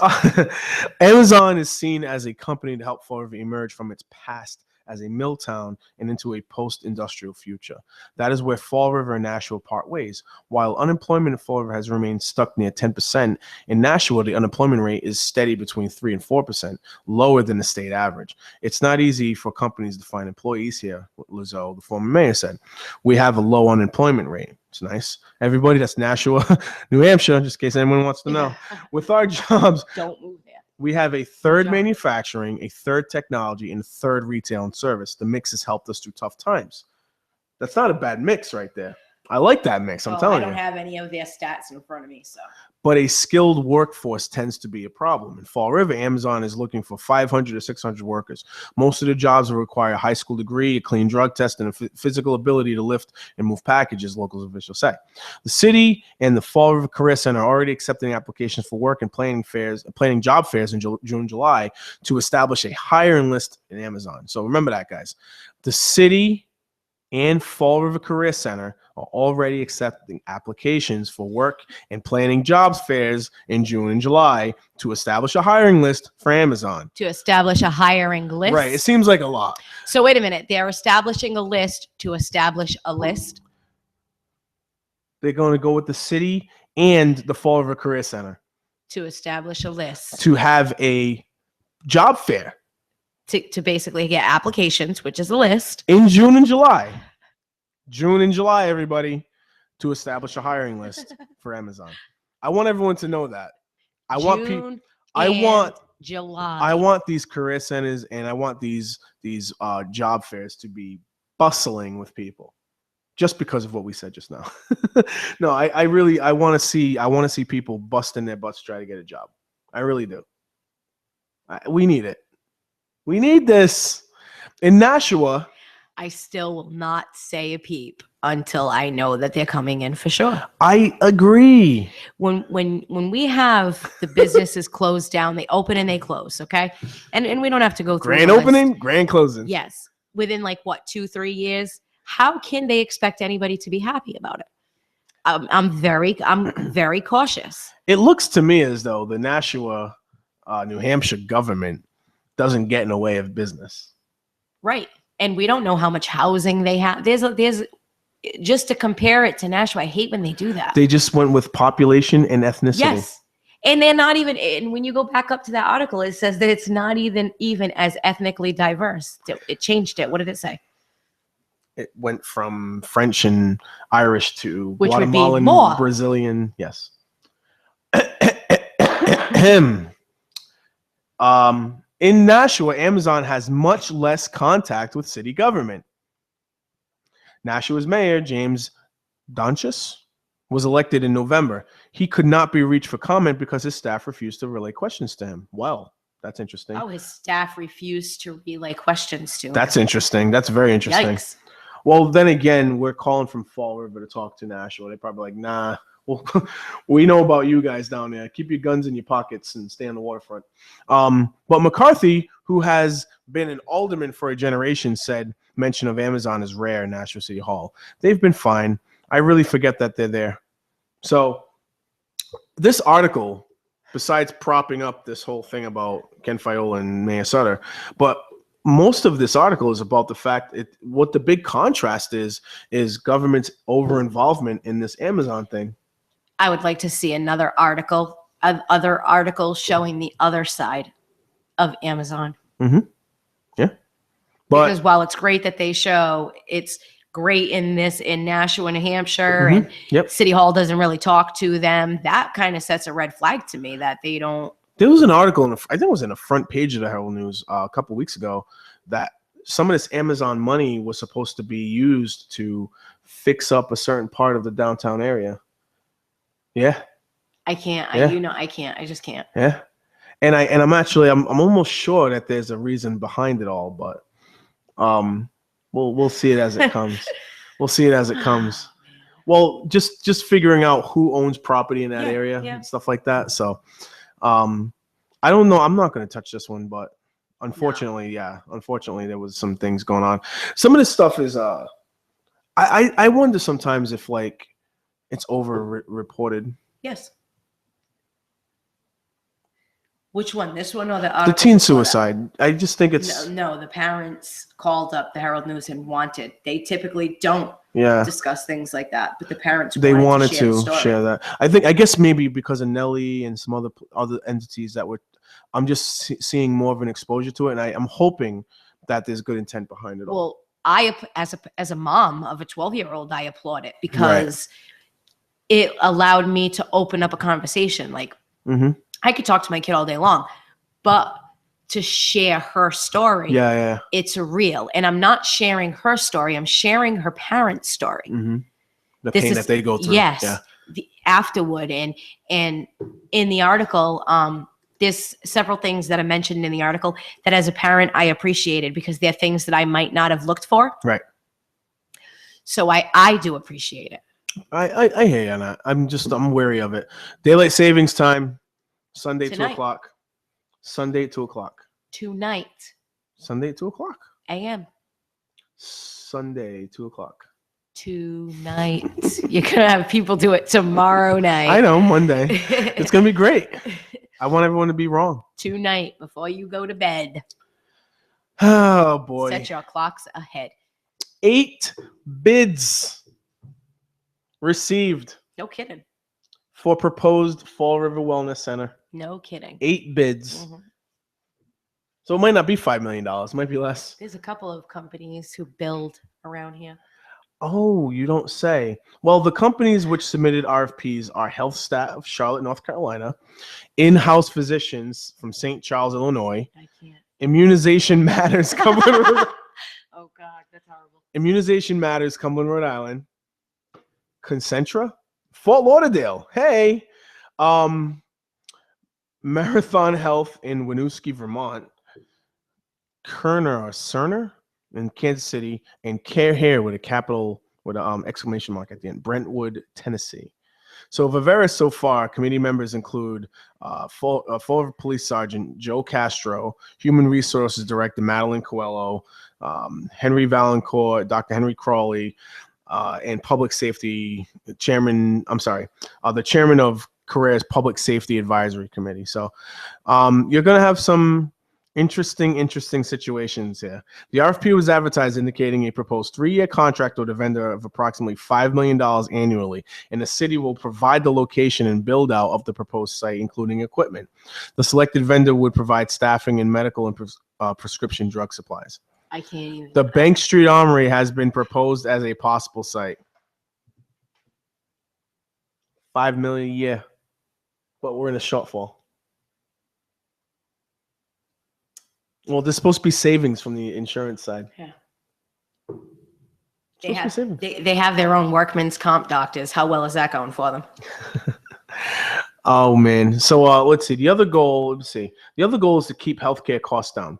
Amazon is seen as a company to help Fall River emerge from its past as a mill town and into a post-industrial future. That is where Fall River and Nashua part ways. While unemployment in Fall River has remained stuck near 10%, in Nashua, the unemployment rate is steady between 3 and 4%, lower than the state average. It's not easy for companies to find employees here, Lizzo, the former mayor, said. We have a low unemployment rate. It's nice. Everybody, that's Nashua, New Hampshire, just in case anyone wants to know. With our jobs, don't move there. We have a third manufacturing, a third technology, and a third retail and service. The mix has helped us through tough times. That's not a bad mix right there. I like that mix. I'm telling you. I don't have any of their stats in front of me, so. But a skilled workforce tends to be a problem. In Fall River, Amazon is looking for 500 to 600 workers. Most of the jobs will require a high school degree, a clean drug test, and a physical ability to lift and move packages, local officials say. The city and the Fall River Career Center are already accepting applications for work and planning job fairs in June, July to establish a hiring list in Amazon. So remember that, guys. The city and Fall River Career Center are already accepting applications for work and planning jobs fairs in June and July to establish a hiring list for Amazon. To establish a hiring list? Right. It seems like a lot. So wait a minute. They're establishing a list to establish a list? They're going to go with the city and the Fall River Career Center. To establish a list. To have a job fair. To basically get applications, which is a list. In June and July. June and July, everybody, to establish a hiring list for Amazon. I want everyone to know that. I want July. I want these career centers and I want these job fairs to be bustling with people, just because of what we said just now. No, I want to see people busting their butts to try to get a job. I really do. We need it. We need this. In Nashua, I still will not say a peep until I know that they're coming in for sure. I agree. When we have the businesses closed down, they open and they close, okay? And we don't have to go through grand opening, grand closing. Yes. Within 2-3 years, how can they expect anybody to be happy about it? I'm very cautious. It looks to me as though the Nashua, New Hampshire government doesn't get in the way of business. Right. And we don't know how much housing they have. There's just to compare it to Nashua. I hate when they do that. They just went with population and ethnicity. Yes. And they're not even, and when you go back up to that article, it says that it's not even as ethnically diverse. It changed it. What did it say? It went from French and Irish to Which would be Guatemalan, more. Brazilian. Yes. In Nashua, Amazon has much less contact with city government. Nashua's mayor, James Donchis, was elected in November. He could not be reached for comment because his staff refused to relay questions to him. Well, that's interesting. Oh, his staff refused to relay questions to him. That's interesting. That's very interesting. Yikes. Well, then again, we're calling from Fall River to talk to Nashua. They're probably like, nah, well, we know about you guys down there. Keep your guns in your pockets and stay on the waterfront. But McCarthy, who has been an alderman for a generation, said mention of Amazon is rare in Nashua City Hall. They've been fine. I really forget that they're there. So this article, besides propping up this whole thing about Ken Fiola and Mayor Sutter, but most of this article is about the fact what the big contrast is government's over involvement in this Amazon thing. I would like to see another article, other articles showing the other side of Amazon. Mm-hmm. Yeah. But because while it's great that they show it's great in Nashua, New Hampshire, and City Hall doesn't really talk to them, that kind of sets a red flag to me that they don't. There was an article, I think it was in the front page of the Herald News a couple weeks ago, that some of this Amazon money was supposed to be used to fix up a certain part of the downtown area. Yeah. I can't. Yeah. I can't. I just can't. Yeah. And I'm almost sure that there's a reason behind it all, but we'll see it as it comes. We'll see it as it comes. Well, just figuring out who owns property in that area and stuff like that. So I don't know. I'm not going to touch this one, but unfortunately, unfortunately, there was some things going on. Some of this stuff is I wonder sometimes if like it's over reported. Yes. Which one? This one or the The teen suicide. I just think it's no. The parents called up the Herald News and wanted. They typically don't discuss things like that, but the parents wanted to share that. I guess maybe because of Nelly and some other entities that were. I'm just seeing more of an exposure to it, and I'm hoping that there's good intent behind it all. Well, I as a mom of a 12-year-old, I applaud it because it allowed me to open up a conversation. Like. Mm-hmm. I could talk to my kid all day long, but to share her story, it's real. And I'm not sharing her story. I'm sharing her parents' story. Mm-hmm. The pain that they go through. Yes. Yeah. Afterward. And in the article, there's several things that are mentioned in the article that as a parent, I appreciated because they're things that I might not have looked for. Right. So I do appreciate it. I hear you on that. I'm wary of it. Daylight savings time. Sunday, Tonight. 2 o'clock. Sunday, 2 o'clock. Tonight. Sunday, 2 o'clock. A.M. Sunday, 2 o'clock. Tonight. You're going to have people do it tomorrow night. I know, Monday. It's going to be great. I want everyone to be wrong. Tonight, before you go to bed. Oh, boy. Set your clocks ahead. 8 bids received. No kidding. For proposed Fall River Wellness Center. No kidding. 8 bids. Mm-hmm. So it might not be $5 million. It might be less. There's a couple of companies who build around here. Oh, you don't say. Well, the companies which submitted RFPs are Health Stat of Charlotte, North Carolina, In-House Physicians from St. Charles, Illinois. I can't. Immunization Matters, Cumberland. Oh, God, that's horrible. Immunization Matters, Cumberland, Rhode Island. Concentra, Fort Lauderdale. Hey. Marathon Health in Winooski, Vermont. Cerner in Kansas City, and Care Hair with an exclamation mark at the end. Brentwood, Tennessee. So Viveris so far, committee members include Fall Police Sergeant Joe Castro, Human Resources Director Madeline Coelho, Henry Valancourt, Dr. Henry Crawley, and public safety chairman. I'm sorry, the chairman of Carrera's Public Safety Advisory Committee. So you're going to have some interesting situations here. The RFP was advertised indicating a proposed 3-year contract with a vendor of approximately $5 million annually, and the city will provide the location and build out of the proposed site, including equipment. The selected vendor would provide staffing and medical and prescription drug supplies. I can't even. The Bank Street Armory has been proposed as a possible site. $5 million a year, but we're in a shortfall. Well, there's supposed to be savings from the insurance side. Yeah. They They have their own workman's comp doctors. How well is that going for them? Oh man. So let's see. The other goal is to keep healthcare costs down,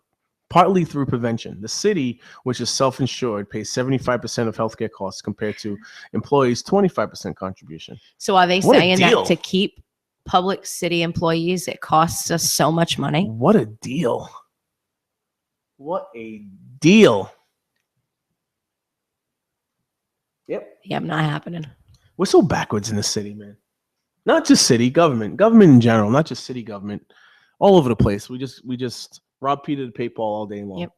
partly through prevention. The city, which is self-insured, pays 75% of healthcare costs compared to employees' 25% contribution. So are they What a saying deal. that to keep public city employees, it costs us so much money? What a deal. What a deal. Yep. Yeah, not happening. We're so backwards in the city, man. Not just city government in general, not just city government, all over the place. We just rob Peter to pay Paul all day long. Yep.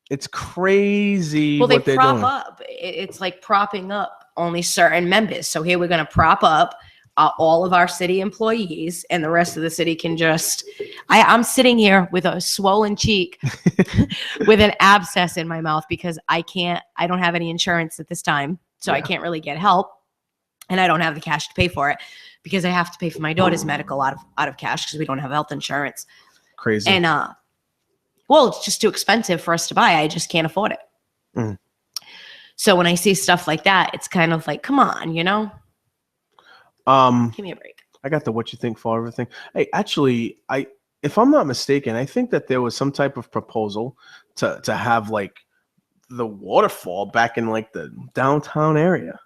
It's crazy. Well, they what they're prop doing. up. It's like propping up only certain members. So here we're going to prop up all of our city employees, and the rest of the city can just. I'm sitting here with a swollen cheek, with an abscess in my mouth because I don't have any insurance at this time, so I can't really get help, and I don't have the cash to pay for it because I have to pay for my daughter's medical out of cash because we don't have health insurance. Crazy. And well, it's just too expensive for us to buy. I just can't afford it. Mm. So when I see stuff like that, it's kind of like, come on, you know, give me a break. I got the what you think for everything. Hey, actually, if I'm not mistaken, I think that there was some type of proposal to have like the waterfall back in like the downtown area.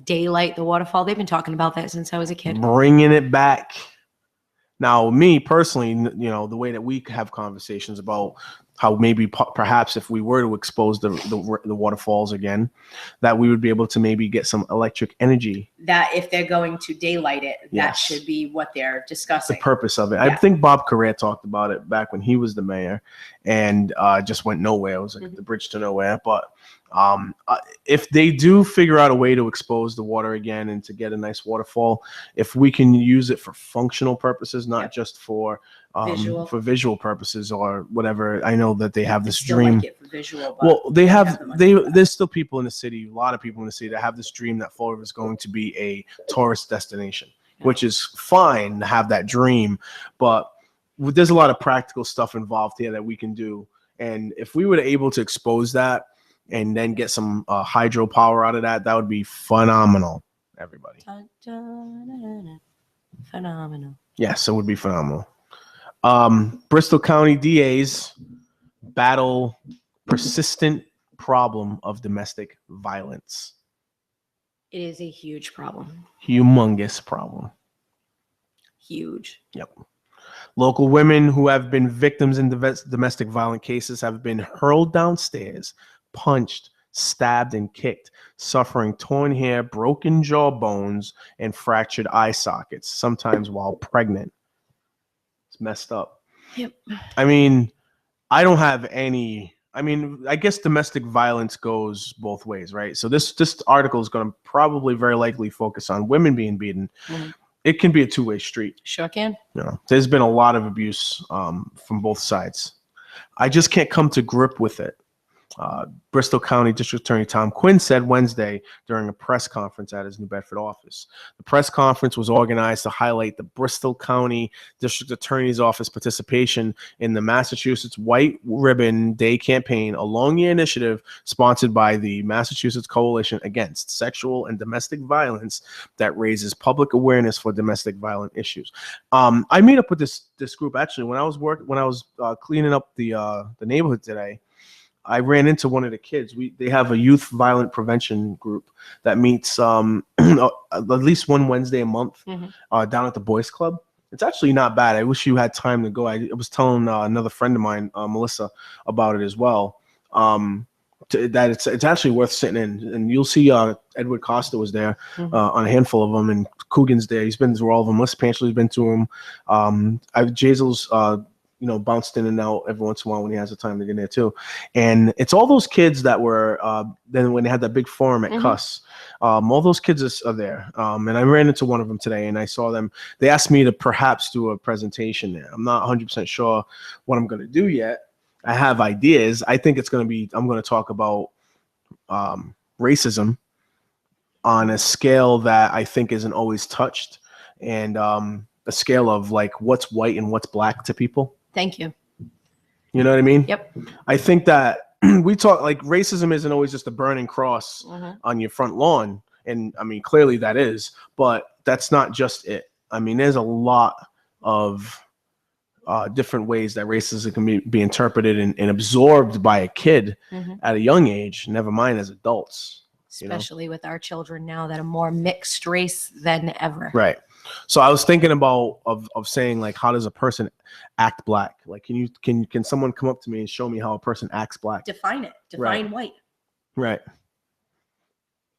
Daylight the waterfall. They've been talking about that since I was a kid. Bringing it back. Now, me personally, you know, the way that we have conversations about how maybe perhaps if we were to expose the waterfalls again, that we would be able to maybe get some electric energy. That if they're going to daylight it, that Yes. should be what they're The discussing. purpose of it. Yeah. I think Bob Carrera talked about it back when he was the mayor, and just went nowhere. It was like the bridge to nowhere. But if they do figure out a way to expose the water again and to get a nice waterfall, if we can use it for functional purposes, not just for visual purposes or whatever. I know that they have this Still dream. like it for visual, but Well, they have the money for that. there's still people in the city, a lot of people in the city that have this dream that Fall River is going to be a tourist destination, which is fine to have that dream, but there's a lot of practical stuff involved here that we can do. And if we were able to expose that and then get some hydropower out of that, that would be phenomenal, everybody. Dun, dun, dun, dun, dun. Phenomenal. Yes, it would be phenomenal. Bristol County DAs battle persistent problem of domestic violence. It is a huge problem. Humongous problem. Huge. Yep. Local women who have been victims in domestic violent cases have been hurled downstairs, punched, stabbed, and kicked, suffering torn hair, broken jaw bones, and fractured eye sockets, sometimes while pregnant. It's messed up. Yep. I mean, I don't have any. I mean, I guess domestic violence goes both ways, right? So this article is going to probably very likely focus on women being beaten. Mm-hmm. It can be a two-way street. Sure can. You know, there's been a lot of abuse from both sides. I just can't come to grip with it. Bristol County District Attorney Tom Quinn said Wednesday during a press conference at his New Bedford office. The press conference was organized to highlight the Bristol County District Attorney's Office participation in the Massachusetts White Ribbon Day campaign, a long-year initiative sponsored by the Massachusetts Coalition Against Sexual and Domestic Violence that raises public awareness for domestic violent issues. I meet up with this group actually when I was cleaning up the neighborhood today. I ran into one of the kids. They have a youth violent prevention group that meets at least one Wednesday a month down at the Boys Club. It's actually not bad. I wish you had time to go. I was telling another friend of mine, Melissa, about it as well. that it's actually worth sitting in. And you'll see Edward Costa was there on a handful of them, and Coogan's there. He's been through all of them. Les Panchley's been to him. Jazel's bounced in and out every once in a while when he has the time to get in there too. And it's all those kids that were then when they had that big forum at Cuss. All those kids are there. And I ran into one of them today, and I saw them. They asked me to perhaps do a presentation there. I'm not 100% sure what I'm going to do yet. I have ideas. I think it's going to be, I'm going to talk about racism on a scale that I think isn't always touched, and a scale of like what's white and what's black to people. Thank you. You know what I mean? Yep. I think that we talk like racism isn't always just a burning cross on your front lawn. And I mean, clearly that is, but that's not just it. I mean, there's a lot of different ways that racism can be interpreted and absorbed by a kid at a young age, never mind as adults. Especially with our children now that are more mixed race than ever. Right. So I was thinking about of saying like, how does a person act black? Like, can someone come up to me and show me how a person acts black? Define it. Define white. Right.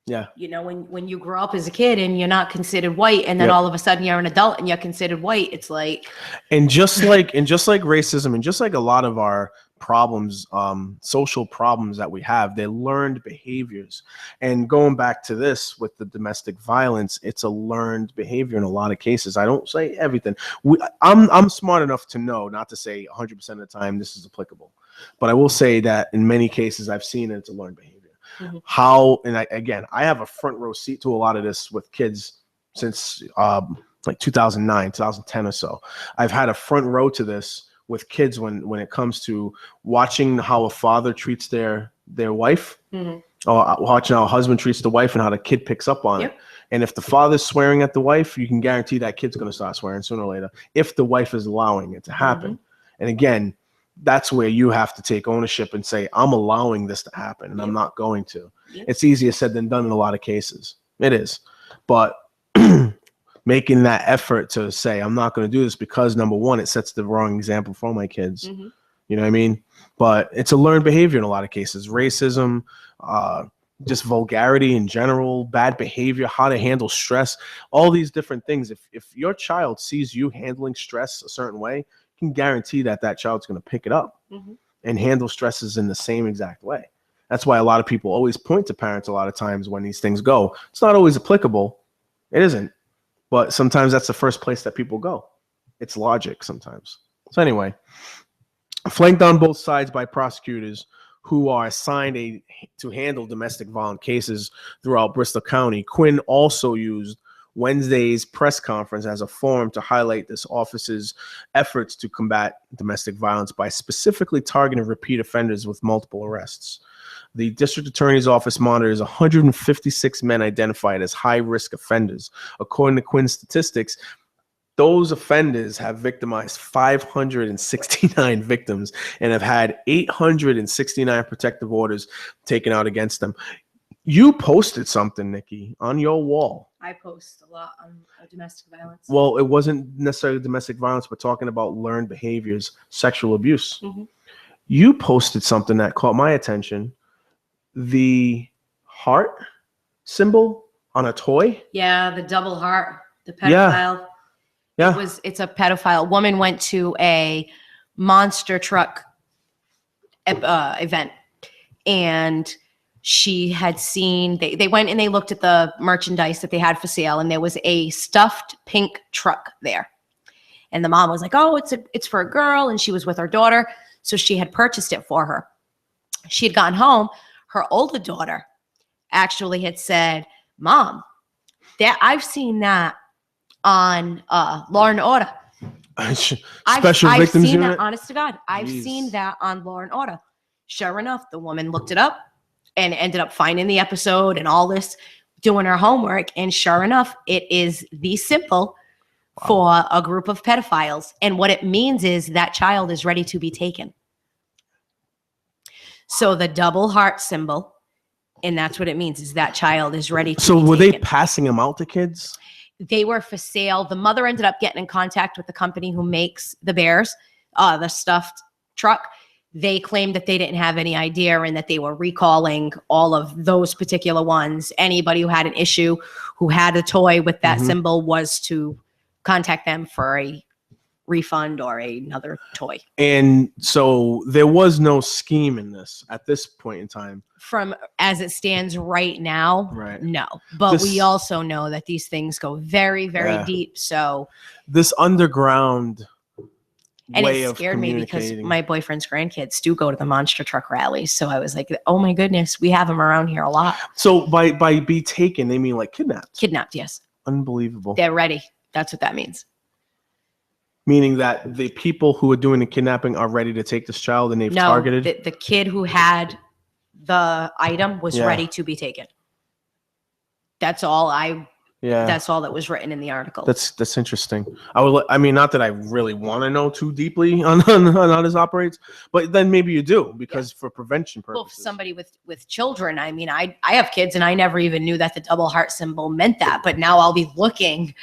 Yeah. You know, when you grow up as a kid and you're not considered white, and then all of a sudden you're an adult and you're considered white, it's like. And just like racism, and just like a lot of our problems, social problems that we have, they're learned behaviors. And going back to this with the domestic violence, it's a learned behavior in a lot of cases. I don't say everything. I'm smart enough to know, not to say 100% of the time this is applicable, but I will say that in many cases I've seen it's a learned behavior. How, and I have a front row seat to a lot of this with kids since like 2009, 2010 or so. I've had a front row to this with kids when it comes to watching how a father treats their wife, or watching how a husband treats the wife and how the kid picks up on it. And if the father's swearing at the wife, you can guarantee that kid's going to start swearing sooner or later if the wife is allowing it to happen. And again, that's where you have to take ownership and say, I'm allowing this to happen and I'm not going to. It's easier said than done in a lot of cases. It is. But making that effort to say, I'm not going to do this because, number one, it sets the wrong example for my kids. You know what I mean? But it's a learned behavior in a lot of cases. Racism, just vulgarity in general, bad behavior, how to handle stress, all these different things. If your child sees you handling stress a certain way, you can guarantee that child's going to pick it up and handle stresses in the same exact way. That's why a lot of people always point to parents a lot of times when these things go. It's not always applicable. It isn't. But sometimes that's the first place that people go. It's logic sometimes. So anyway, flanked on both sides by prosecutors who are assigned to handle domestic violence cases throughout Bristol County, Quinn also used Wednesday's press conference as a forum to highlight this office's efforts to combat domestic violence by specifically targeting repeat offenders with multiple arrests. The district attorney's office monitors 156 men identified as high-risk offenders. According to Quinn's statistics, those offenders have victimized 569 victims and have had 869 protective orders taken out against them. You posted something, Nikki, on your wall. I post a lot on domestic violence. Well, it wasn't necessarily domestic violence, but talking about learned behaviors, sexual abuse. You posted something that caught my attention. The heart symbol on a toy. Yeah, the double heart, the pedophile. Yeah. It's a pedophile. Woman went to a monster truck event, and she had seen, they went and they looked at the merchandise that they had for sale, and there was a stuffed pink truck there. And the mom was like, oh, it's for a girl. And she was with her daughter. So she had purchased it for her. She had gotten home. Her older daughter actually had said, Mom, I've seen that on Law and Order. Special I've Victims seen Unit? that, honest to God. I've seen that on Law and Order. Sure enough, the woman looked it up and ended up finding the episode and all this, doing her homework. And sure enough, it is the symbol for a group of pedophiles. And what it means is that child is ready to be taken. So the double heart symbol, and that's what it means, is that child is ready to be taken. So were they passing them out to kids? They were for sale. The mother ended up getting in contact with the company who makes the bears, the stuffed truck. they claimed that they didn't have any idea and that they were recalling all of those particular ones. Anybody who had an issue, who had a toy with that symbol, was to contact them for a refund or another toy. And so there was no scheme in this at this point in time. From as it stands right now, Right. no. But This- we also know that these things go very, very Yeah. deep. So, This underground and way it of scared me because communicating. my boyfriend's grandkids do go to the monster truck rallies. So I was like, oh my goodness, we have them around here a lot. So by be taken, they mean like kidnapped. Kidnapped, yes. Unbelievable. They're ready. That's what that means. Meaning that the people who are doing the kidnapping are ready to take this child and they've No, targeted. the kid who had the item was Yeah. ready to be taken. That's all Yeah. that's all that was written in the article. That's interesting. I mean, not that I really want to know too deeply on how this operates, but then maybe you do because for prevention purposes. Well, for somebody with children, I mean, I have kids and I never even knew that the double heart symbol meant that, but now I'll be looking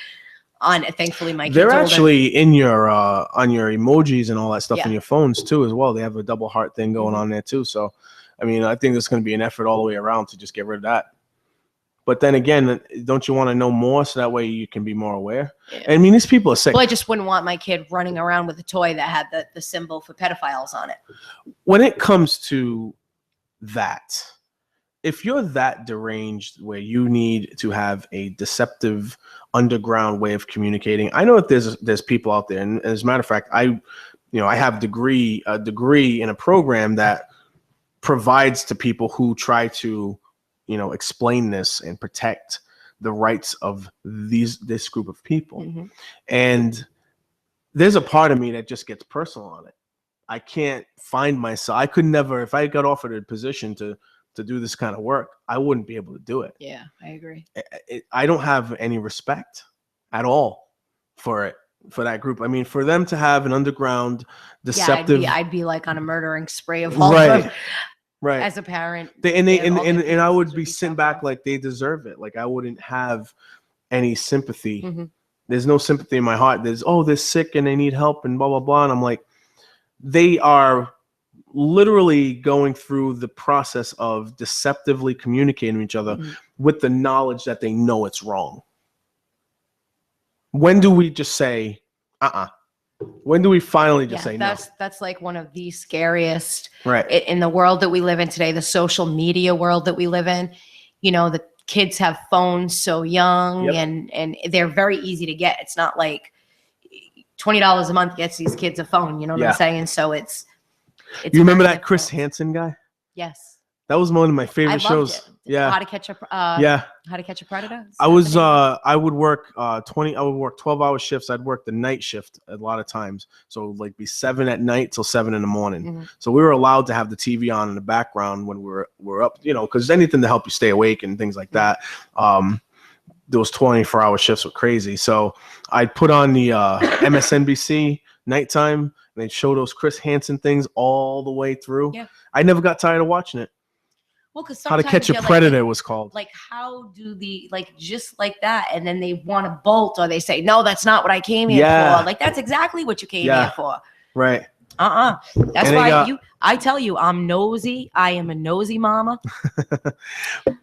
on it. Thankfully, my kids They're older. actually in your on your emojis and all that stuff Yeah. in your phones too as well. They have a double heart thing going on there too. So, I mean, I think there's going to be an effort all the way around to just get rid of that. But then again, don't you want to know more so that way you can be more aware? Yeah. I mean, these people are sick. Well, I just wouldn't want my kid running around with a toy that had the symbol for pedophiles on it. When it comes to that, if you're that deranged where you need to have a deceptive underground way of communicating, I know that there's people out there, and as a matter of fact, I have a degree in a program that provides to people who try to explain this and protect the rights of this group of people. Mhm. And there's a part of me that just gets personal on it. I can't find myself. I could never, if I got offered a position to do this kind of work, I wouldn't be able to do it. Yeah, I agree. I don't have any respect at all for that group. I mean, for them to have an underground deceptive, Yeah, I'd be like on a murdering spree of all of right, them right. as a parent. And all the I kids would would be be sitting suffering. back like they deserve it. Like I wouldn't have any sympathy. Mhm. There's no sympathy in my heart. They're sick and they need help and blah blah blah. And I'm like, they are literally going through the process of deceptively communicating with each other Mhm. with the knowledge that they know it's wrong. When do we just say, When do we finally just say no? That's like one of the scariest Right. in the world that we live in today, the social media world that we live in. The kids have phones so young. Yep. and they're very easy to get. It's not like $20 a month gets these kids a phone. You know what Yeah. I'm saying? So it's You remember very that Chris difficult. Hansen guy? Yes. That was one of my I favorite loved shows. it. Yeah. How to catch a Yeah. How to Catch a Predator. Is I that was the name? I would work 12-hour shifts. I'd work the night shift a lot of times. So like be 7 at night till 7 in the morning. Mhm. So we were allowed to have the TV on in the background when we're up, because anything to help you stay awake and things like that. Those 24-hour shifts were crazy. So I'd put on the MSNBC nighttime and they'd show those Chris Hansen things all the way through. Yeah. I never got tired of watching it. Well, because How to Catch a Predator was called. Like, how do just like that, and then they want to bolt, or they say, no, that's not what I came here Yeah. for. Like, that's exactly what you came Yeah. here for. Right. That's And they why got- I tell you, I'm nosy. I am a nosy mama.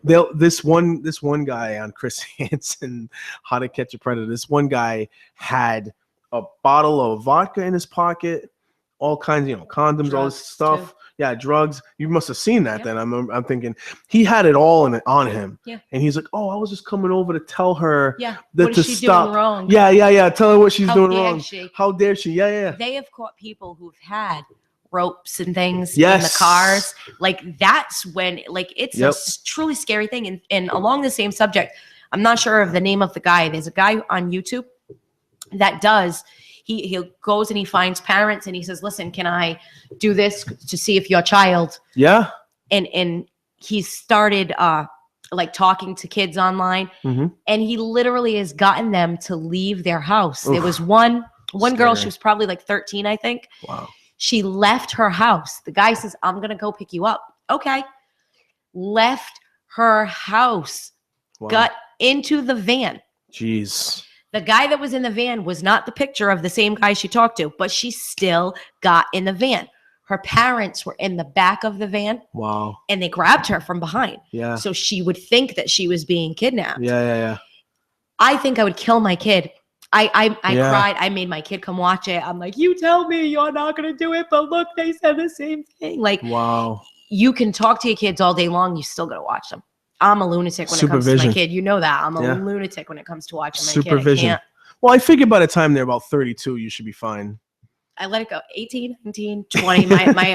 This one guy on Chris Hansen, How to Catch a Predator. This one guy had a bottle of vodka in his pocket, all kinds, condoms, all this Drugs, stuff. too. Yeah, drugs. You must have seen that. Yeah. Then I'm thinking he had it all on him. Yeah. And he's like, "Oh, I was just coming over to tell her Yeah. that What to is she stop." doing wrong? Yeah. Tell her what she's How doing dare wrong. she? How dare she? Yeah. They have caught people who've had ropes and things in Yes. the cars. Like, that's when, like, it's Yep. truly scary thing. And along the same subject, I'm not sure of the name of the guy. There's a guy on YouTube that does, he goes and he finds parents and he says, listen, can I do this to see if your child, Yeah. and he started like talking to kids online, Mhm. and he literally has gotten them to leave their house. There Oof. was one girl, Scary. she was probably like 13, I think. Wow. She left her house. The guy says, I'm going to go pick you up. Okay. Left her house, Wow. got into the van. Jeez. The guy that was in the van was not the picture of the same guy she talked to, but she still got in the van. her parents were in the back of the van Wow. and they grabbed her from behind. Yeah. So she would think that she was being kidnapped. Yeah. I think I would kill my kid. I Yeah. cried. I made my kid come watch it. I'm like, you tell me you're not going to do it, but look, they said the same thing. Like, Wow. you can talk to your kids all day long. You still got to watch them. I'm a lunatic when it comes to my kid. You know that. I'm a lunatic when it comes to watching my Supervision. kid. Well, I figure by the time they're about 32, you should be fine. I let it go. 18, 19, 20.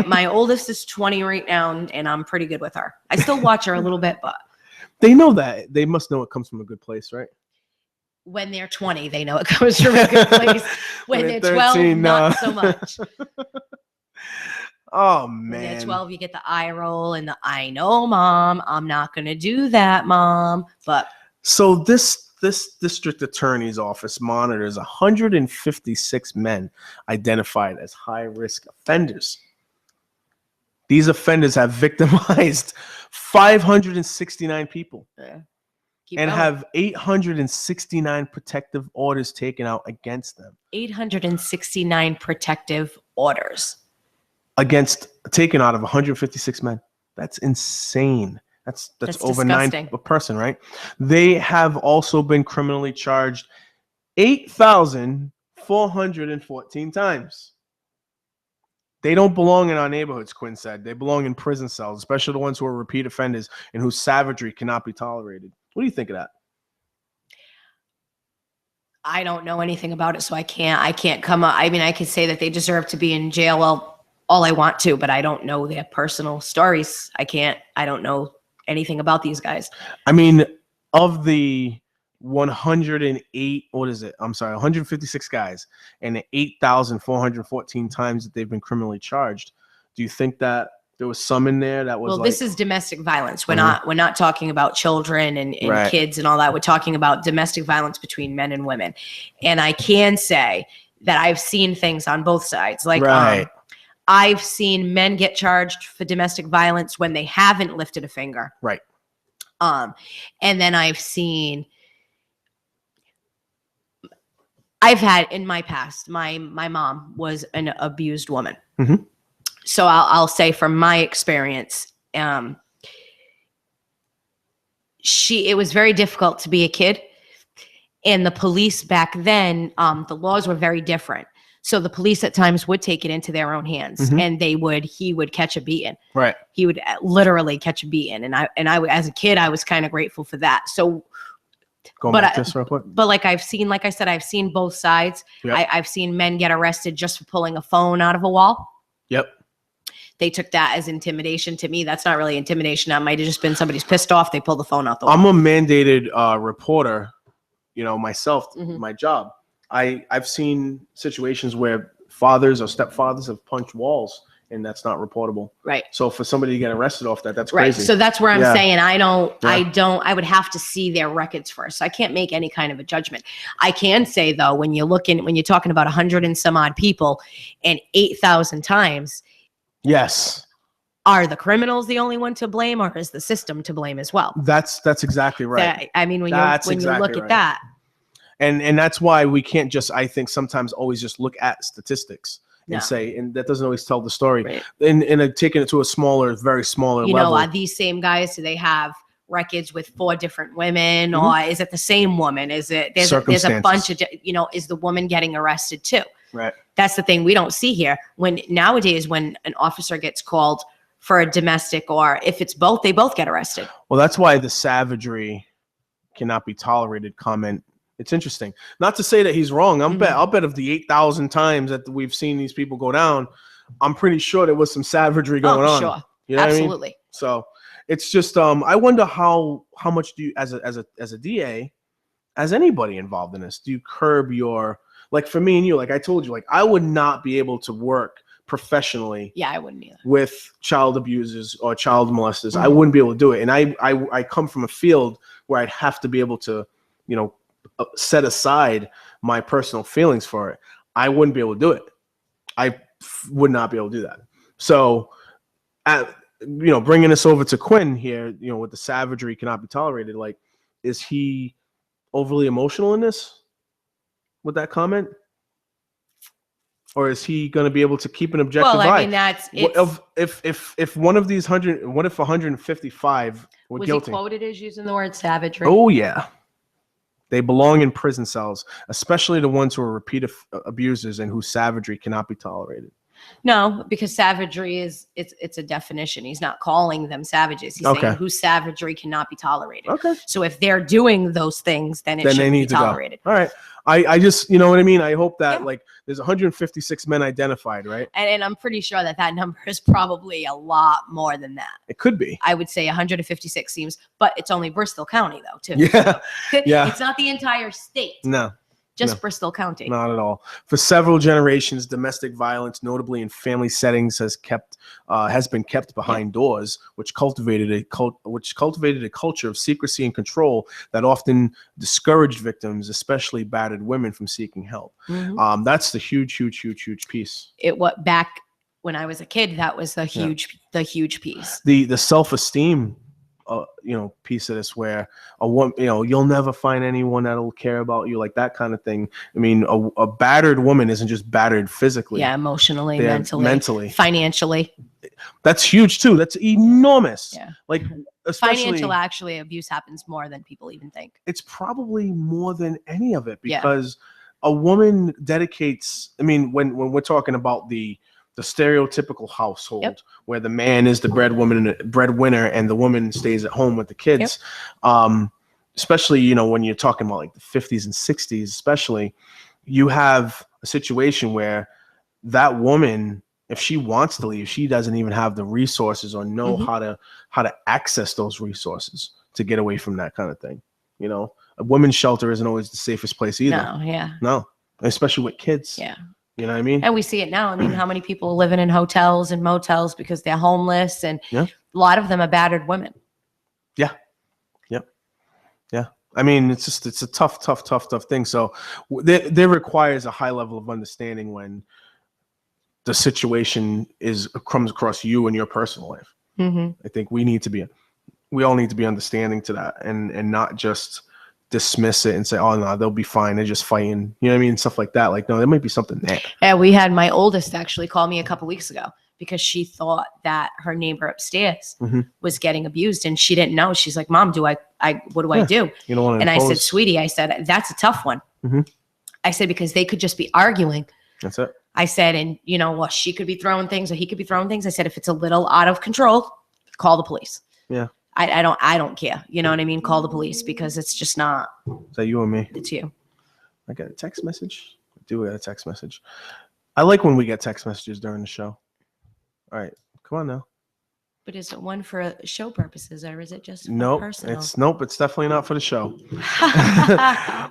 My oldest is 20 right now, and I'm pretty good with her. I still watch her a little bit, but they know that. They must know it comes from a good place, right? When they're 20, they know it comes from a good place. When they're 12, 13, not so much. Oh, man. When they're 12, you get the eye roll and the I know, Mom. I'm not going to do that, Mom. But so this district attorney's office monitors 156 men identified as high-risk offenders. These offenders have victimized 569 people. Yeah. And have 869 protective orders taken out against them. 869 protective orders. Taken out of 156 men. That's insane. That's over disgusting. 9 a person, right? They have also been criminally charged 8,414 times. They don't belong in our neighborhoods, Quinn said. They belong in prison cells, especially the ones who are repeat offenders and whose savagery cannot be tolerated. What do you think of that? I don't know anything about it, so I can't come up. I mean, I could say that they deserve to be in jail all I want to, but I don't know their personal stories. I don't know anything about these guys. I mean, of the 156 guys and the 8,414 times that they've been criminally charged, do you think that there was some in there that was this is domestic violence. We're not talking about children and right. kids and all that. We're talking about domestic violence between men and women. And I can say that I've seen things on both sides. Like right. I've seen men get charged for domestic violence when they haven't lifted a finger. Right. And then I've had in my past, my mom was an abused woman. Mm-hmm. So I'll say from my experience, it was very difficult to be a kid. And the police back then, the laws were very different. So the police at times would take it into their own hands, mm-hmm. and he would catch a beating. Right. He would literally catch a beating. And I as a kid, I was kind of grateful for that. So going back to this real quick. But like I said, I've seen both sides. Yep. I've seen men get arrested just for pulling a phone out of a wall. Yep. They took that as intimidation. To me, that's not really intimidation. That might have just been somebody's pissed off. They pulled the phone out the wall. I'm a mandated reporter, myself, mm-hmm. my job. I've seen situations where fathers or stepfathers have punched walls, and that's not reportable. Right. So for somebody to get arrested off that's right. crazy. So that's where I'm saying I would have to see their records first. So I can't make any kind of a judgment. I can say though, when you're talking about 100 and some odd people and 8,000 times. Yes. Are the criminals the only one to blame, or is the system to blame as well? That's exactly right. I mean, when you look at that. And that's why we can't just, I think, sometimes always just look at statistics and say, and that doesn't always tell the story. Right. And taking it to a very smaller level. These same guys, do they have records with 4 different women, mm-hmm. or is it the same woman? There's a bunch of, is the woman getting arrested too? Right. That's the thing we don't see here. Nowadays, when an officer gets called for a domestic, or if it's both, they both get arrested. Well, that's why the savagery cannot be tolerated comment. It's interesting. Not to say that he's wrong. Mm-hmm. I'll bet of the 8,000 times that we've seen these people go down, I'm pretty sure there was some savagery going on. Sure. You know absolutely. What I mean? So it's just I wonder how much do you as a DA, as anybody involved in this, do you curb your, like for me and you, like I told you, like I would not be able to work professionally. Yeah, I wouldn't either. With child abusers or child molesters. Mm-hmm. I wouldn't be able to do it. And I come from a field where I'd have to be able to, set aside my personal feelings for it. I wouldn't be able to do it. I would not be able to do that. So, bringing this over to Quinn here, with the savagery cannot be tolerated. Like, is he overly emotional in this with that comment? or is he going to be able to keep an objective Well, eye? I mean, that's What if one of these 100, what if 155 were was guilty? he quoted as using the word savagery? Oh yeah, they belong in prison cells, especially the ones who are repeat abusers and whose savagery cannot be tolerated. No, because savagery it's a definition. He's not calling them savages. He's Okay. saying whose savagery cannot be tolerated. Okay. So if they're doing those things, then it Then they shouldn't be need to tolerated. go. All right. I just, you know what I mean? I hope that Yeah. like there's 156 men identified, right? And I'm pretty sure that number is probably a lot more than that. It could be. I would say 156 seems, but it's only Bristol County though, too. Yeah. Yeah. It's not the entire state, No. just No. Bristol County. Not at all. For several generations, domestic violence, notably in family settings, has been kept behind doors, which cultivated a culture of secrecy and control that often discouraged victims, especially battered women, from seeking help. Mhm. That's the huge piece. What back when I was a kid, that was the huge piece. The self-esteem piece of this, where a woman, you'll never find anyone that'll care about you, like that kind of thing. I mean, a battered woman isn't just battered physically. Yeah, emotionally, They're mentally, financially. That's huge too. That's enormous. Yeah. Like, especially Financial actually abuse happens more than people even think. it's probably more than any of it, Yeah. because a woman dedicates, I mean, when we're talking about the stereotypical household, Yep. where the man is the breadwinner and the woman stays at home with the kids. Especially, when you're talking about like the 50s and 60s, especially, you have a situation where that woman, if she wants to leave, she doesn't even have the resources or know Mhm. how to access those resources to get away from that kind of thing. A women's shelter isn't always the safest place either. No, yeah. No, especially with kids. Yeah. You know what I mean? And we see it now. I mean, how many people are living in hotels and motels because they're homeless, and Yeah. a lot of them are battered women. Yeah. I mean, it's a tough thing. So there requires a high level of understanding when the situation comes across you in your personal life. Mm-hmm. I think we all need to be understanding to that, and not just dismiss it and say, oh no, they'll be fine, they're just fighting, you know what I mean, stuff like that. Like, no, there might be something there. Yeah, we had my oldest actually call me a couple weeks ago because she thought that her neighbor upstairs Mhm. was getting abused, and she didn't know. She's like, "Mom, what do I Yeah. do?" You don't want to And I said, impose. "Sweetie," I said, "that's a tough one." Mhm. I said, because they could just be arguing. That's it. I said, and she could be throwing things or he could be throwing things. I said, if it's a little out of control, call the police. Yeah. I don't care. You know what I mean? Call the police, because it's just not, Is that you and me? it's you. I got a text message. I do get a text message. I like when we get text messages during the show. All right, come on now. But is it one for show purposes, or is it just for Nope, personal? it's definitely not for the show.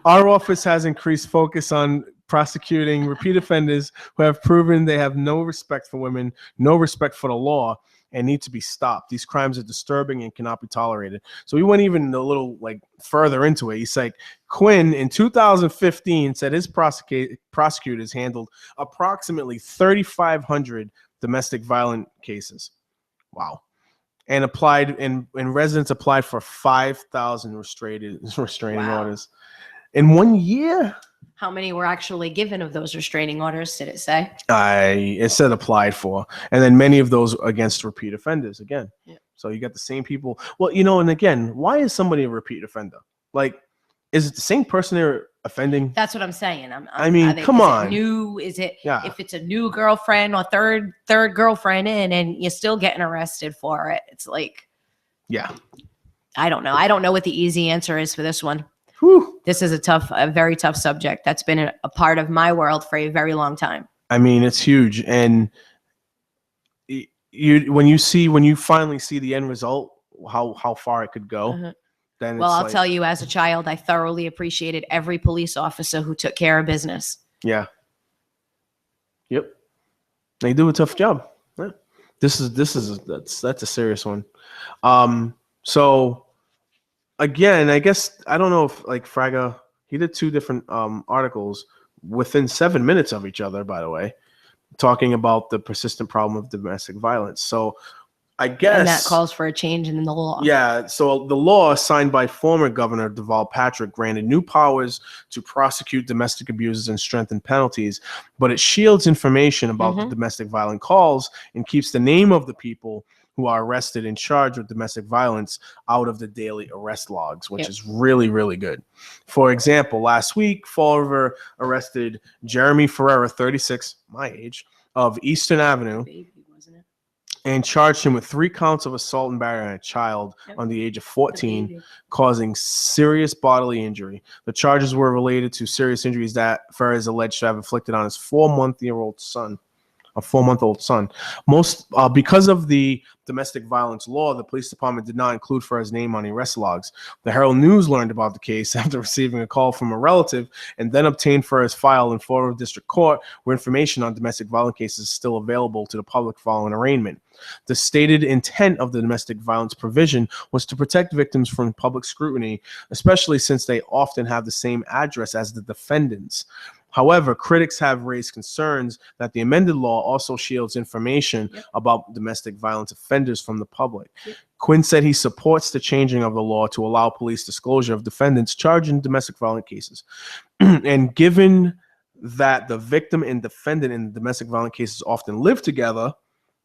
Our office has increased focus on prosecuting repeat offenders who have proven they have no respect for women, no respect for the law, and need to be stopped. These crimes are disturbing and cannot be tolerated. So we went even a little further into it. He's like, Quinn in 2015 said his prosecutors handled approximately 3,500 domestic violent cases. Wow. And residents applied for 5,000 restraining Wow. orders in 1 year. How many were actually given of those restraining orders? Did it say? It said applied for, and then many of those against repeat offenders again. Yeah. So you got the same people. Well, and again, why is somebody a repeat offender? Like, is it the same person they're offending? That's what I'm saying. I mean, come is on. It new? Is it? Yeah. If it's a new girlfriend or third girlfriend and you're still getting arrested for it, it's like, Yeah. I don't know. I don't know what the easy answer is for this one. Whew. This is a very tough subject that's been a part of my world for a very long time. I mean, it's huge, and when you finally see the end result, how far it could go, Mhm. then Well, it's I'll like, tell you, as a child, I thoroughly appreciated every police officer who took care of business. Yeah. Yep. They do a tough job. Yeah. That's a serious one. So again, I guess I don't know if Fraga, he did two different articles within 7 minutes of each other, by the way, talking about the persistent problem of domestic violence. So I guess. And that calls for a change in the law. Yeah, so the law signed by former Governor Deval Patrick granted new powers to prosecute domestic abusers and strengthen penalties, but it shields information about the domestic violent calls and keeps the name of the people who are arrested and charged with domestic violence out of the daily arrest logs, which is really, really good. For example, last week, Fall River arrested Jeremy Ferreira, 36, my age, of Eastern Avenue, and charged him with 3 counts of assault and battery on a child on the age of 14, causing serious bodily injury. The charges were related to serious injuries that Ferrer is alleged to have inflicted on his 4-month-old son. Because of the domestic violence law, the police department did not include Ferrer's name on the arrest logs. The Herald News learned about the case after receiving a call from a relative and then obtained Ferrer's file in Fall River District Court, where information on domestic violence cases is still available to the public following arraignment. The stated intent of the domestic violence provision was to protect victims from public scrutiny, especially since they often have the same address as the defendants. However, critics have raised concerns that the amended law also shields information about domestic violence offenders from the public. Quinn said he supports the changing of the law to allow police disclosure of defendants charged in domestic violence cases. And given that the victim and defendant in domestic violence cases often live together,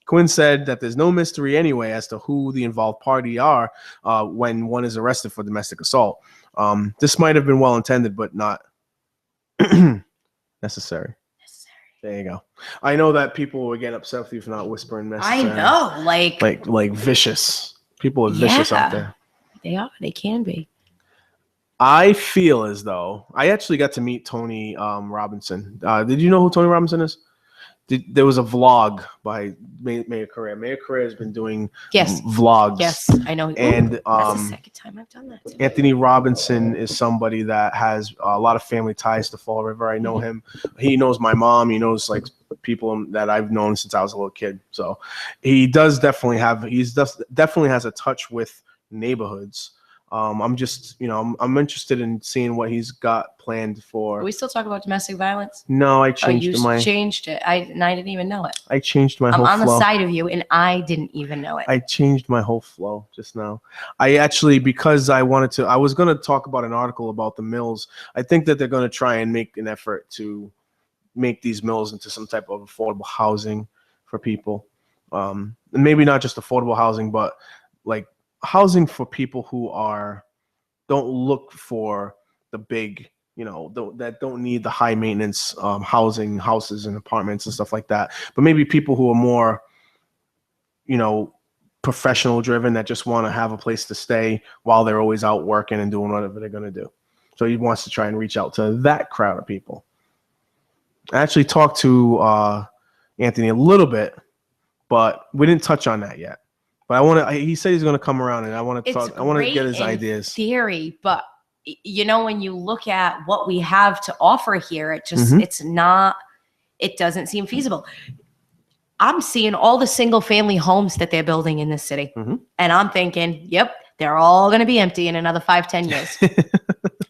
Quinn said that there's no mystery anyway as to who the involved party are when one is arrested for domestic assault. This might have been well intended, but not necessary. There you go. I know that people will get upset with you for not whispering necessary. I know, like vicious. People are vicious out there. They are. They can be. I feel as though I actually got to meet Tony Robinson. Did you know who Tony Robinson is? There was a vlog by Mayor Correa. Mayor Correa has been doing vlogs. Yes, I know. And that's the second time I've done that. Today. Anthony Robinson is somebody that has a lot of family ties to Fall River. I know him. He knows my mom. He knows like people that I've known since I was a little kid. So he does definitely definitely has a touch with neighborhoods. I'm just, I'm interested in seeing what he's got planned for. Are we still talking about domestic violence? No, I changed changed it. I didn't even know it. I changed my whole flow. I'm on the side of you, and I didn't even know it. I changed my whole flow just now. I actually, because I was going to talk about an article about the mills. I think that they're going to try and make an effort to make these mills into some type of affordable housing for people. And maybe not just affordable housing, but like housing for people who don't look for the big, that don't need the high maintenance houses and apartments and stuff like that. But maybe people who are more, professional driven, that just want to have a place to stay while they're always out working and doing whatever they're going to do. So he wants to try and reach out to that crowd of people. I actually talked to Anthony a little bit, but we didn't touch on that yet. But he said he's going to come around, and I want to talk. I want to get his ideas. Theory, but when you look at what we have to offer here, it just it doesn't seem feasible. I'm seeing all the single family homes that they're building in this city, and I'm thinking, yep, they're all going to be empty in another 5-10 years.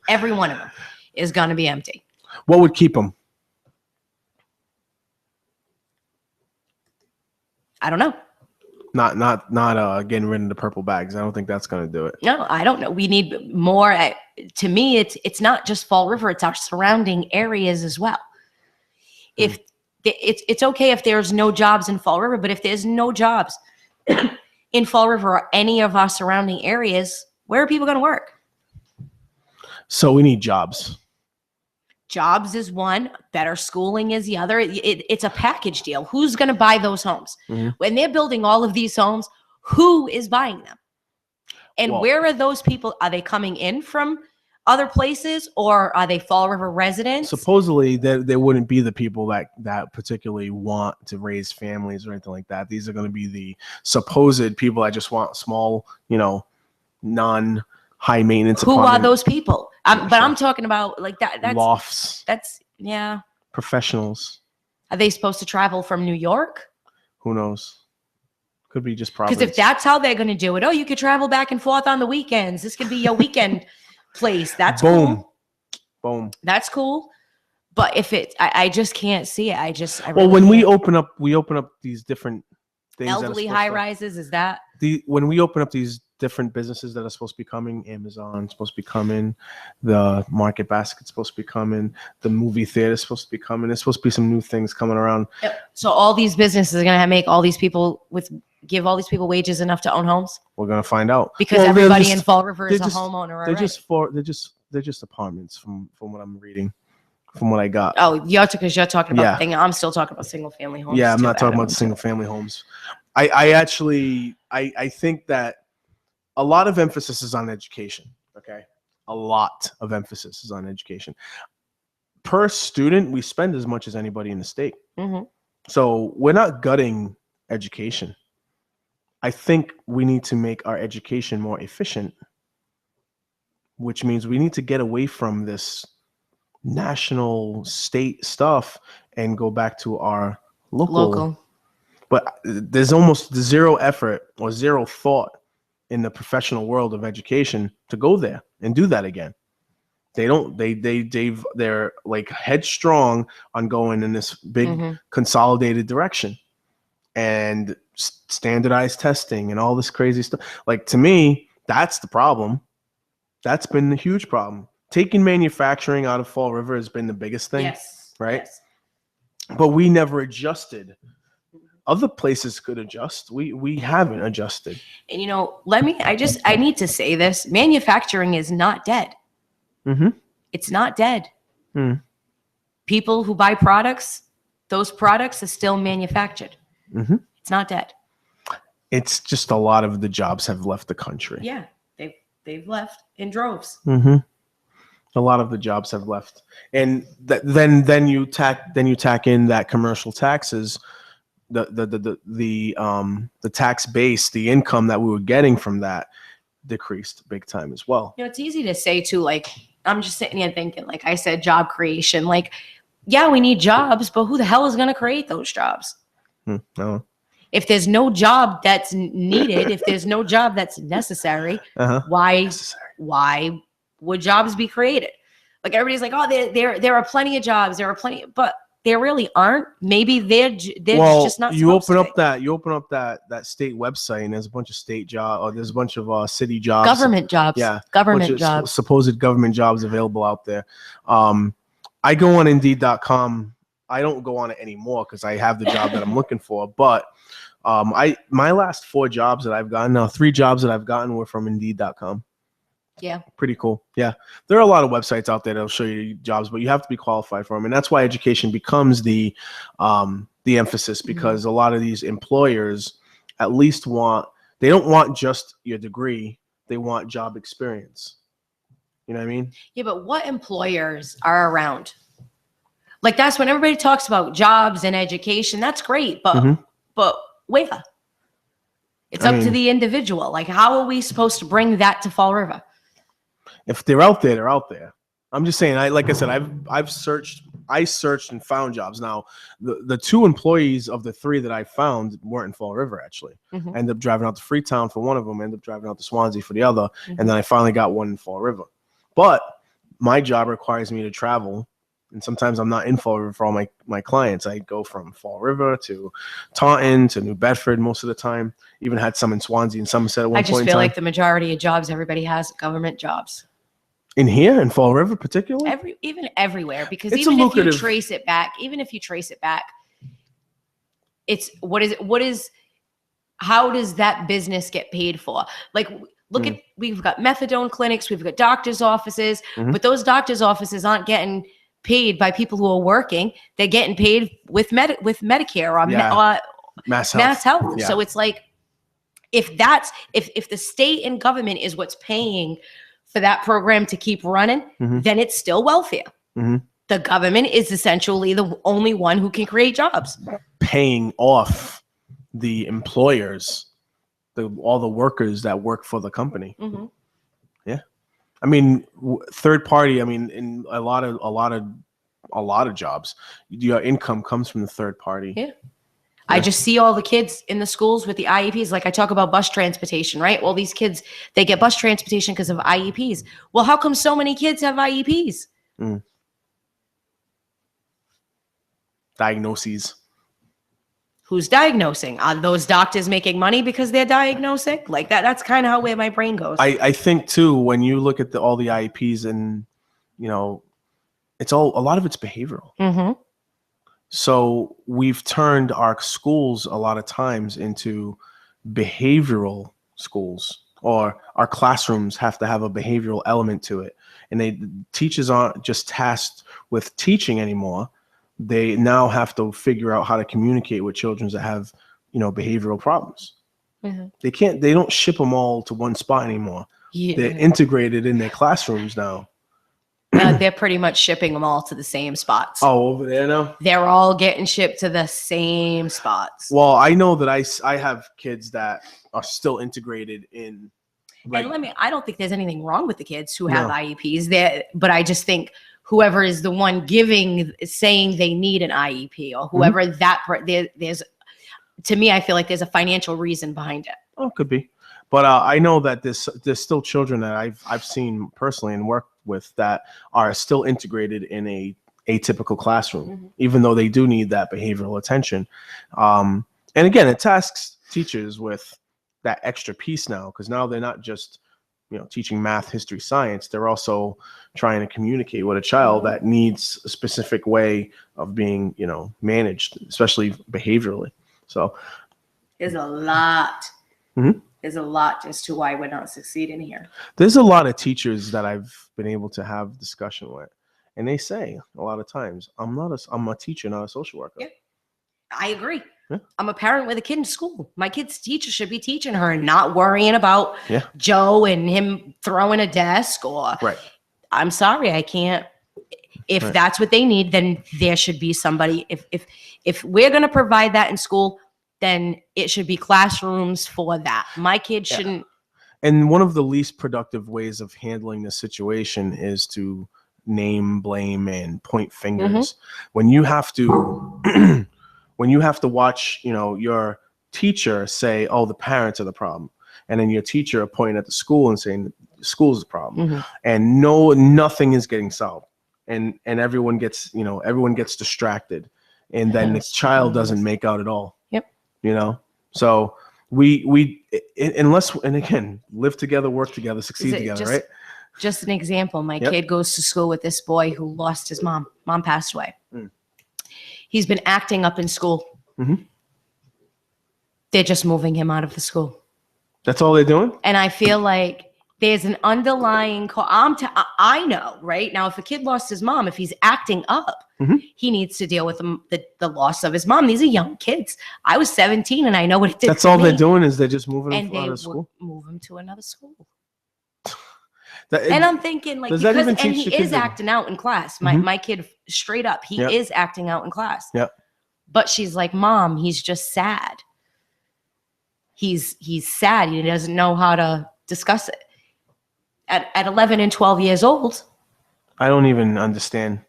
Every one of them is going to be empty. What would keep them? I don't know. Not getting rid of the purple bags. I don't think that's going to do it. No, I don't know. We need more. To me, it's not just Fall River. It's our surrounding areas as well. If it's okay if there's no jobs in Fall River, but if there's no jobs in Fall River or any of our surrounding areas, where are people going to work? So we need jobs. Jobs is one, better schooling is the other. It's a package deal. Who's going to buy those homes? When they're building all of these homes, who is buying them? And where are those people? Are they coming in from other places, or are they Fall River residents? Supposedly, there wouldn't be the people that particularly want to raise families or anything like that. These are going to be the supposed people that just want small, non-high maintenance. Who are those people? I'm talking about like that. That's lofts. That's professionals. Are they supposed to travel from New York? Who knows? Could be just Providence. Because if that's how they're going to do it, you could travel back and forth on the weekends. This could be your weekend place. That's cool. Boom. That's cool. But if I just can't see it. When we open up these different things that are Elderly supposed high to- rises, is that? when we open up these different businesses that are supposed to be coming, Amazon supposed to be coming, the Market Basket's supposed to be coming, the movie theater is supposed to be coming. There's supposed to be some new things coming around. Yep. So all these businesses are going to make all these people give all these people wages enough to own homes, We're gonna find out because Well, they're everybody just- in Fall River is they're a just- homeowner They're already. they're just apartments from what I'm reading, from what I got. Oh, because you're talking about Yeah. the thing. I'm still talking about single family homes. Yeah, I'm too, not talking Adam. about single family homes. I actually think that a lot of emphasis is on education. Okay, a lot of emphasis is on education. Per student, we spend as much as anybody in the state. Mhm. So we're not gutting education. I think we need to make our education more efficient, which means we need to get away from this national state stuff and go back to our local. But there's almost zero effort or zero thought in the professional world of education to go there and do that again. They're like headstrong on going in this big Mhm. consolidated direction and standardized testing and all this crazy stuff. Like, to me, that's the problem. That's been the huge problem. Taking manufacturing out of Fall River has been the biggest thing. Yes. right? Yes. But we never adjusted. Other places could adjust. We haven't adjusted. And I need to say this. Manufacturing is not dead. Mm-hmm. It's not dead. Mm. People who buy products, those products are still manufactured. Mm-hmm. It's not dead. It's just a lot of the jobs have left the country. Yeah. They've left in droves. Mm-hmm. A lot of the jobs have left, and then you tack in that commercial taxes, the tax base, the income that we were getting from that decreased big time as well. It's easy to say too, like, I'm just sitting here thinking, like I said, job creation. Like, yeah, we need jobs, but who the hell is going to create those jobs? No. If there's no job that's needed, if there's no job that's necessary, Uh-huh. why would jobs be created? Like, everybody's like, oh, there are plenty of jobs, but there really aren't. Maybe they're just not. You supposed open to up that state website, and there's a bunch of state jobs, or there's a bunch of city jobs, government jobs. Yeah, Government bunch of jobs. supposed government jobs available out there. I go on Indeed.com. I don't go on it anymore because I have the job that I'm looking for. But my last 4 jobs that I've gotten, now 3 jobs that I've gotten were from Indeed.com. Yeah. Pretty cool. Yeah. There are a lot of websites out there that'll show you jobs, but you have to be qualified for them. And that's why education becomes the emphasis, because a lot of these employers at least they don't want just your degree. They want job experience. You know what I mean? Yeah, but what employers are around? Like, that's when everybody talks about jobs and education. That's great, but Mhm. where? It's I up to mean- the individual. Like, how are we supposed to bring that to Fall River? If they're out there, they're out there. I'm just saying, like I said, I searched and found jobs. Now, the 2 employees of the 3 that I found weren't in Fall River, actually. Mhm. Ended up driving out to Freetown for one of them, ended up driving out to Swansea for the other, Mhm. and then I finally got one in Fall River. But my job requires me to travel, and sometimes I'm not in Fall River for all my clients. I go from Fall River to Taunton to New Bedford most of the time. Even had some in Swansea and Somerset at one I point just in feel time. like the majority of jobs everybody has are government jobs. In here, in Fall River particularly? Everywhere, because It's even if you lucrative. trace it back, it's how does that business get paid for? Like, look at, we've got methadone clinics, we've got doctors' offices, Mhm. but those doctors' offices aren't getting paid by people who are working. They're getting paid with Medicare or Yeah. Mass Health. Mass Health. Yeah. So it's like, if the state and government is what's paying for that program to keep running, Mhm. then it's still welfare. Mhm. The government is essentially the only one who can create jobs. Paying off the employers, all the workers that work for the company. Mhm. I mean, third party. I mean, in a lot of jobs, your income comes from the third party. Yeah. I just see all the kids in the schools with the IEPs. Like, I talk about bus transportation, right? Well, these kids, they get bus transportation because of IEPs. Well, how come so many kids have IEPs? Diagnoses. Who's diagnosing? Are those doctors making money because they're diagnosing? Like that's kind of how where my brain goes. I think too, when you look at all the IEPs and, you know, a lot of it's behavioral. Mm-hmm. So we've turned our schools a lot of times into behavioral schools, or our classrooms have to have a behavioral element to it. And teachers aren't just tasked with teaching anymore. They now have to figure out how to communicate with children that have, you know, behavioral problems. Mm-hmm. They don't ship them all to one spot anymore. Yeah. They're integrated in their classrooms now. They're pretty much shipping them all to the same spots. Oh, over there now? They're all getting shipped to the same spots. Well, I know that I have kids that are still integrated in. And I don't think there's anything wrong with the kids who have No. IEPs there, but I just think whoever is the one saying they need an IEP, or whoever there's, to me, I feel like there's a financial reason behind it. Oh, could be. But I know that there's still children that I've seen personally and worked with that are still integrated in a atypical classroom, even though they do need that behavioral attention. And again, it tasks teachers with that extra piece now, because now they're not just, you know, teaching math, history, science. They're also trying to communicate with a child that needs a specific way of being, you know, managed, especially behaviorally. So There's a lot. Mhm. There's a lot as to why we're not succeeding here. there's a lot of teachers that I've been able to have discussion with, and they say a lot of times, I'm a teacher, not a social worker. Yeah. I agree. Yeah. I'm a parent with a kid in school. My kid's teacher should be teaching her and not worrying about Yeah. Joe and him throwing a desk, or Right. I'm sorry, I can't. If Right. that's what they need, then there should be somebody. If we're going to provide that in school, then it should be classrooms for that. My kid shouldn't. And one of the least productive ways of handling this situation is to name, blame, and point fingers. When you have to when you have to watch, you know, your teacher say, oh, the parents are the problem, and then your teacher are pointing at the school and saying the school's the problem, and nothing is getting solved, and everyone gets distracted, and then the child doesn't make out at all. Yep. You know, so we unless, and again, live together, work together, succeed together, right? Just an example. My kid goes to school with this boy who lost his mom. Mom passed away. He's been acting up in school. They're just moving him out of the school. That's all they're doing? And I feel like there's an underlying I know, right? Now, if a kid lost his mom, if he's acting up, he needs to deal with the loss of his mom. These are young kids. I was 17 and I know what it did. That's all they're doing, is they're just moving and him they out of school? move him to another school. And And I'm thinking, like, does that because even and teach he the kids is that- acting out in class. My kid, straight up, he Yep. is acting out in class. Yep. But she's like, Mom, he's just sad. He's sad. He doesn't know how to discuss it. At 11 and 12 years old. I don't even understand.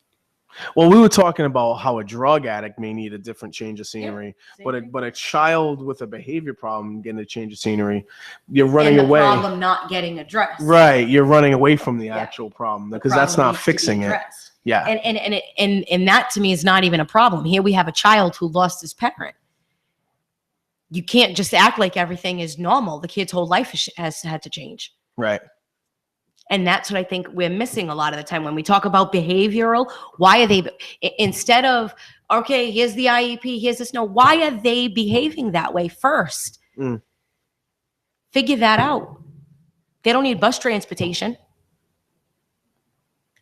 Well, we were talking about how a drug addict may need a different change of scenery, but a child with a behavior problem getting a change of scenery, you're running and the away. problem not getting addressed. Right, you're running away from the actual problem, because that's Problem not needs to be fixing it. addressed. Yeah. And that to me is not even a problem. Here we have a child who lost his parent. You can't just act like everything is normal. The kid's whole life has had to change. Right. And that's what I think we're missing a lot of the time when we talk about behavioral. Why are they, instead of, okay, here's the IEP, here's this, no, why are they behaving that way first? Figure that out. They don't need bus transportation.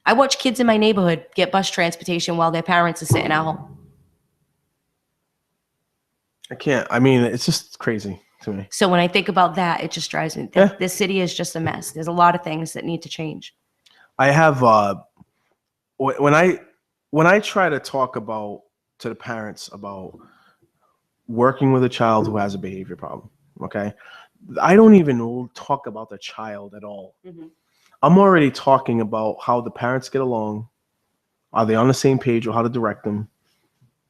I watch kids in my neighborhood get bus transportation while their parents are sitting at home. I mean, it's just crazy to me. So when I think about that, it just drives me. Yeah. This city is just a mess. There's a lot of things that need to change. I have when I try to talk to the parents about working with a child who has a behavior problem, okay, I don't even talk about the child at all. I'm already talking about how the parents get along. Are they on the same page, or how to direct them?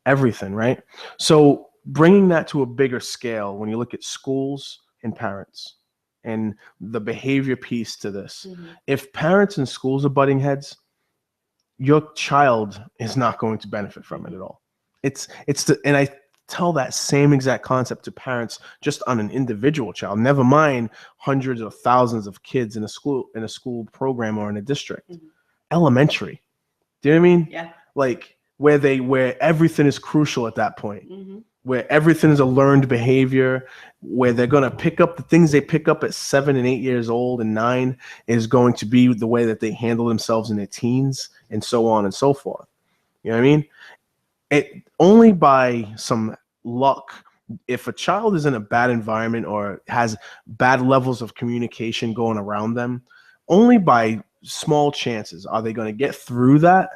Everything, right? So bringing that to a bigger scale, when you look at schools and parents and the behavior piece to this, if parents and schools are butting heads, your child is not going to benefit from it at all. And I tell that same exact concept to parents just on an individual child, never mind hundreds or thousands of kids in a school program or in a district. Elementary. Do you know what I mean? Yeah. Like where everything is crucial at that point, where everything is a learned behavior, where they're going to pick up the things they pick up at 7 and 8 years old and 9 is going to be the way that they handle themselves in their teens and so on and so forth. You know what I mean? It only by some luck, if a child is in a bad environment or has bad levels of communication going around them, only by small chances are they going to get through that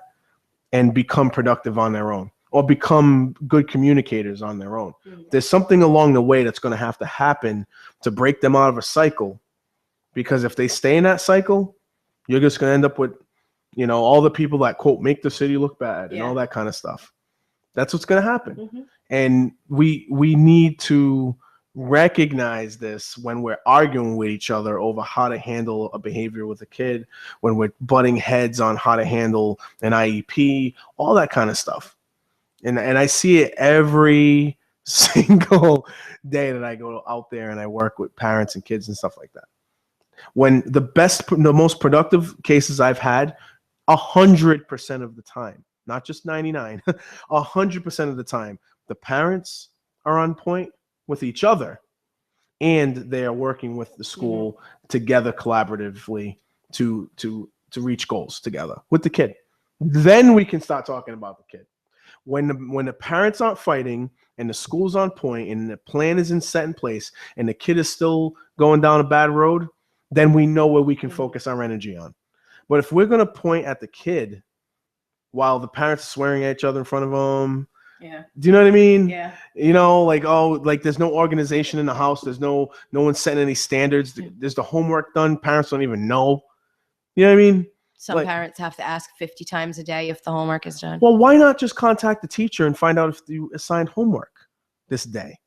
and become productive on their own or become good communicators on their own. There's something along the way that's going to have to happen to break them out of a cycle, because if they stay in that cycle, you're just going to end up with, all the people that, quote, make the city look bad and all that kind of stuff. That's what's going to happen. And we need to recognize this when we're arguing with each other over how to handle a behavior with a kid, when we're butting heads on how to handle an IEP, all that kind of stuff. And I see it every single day that I go out there and I work with parents and kids and stuff like that. When the most productive cases I've had, 100% of the time, not just 99, 100% of the time, the parents are on point with each other, and they are working with the school together collaboratively to reach goals together with the kid. Then we can start talking about the kid. When the parents aren't fighting and the school's on point and the plan isn't set in place and the kid is still going down a bad road, then we know where we can focus our energy on. But if we're going to point at the kid while the parents are swearing at each other in front of them, do you know what I mean? Yeah. Like there's no organization in the house. There's no one setting any standards. There's the homework done. Parents don't even know. You know what I mean? Some parents have to ask 50 times a day if the homework is done. Well, why not just contact the teacher and find out if you assigned homework this day?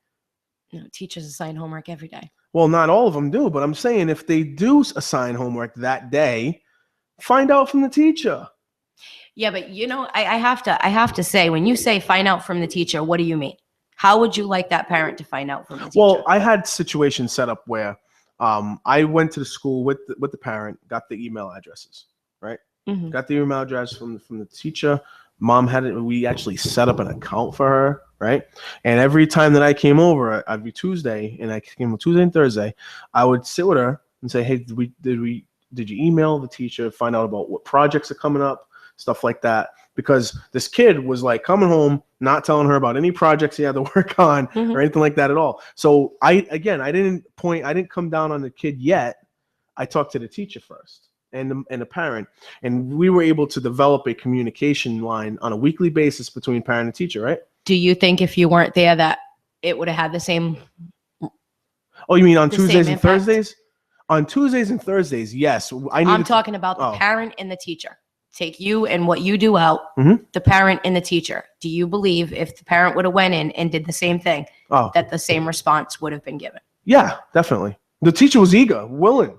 No, teachers assign homework every day. Well, not all of them do, but I'm saying if they do assign homework that day, find out from the teacher. Yeah, but I have to say, when you say find out from the teacher, what do you mean? How would you like that parent to find out from the teacher? Well, I had situations set up where I went to the school with the parent, got the email addresses, right? Got the email address from the teacher. Mom had it. We actually set up an account for her, right? And every time that I came over, I'd be Tuesday, and I came on Tuesday and Thursday, I would sit with her and say, hey, did you email the teacher, find out about what projects are coming up, stuff like that? Because this kid was like coming home, not telling her about any projects he had to work on or anything like that at all. So I didn't come down on the kid yet. I talked to the teacher first and the parent, and we were able to develop a communication line on a weekly basis between parent and teacher, right? Do you think if you weren't there that it would have had the same? Oh, you mean on Tuesdays and Thursdays? On Tuesdays and Thursdays, yes. I'm talking about the parent and the teacher. Take you and what you do out, the parent and the teacher. Do you believe if the parent would have went in and did the same thing, that the same response would have been given? Yeah, definitely. The teacher was eager, willing.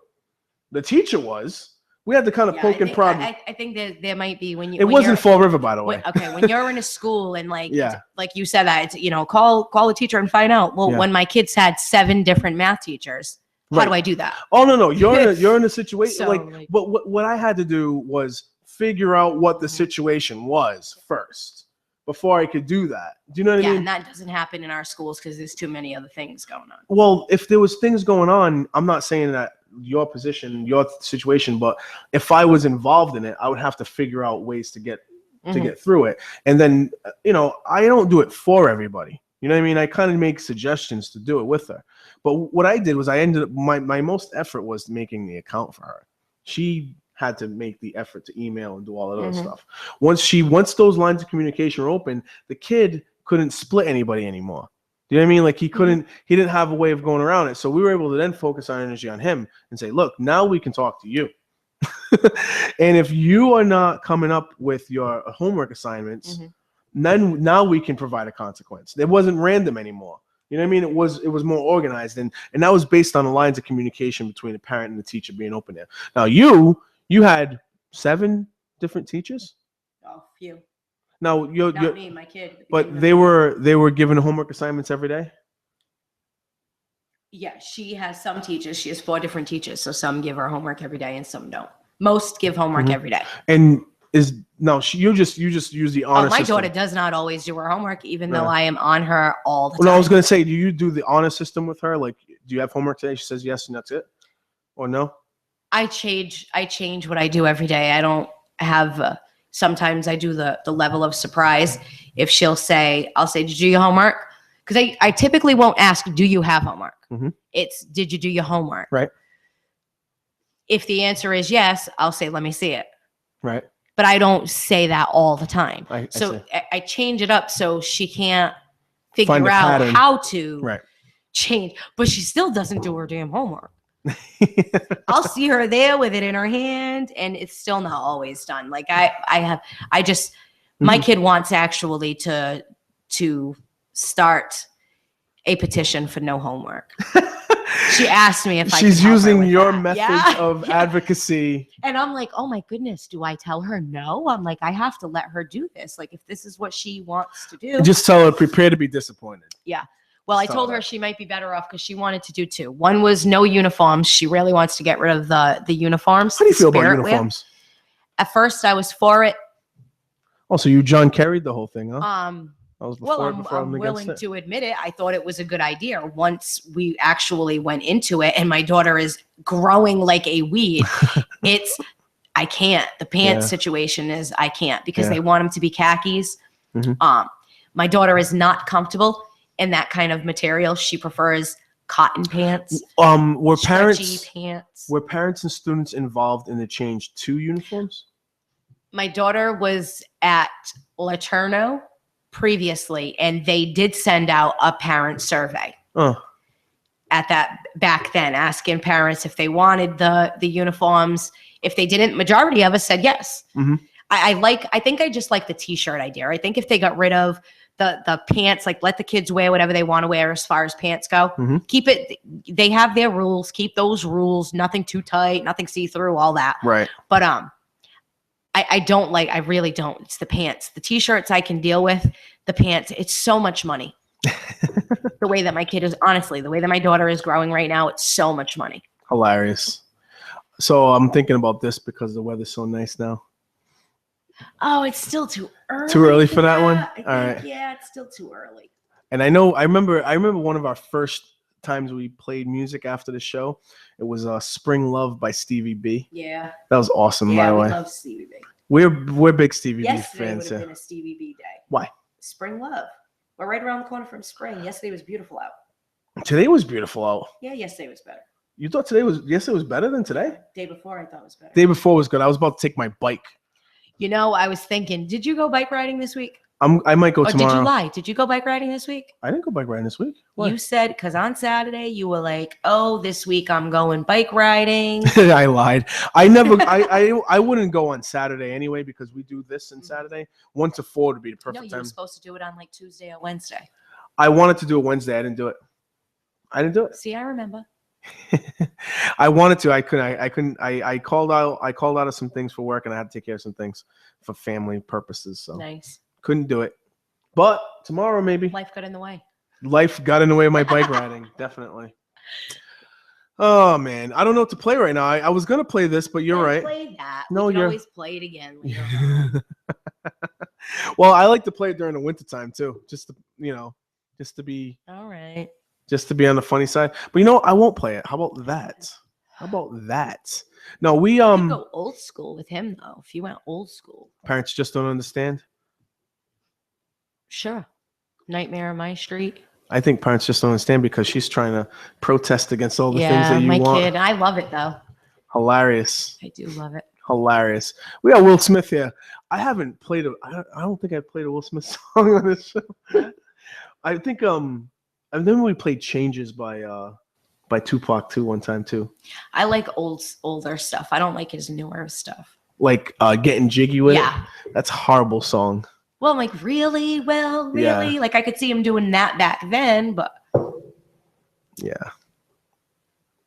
The teacher was. We had to kind of poke and prod. I think there might be when you. It wasn't Fall River, by the way. When you're in a school and like you said that, it's, call a teacher and find out. Well, when my kids had 7 different math teachers, how do I do that? Oh no, you're in a situation but what I had to do was figure out what the situation was first before I could do that. Do you know what I mean? And that doesn't happen in our schools because there's too many other things going on. Well, if there was things going on, I'm not saying that your position, your situation, but if I was involved in it, I would have to figure out ways to get through it. And then, I don't do it for everybody. You know what I mean? I kind of make suggestions to do it with her. But what I did was I ended up, my most effort was making the account for her. She had to make the effort to email and do all of those stuff. Once those lines of communication were open, the kid couldn't split anybody anymore. Do you know what I mean? Like he didn't have a way of going around it. So we were able to then focus our energy on him and say, look, now we can talk to you. And if you are not coming up with your homework assignments, then now we can provide a consequence. It wasn't random anymore. You know what I mean? It was more organized, and that was based on the lines of communication between the parent and the teacher being open there. Now you had 7 different teachers. Oh, few. Now Not me, my kid. but they were given homework assignments every day. Yeah, she has some teachers. She has 4 different teachers. So some give her homework every day and some don't. Most give homework every day. And you just use the honor My system. daughter does not always do her homework, even though Yeah. I am on her all the time. Well, I was gonna say, do you do the honor system with her? Like, do you have homework today? She says yes, and that's it, or no? I change what I do every day. I don't have. Sometimes I do the level of surprise. If I'll say, "Did you do your homework?" Because I typically won't ask, "Do you have homework?" Mhm. It's, "Did you do your homework?" Right. If the answer is yes, I'll say, "Let me see it." Right. But I don't say that all the time. I So see. I change it up so she can't Find figure a out pattern. how to Right. change. But she still doesn't do her damn homework. I'll see her there with it in her hand, and it's still not always done. Like my kid wants actually to start a petition for no homework. She asked me if She's I could using help her with your that. methods of advocacy. And I'm like, oh my goodness, do I tell her no? I'm like, I have to let her do this. Like, if this is what she wants to do. Just tell her, prepare to be disappointed. Yeah. Well, I Just told tell her her. she might be better off because she wanted to do 2. One was no uniforms. She really wants to get rid of the uniforms. How do you feel about spirit wear. uniforms? At first, I was for it. Oh, so you John Kerry'd the whole thing, huh? I was Well, before I'm against willing it. to admit it. I thought it was a good idea once we actually went into it, and my daughter is growing like a weed. I can't. The pants situation is I can't because they want them to be khakis. Mhm. My daughter is not comfortable in that kind of material. She prefers cotton pants. Were stretchy pants. parents and students involved in the change to uniforms? My daughter was at Laterno previously, and they did send out a parent survey Oh, at that back then, asking parents if they wanted the uniforms. If they didn't, majority of us said yes. Mhm. I think I just like the t-shirt idea. I think if they got rid of the pants, like let the kids wear whatever they want to wear as far as pants go. Mhm. Keep it. They have their rules. Keep those rules. Nothing too tight. Nothing see-through. All that. right. But I don't like. I really don't. It's the pants. The t-shirts I can deal with. The pants. It's so much money. The way that my kid is, honestly, the way that my daughter is growing right now, it's so much money. Hilarious. So I'm thinking about this because the weather's so nice now. Oh, it's still too early. Too early for that one? I think, All right. Yeah, it's still too early. And I remember one of our first times we played music after the show. It was Spring Love by Stevie B. Yeah. That was awesome, by Yeah, the we way. love Stevie B. We're big Stevie B Yesterday would fans have here. been a Stevie B day. Why? Spring Love. We're right around the corner from spring. Yesterday was beautiful out. Today was beautiful out. Yeah, yesterday was better. You thought yesterday was better than today? Day before I thought was better. Day before was good. I was about to take my bike. You know, I was thinking, did you go bike riding this week? I might go Or tomorrow. did you lie? Did you go bike riding this week? I didn't go bike riding this week. Why? You said, because on Saturday you were like, oh, this week I'm going bike riding. I lied. I never. I wouldn't go on Saturday anyway because we do this on Saturday. 1 to 4 would be the No, perfect you time. were supposed to do it on like Tuesday or Wednesday. I wanted to do it Wednesday. I didn't do it. See, I remember. I wanted to. I couldn't. I called out of some things for work, and I had to take care of some things for family purposes. So Nice. couldn't do it. But tomorrow maybe. Life got in the way. Life got in the way of my bike riding. Definitely. Oh man, I don't know what to play right now. I was gonna play this, but you're right. Play that. No, we can you're- always play it again later on. Well, I like to play it during the wintertime too, just to All right. be on the funny side. But you know, I won't play it. How about that? No, we You could go old school with him though. If you went old school, parents just don't understand. sure. Nightmare on My Street. I think parents just don't understand because she's trying to protest against all the things Yeah, that you my want. kid. I love it though. Hilarious. I do love it. Hilarious. We got Will Smith here. I haven't played I don't think I've played a Will Smith song on this show. I think and then we played Changes by Tupac too one time too. I like older stuff. I don't like his newer stuff. Like Getting Jiggy with Yeah. It. That's a horrible song. Well, I'm like, really? Well, really? Yeah. Like I could see him doing that back then, but Yeah.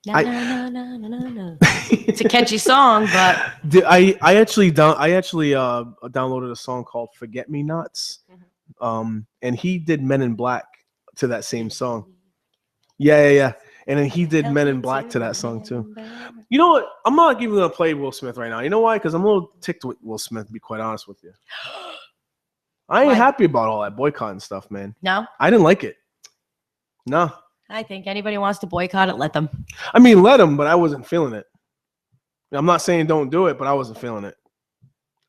Na, na, na, na, na, na. It's a catchy song, but I actually downloaded a song called "Forget Me Nots," and he did Men in Black to that same song. Yeah. And then he did Men in Black to that song too. You know what? I'm not even gonna play Will Smith right now. You know why? Because I'm a little ticked with Will Smith, to be quite honest with you. I ain't Why? happy about all that boycotting stuff, man. No, I didn't like it. No. I think anybody wants to boycott it, let them. I mean, let him, but I wasn't feeling it. I'm not saying don't do it, but I wasn't feeling it.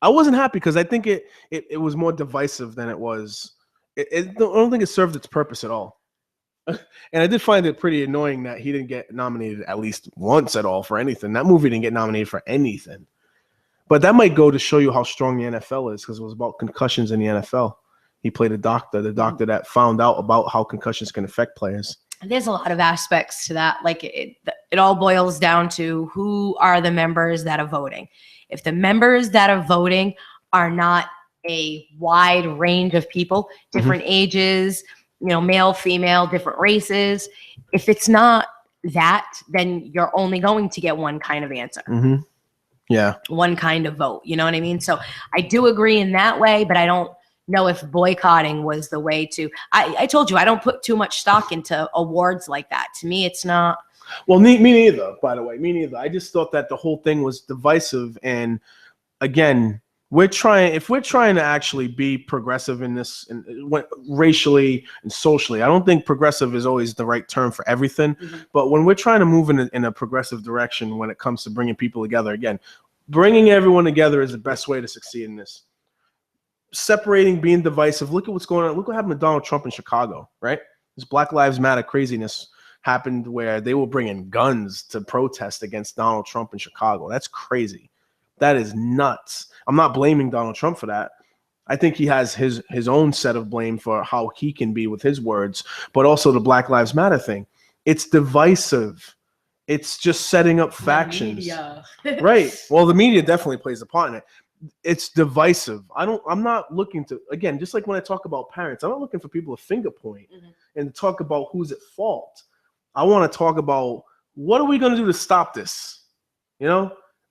I wasn't happy because I think it was more divisive than it was. I don't think it served its purpose at all. And I did find it pretty annoying that he didn't get nominated at least once at all for anything. That movie didn't get nominated for anything. But that might go to show you how strong the NFL is, because it was about concussions in the NFL. He played the doctor that found out about how concussions can affect players. There's a lot of aspects to that. Like it all boils down to who are the members that are voting. If the members that are voting are not a wide range of people, different ages, male, female, different races. If it's not that, then you're only going to get one kind of answer. Yeah. One kind of vote. You know what I mean? So I do agree in that way, but I don't know if boycotting was the way to. I told you, I don't put too much stock into awards like that. To me, it's not. Well, me neither, by the way. Me neither. I just thought that the whole thing was divisive. And again, if we're trying to actually be progressive in this, racially and socially, I don't think progressive is always the right term for everything. But when we're trying to move in a progressive direction when it comes to bringing people together, again, bringing everyone together is the best way to succeed in this. Separating, being divisive. Look at what's going on. Look what happened to Donald Trump in Chicago, right? This Black Lives Matter craziness happened where they were bringing guns to protest against Donald Trump in Chicago. That's crazy. That is nuts. I'm not blaming Donald Trump for that. I think he has his own set of blame for how he can be with his words, but also the Black Lives Matter thing. It's divisive. It's just setting up factions. Right. Well, the media definitely plays a part in it. It's divisive. I'm not looking to, again, just like when I talk about parents, I'm not looking for people to finger point and talk about who's at fault. I want to talk about what are we going to do to stop this?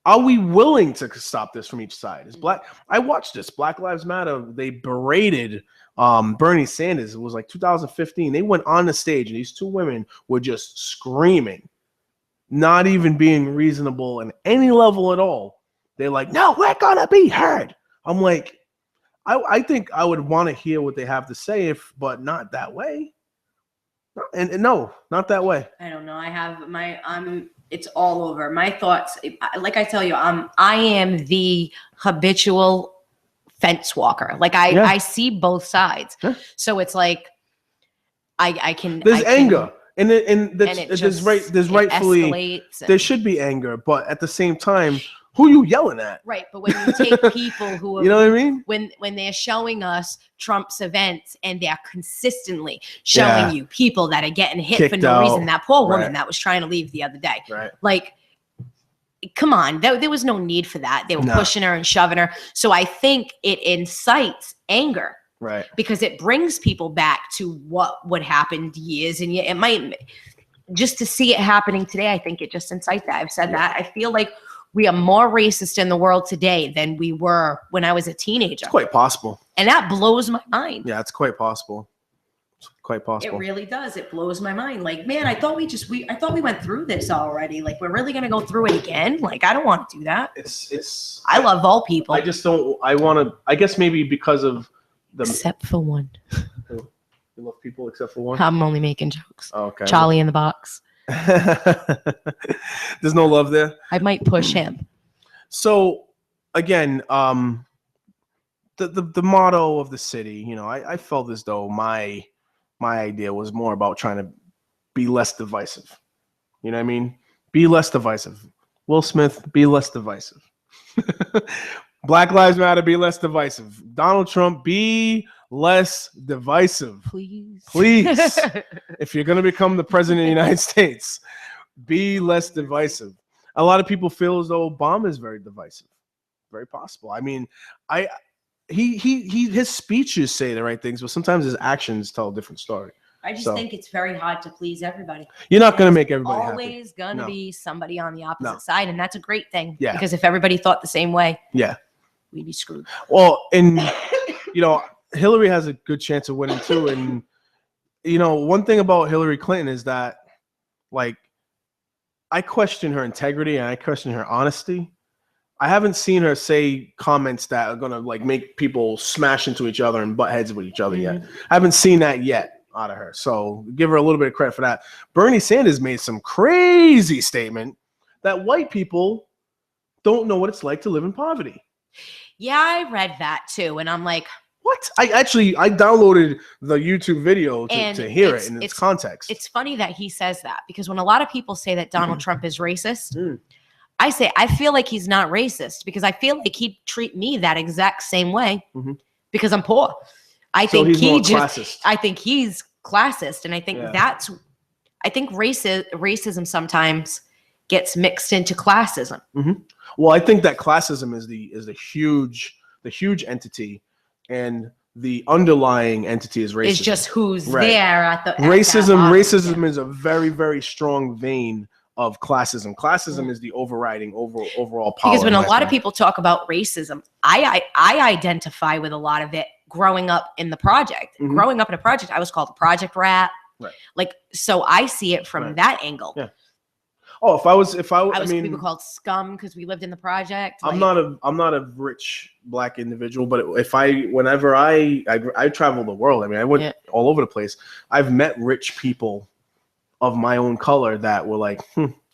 Are we willing to stop this from each side? I watched this Black Lives Matter. They berated Bernie Sanders. It was like 2015. They went on the stage and these two women were just screaming, not even being reasonable in any level at all. They're like, no, we're gonna be heard. I'm like, I think I would want to hear what they have to say, but not that way. And no, not that way. I don't know. It's all over. My thoughts, like I tell you, I am the habitual fence walker. Like I see both sides. Yeah. So it's like I can. There's anger. There's rightfully there should be anger, but at the same time, who are you yelling at? Right, but when you take people who are, you know what I mean? When they're showing us Trump's events and they're consistently showing you people that are getting hit kicked for no reason. That poor woman that was trying to leave the other day. Right. Like, come on, there was no need for that. They were pushing her and shoving her. So I think it incites anger. Right. Because it brings people back to what happened years and it might, just to see it happening today, I think it just incites that. I've said that. I feel like we are more racist in the world today than we were when I was a teenager. It's quite possible. And that blows my mind. Yeah, it's quite possible. It's quite possible. It really does. It blows my mind. Like, man, I thought we went through this already. Like, we're really going to go through it again? Like, I don't want to do that. I love all people. I just don't, I guess maybe because of except for one. You love people except for one? I'm only making jokes. Oh, okay. Charlie in the box. There's no love there. I might push him. So again, the motto of the city, I felt as though my idea was more about trying to be less divisive. You know what I mean? Be less divisive. Will Smith, be less divisive. Black Lives Matter, be less divisive. Donald Trump, be less divisive. Please. If you're going to become the president of the United States, be less divisive. A lot of people feel as though Obama is very divisive. Very possible. I mean, his speeches say the right things, but sometimes his actions tell a different story. I just So- think it's very hard to please everybody. You're not going to There's make everybody happy. always going to No. be somebody on the opposite No. side, and that's a great thing. Yeah. Because if everybody thought the same way, Yeah. we'd be screwed. Well, and Hillary has a good chance of winning too. And one thing about Hillary Clinton is that, like, I question her integrity and I question her honesty. I haven't seen her say comments that are gonna like make people smash into each other and butt heads with each other yet. I haven't seen that yet out of her. So give her a little bit of credit for that. Bernie Sanders made some crazy statement that white people don't know what it's like to live in poverty. Yeah, I read that too, and I'm like, What? I downloaded the YouTube video And to hear it's- it in its it's- context. it's funny that he says that, because when a lot of people say that Donald Trump is racist, Mm. I say I feel like he's not racist, because I feel like he'd treat me that exact same way Mhm. because I'm poor. I So think he's he more just classist. I think he's classist, and I think Yeah. I think racism sometimes gets mixed into classism. Well, I think that classism is the huge entity, and the underlying entity is racism. Is just who's Right. there at the Racism is a very, very strong vein of classism. Classism is the overriding overall power. Because when in a my lot of opinion. people talk about racism, I identify with a lot of it growing up in the project. Mhm. Growing up in a project, I was called a project rat. Right. Like, so I see it from Right. that angle. Yeah. Oh, I I was mean, people called scum because we lived in the project. I'm like- not a rich black individual, but whenever I travel the world, I mean, I went Yeah. all over the place. I've met rich people of my own color that were like,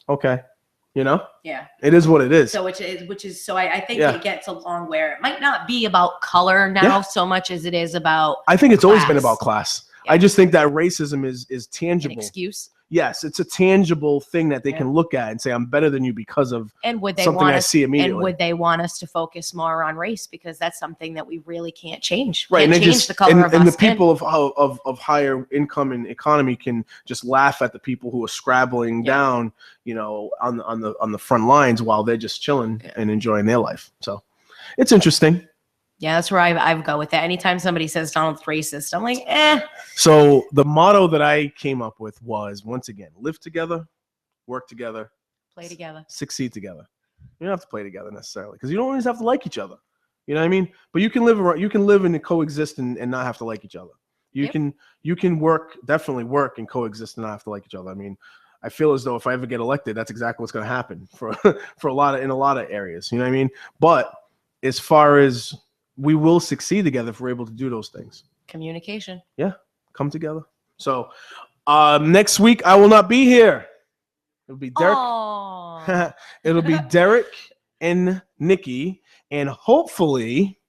okay, Yeah. it is what it is. So I think Yeah. it gets along where it might not be about color now Yeah. so much as it is about I think it's always been class. about class. Yeah. I just think that racism is an tangible. excuse. Yes, it's a tangible thing that they Yeah. can look at and say, I'm better than you because of And would they something want I us see and immediately. would they want us to focus more on race, because that's something that we really can't change. Right, Can't and they change just the color and, of and our the skin. people of higher income and economy can just laugh at the people who are scrabbling Yeah. down, on the front lines while they're just chilling Yeah. and enjoying their life. So it's interesting. Yeah, that's where I go with that. Anytime somebody says Donald's racist, I'm like, So the motto that I came up with was, once again, live together, work together, play together. succeed together. You don't have to play together necessarily, because you don't always have to like each other. You know what I mean? But you can live and coexist and not have to like each other. You Yep. can definitely work and coexist and not have to like each other. I mean, I feel as though if I ever get elected, that's exactly what's going to happen for in a lot of areas. You know what I mean? But as far as we will succeed together if we're able to do those things. Communication. Come together. So next week I will not be here. It'll be Derek. Oh, It'll be Derek and Nikki, and hopefully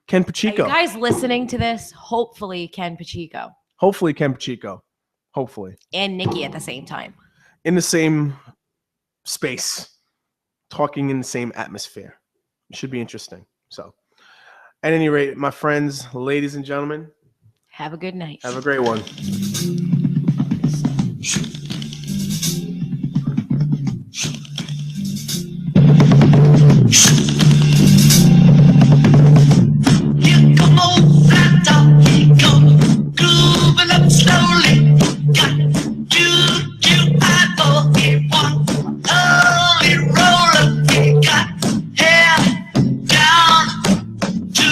Ken are you Pacheco. guys listening to this? Hopefully, Ken Pacheco Hopefully Ken Pacheco. Hopefully and Nikki at the same time. in the same space, talking in the same atmosphere. It should be interesting. So, at any rate, my friends, ladies and gentlemen, Have a good night. have a great one. Here come old flat top, he come grooving up slowly. Got juju eyeball, he want holy roller. He got hair down to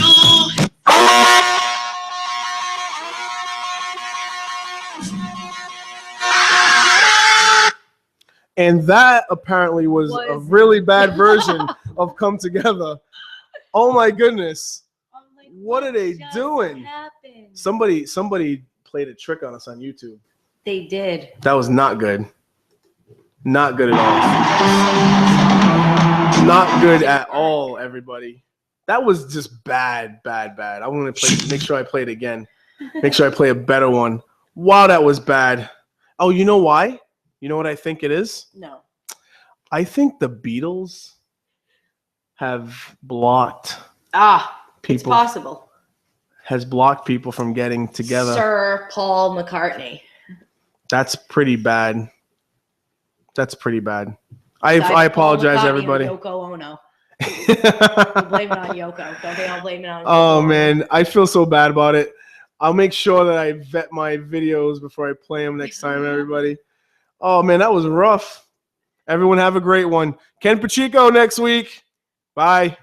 And that apparently was a really bad version of Come Together. Oh my goodness. What are they doing? Somebody played a trick on us on YouTube. They did. That was not good. Not good at all. Not good at all, everybody. That was just bad. I want to make sure I play it again. Make sure I play a better one. Wow, that was bad. Oh, you know why? You know what I think it is? No. I think the Beatles have blocked It's people. possible. Has blocked people from getting together. Sir Paul McCartney. That's pretty bad. That's pretty bad. Besides I Paul apologize, McCartney and everybody. Yoko Ono. We'll blame it on Yoko. Don't they all blame it on Yoko Oh Ono? man, I feel so bad about it. I'll make sure that I vet my videos before I play them next time, everybody. Oh, man, that was rough. Everyone have a great one. Ken Pacheco next week. Bye.